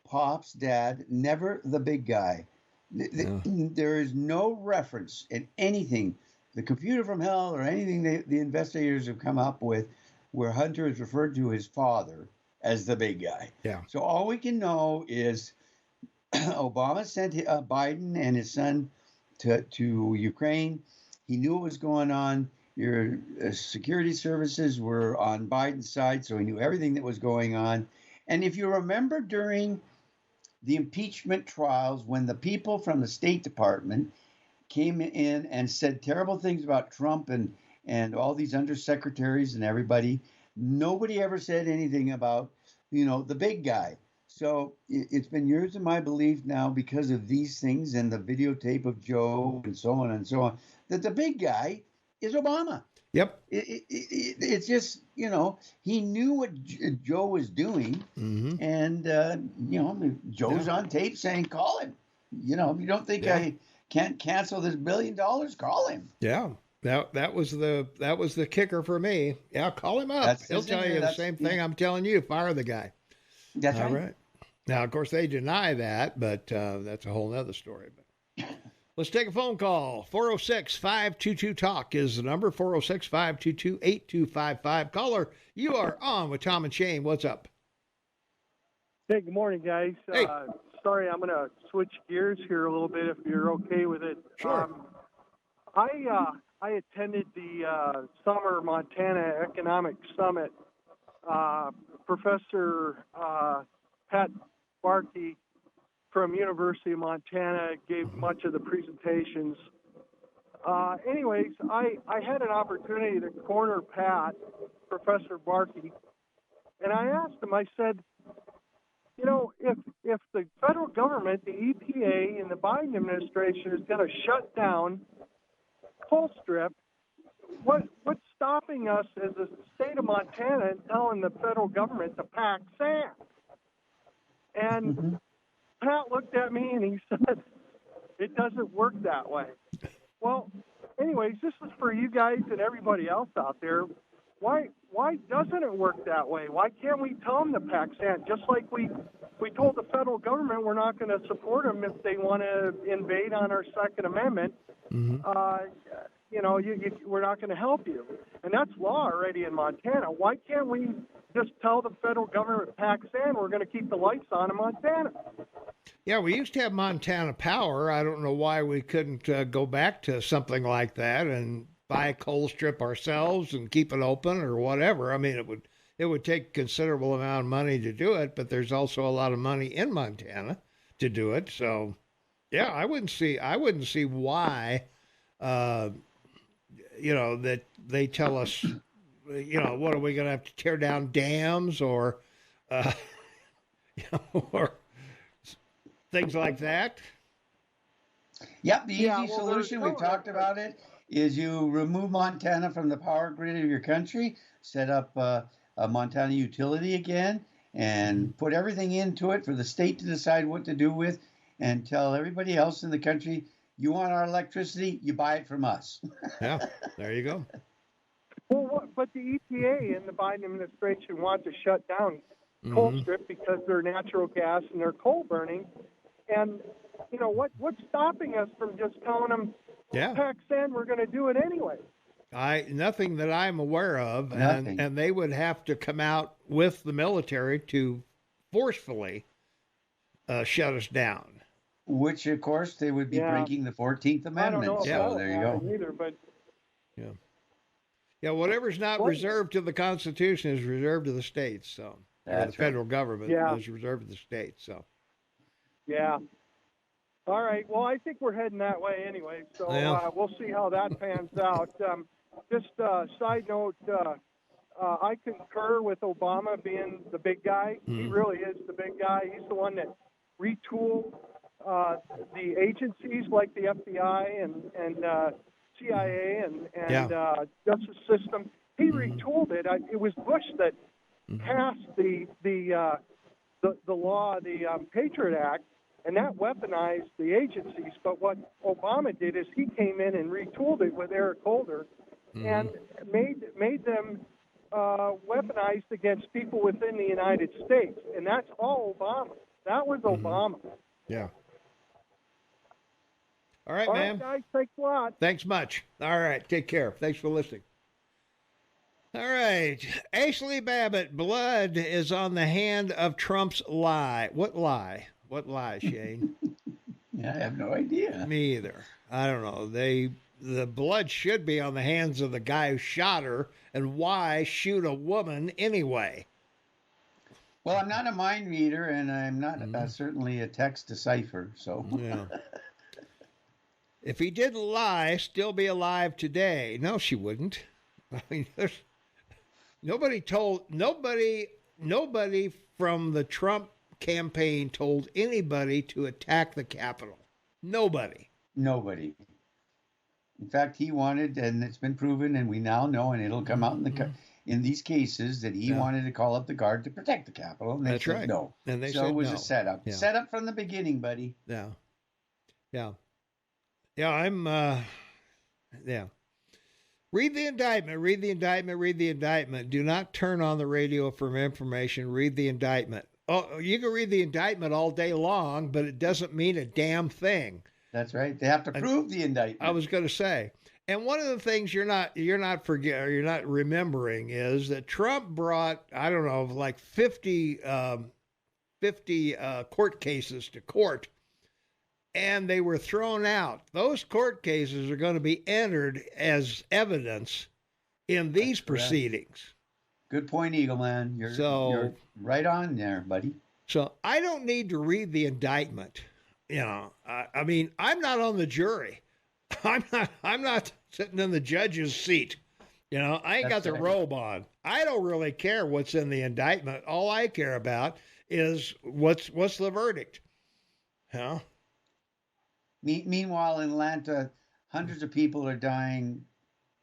Pops, Dad, never the big guy. There is no reference in anything, the computer from hell or anything the investigators have come up with, where Hunter is referred to his father as the big guy. Yeah. So all we can know is Obama sent Biden and his son to Ukraine. He knew what was going on. Your security services were on Biden's side, so he knew everything that was going on. And if you remember during the impeachment trials, when the people from the State Department came in and said terrible things about Trump and all these undersecretaries and everybody, nobody ever said anything about, you know, the big guy. So it's been years of my belief now, because of these things and the videotape of Joe and so on, that the big guy is Obama. Yep. It's just, you know, he knew what Joe was doing. And, you know, Joe's on tape saying, call him. You know, if you don't think I can't cancel this $1 billion, call him. Yeah. That was the kicker for me. Yeah, call him up. He'll tell you the same thing I'm telling you. Fire the guy. That's all right. Now, of course, they deny that, but that's a whole other story. But let's take a phone call. 406-522-TALK is the number. 406-522-8255. Caller, you are on with Tom and Shane. What's up? Hey, good morning, guys. Hey. Sorry, I'm going to switch gears here a little bit if you're okay with it. Sure. I attended the Summer Montana Economic Summit. Professor Pat Barkey from University of Montana gave much of the presentations. Anyways, I had an opportunity to corner Pat, Professor Barkey, and I asked him, I said, you know, if the federal government, the EPA, and the Biden administration is going to shut down Colstrip, what's stopping us as a state of Montana and telling the federal government to pack sand? And Pat looked at me and he said, it doesn't work that way. Well, anyways, this is for you guys and everybody else out there. Why doesn't it work that way? Why can't we tell them to pack sand? Just like we told the federal government we're not going to support them if they want to invade on our Second Amendment. You know, we're not going to help you. And that's law already in Montana. Why can't we just tell the federal government, pack sand, we're going to keep the lights on in Montana? Yeah, we used to have Montana Power. I don't know why we couldn't go back to something like that and buy a coal strip ourselves and keep it open or whatever. I mean, it would take a considerable amount of money to do it, but there's also a lot of money in Montana to do it. So, yeah, I wouldn't see why, you know, that they tell us, you know, what are we going to have to tear down dams or, you know, or things like that. Yep, the easy solution, we've talked about it, is you remove Montana from the power grid of your country, set up a Montana utility again, and put everything into it for the state to decide what to do with, and tell everybody else in the country, you want our electricity, you buy it from us. Yeah, there you go. Well, but the EPA and the Biden administration want to shut down Colstrip because they're natural gas and they're coal burning. And, you know, what's stopping us from just telling them, pack sand, we're going to do it anyway? Nothing that I'm aware of. Nothing. And they would have to come out with the military to forcefully shut us down. Which, of course, they would be breaking the 14th Amendment. I don't know so there you go. Either, but yeah, whatever's not reserved to the Constitution is reserved to the states. So the federal government is reserved to the states. So all right. Well, I think we're heading that way anyway. So we'll see how that pans out. Just side note, I concur with Obama being the big guy. He really is the big guy. He's the one that retooled the agencies like the FBI and CIA and justice system. He retooled it. It was Bush that passed the law, the Patriot Act, and that weaponized the agencies. But what Obama did is he came in and retooled it with Eric Holder and made them weaponized against people within the United States. And that's all Obama. That was Obama. Yeah. All right, all man. Right, guys, thanks a lot. Thanks much. All right, take care. Thanks for listening. All right. Ashley Babbitt, blood is on the hand of Trump's lie. What lie? What lie, Shane? I have no idea. Me either. I don't know. The blood should be on the hands of the guy who shot her, and why shoot a woman anyway? Well, I'm not a mind reader, and I'm not certainly a text decipher, so. Yeah. If he didn't lie, still be alive today. No, she wouldn't. I mean, nobody from the Trump campaign told anybody to attack the Capitol. Nobody. In fact, he wanted, and it's been proven, and we now know, and it'll come out in these cases, that he wanted to call up the Guard to protect the Capitol. And they said no. And they so said it was no. a setup. Yeah. Set up from the beginning, buddy. Yeah. I'm, Read the indictment. Do not turn on the radio for information. Read the indictment. Oh, you can read the indictment all day long, but it doesn't mean a damn thing. That's right. They have to prove the indictment. I was going to say. And one of the things you're not remembering is that Trump brought, I don't know, like 50 court cases to court, and they were thrown out. Those court cases are going to be entered as evidence in these proceedings. Good point, Eagle Man. You're right on there, buddy. So I don't need to read the indictment. You know, I mean, I'm not on the jury. I'm not sitting in the judge's seat. You know, I ain't got the robe on. I don't really care what's in the indictment. All I care about is what's the verdict. Huh? Meanwhile, in Atlanta, hundreds of people are dying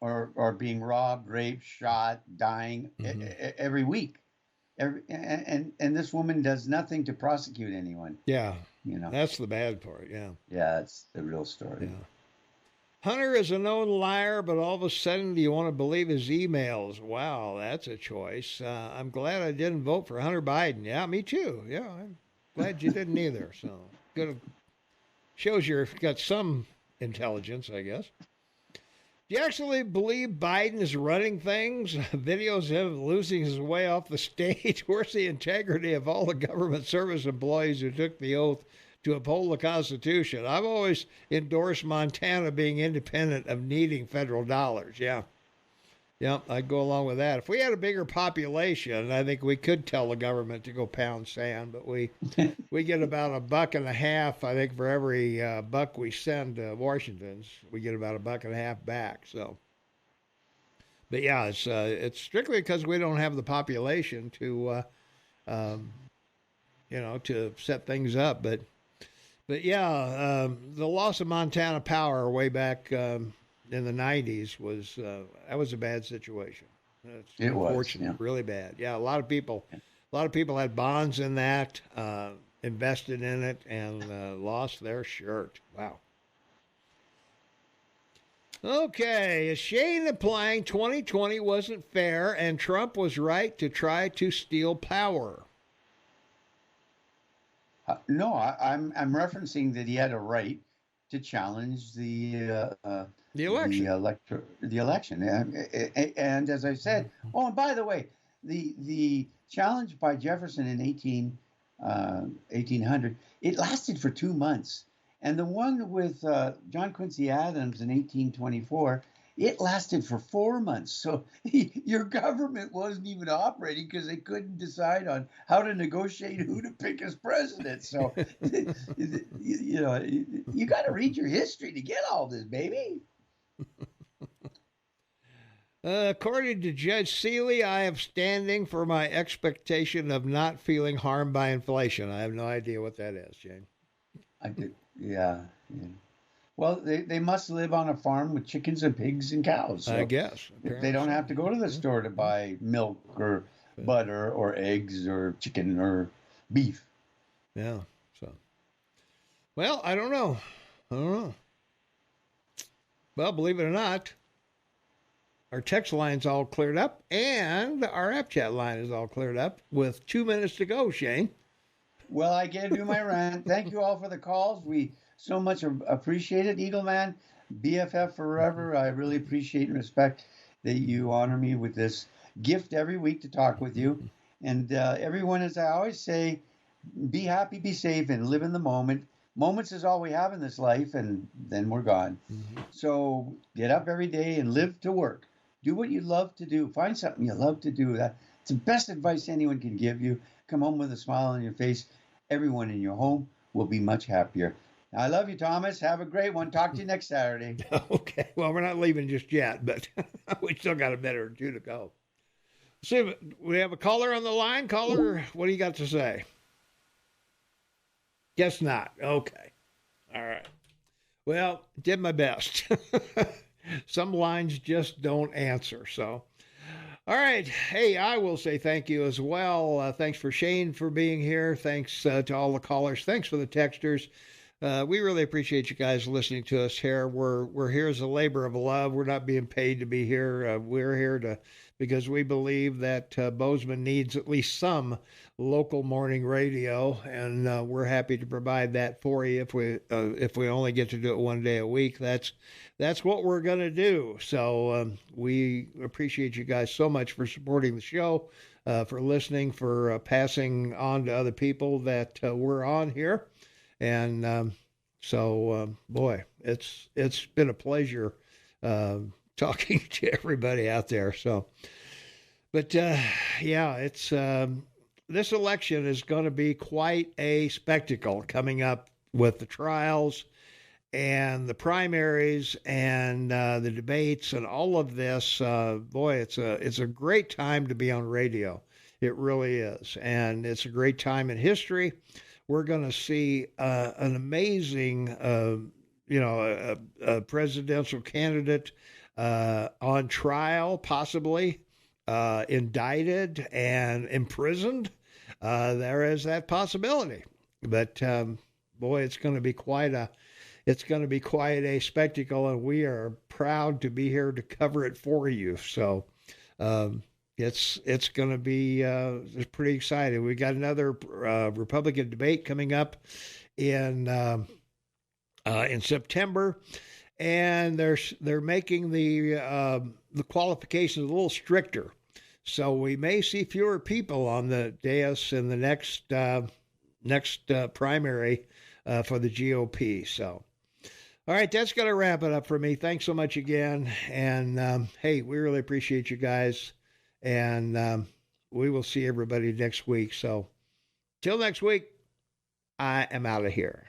or being robbed, raped, shot, dying every week. And this woman does nothing to prosecute anyone. Yeah. You know, that's the bad part. Yeah. Yeah, that's the real story. Yeah. Hunter is a known liar, but all of a sudden, do you want to believe his emails? Wow, that's a choice. I'm glad I didn't vote for Hunter Biden. Yeah, me too. Yeah, I'm glad you didn't either. So good. Shows you've got some intelligence, I guess. Do you actually believe Biden is running things? Videos of him losing his way off the stage. Where's the integrity of all the government service employees who took the oath to uphold the Constitution? I've always endorsed Montana being independent of needing federal dollars. Yeah. Yeah, I'd go along with that. If we had a bigger population, I think we could tell the government to go pound sand, but we get about $1.50, I think, for every buck we send to Washington. We get about $1.50 back. So, but yeah, it's strictly because we don't have the population to, to set things up. But yeah, the loss of Montana power way back in the 90s was that was a bad situation. It was unfortunate, really bad. Yeah, a lot of people had bonds in that, invested in it, and lost their shirt. Wow. Okay, is Shane implying 2020 wasn't fair and Trump was right to try to steal power? No, I'm referencing that he had a right to challenge the election. The election. And as I said, oh, and by the way, the challenge by Jefferson in 1800, it lasted for 2 months. And the one with John Quincy Adams in 1824, it lasted for 4 months. So your government wasn't even operating because they couldn't decide on how to negotiate who to pick as president. So, you got to read your history to get all this, baby. According to Judge Seeley, I am standing for my expectation of not feeling harmed by inflation. I have no idea what that is, Jane. Yeah. Well, they must live on a farm with chickens and pigs and cows. So I guess. They don't have to go to the store to buy milk or butter or eggs or chicken or beef. Yeah. So, well, I don't know. Well, believe it or not, our text line's all cleared up and our app chat line is all cleared up with 2 minutes to go, Shane. Well, I gave you my rant. Thank you all for the calls. We so much appreciate it. Eagleman, BFF forever. I really appreciate and respect that you honor me with this gift every week to talk with you. And everyone, as I always say, be happy, be safe, and live in the moment. Moments is all we have in this life, and then we're gone. Mm-hmm. So get up every day and live to work. Do what you love to do. Find something you love to do. That's the best advice anyone can give you. Come home with a smile on your face. Everyone in your home will be much happier. I love you, Thomas. Have a great one. Talk to you next Saturday. Okay. Well, we're not leaving just yet, but we still got a minute or two to go. See, we have a caller on the line. Caller, what do you got to say? Guess not. Okay. All right. Well, did my best. Some lines just don't answer, so. All right. Hey, I will say thank you as well. Thanks for Shane for being here. Thanks to all the callers. Thanks for the texters. We really appreciate you guys listening to us here. We're here as a labor of love. We're not being paid to be here. We're here because we believe that Bozeman needs at least some local morning radio, and we're happy to provide that for you. If we only get to do it one day a week, that's what we're going to do. So we appreciate you guys so much for supporting the show, for listening, for passing on to other people that we're on here. And boy, it's been a pleasure talking to everybody out there. So, but it's this election is going to be quite a spectacle coming up with the trials and the primaries and the debates and all of this. Boy, it's a great time to be on radio. It really is, and it's a great time in history. We're going to see an amazing, a presidential candidate on trial, possibly indicted and imprisoned. There is that possibility. But boy, it's going to be quite a spectacle, and we are proud to be here to cover it for you. So. It's going to be it's pretty exciting. We got another Republican debate coming up in September, and they're making the qualifications a little stricter. So we may see fewer people on the dais in the next primary for the GOP. So. All right, that's going to wrap it up for me. Thanks so much again, and hey, we really appreciate you guys. And we will see everybody next week. So till next week, I am out of here.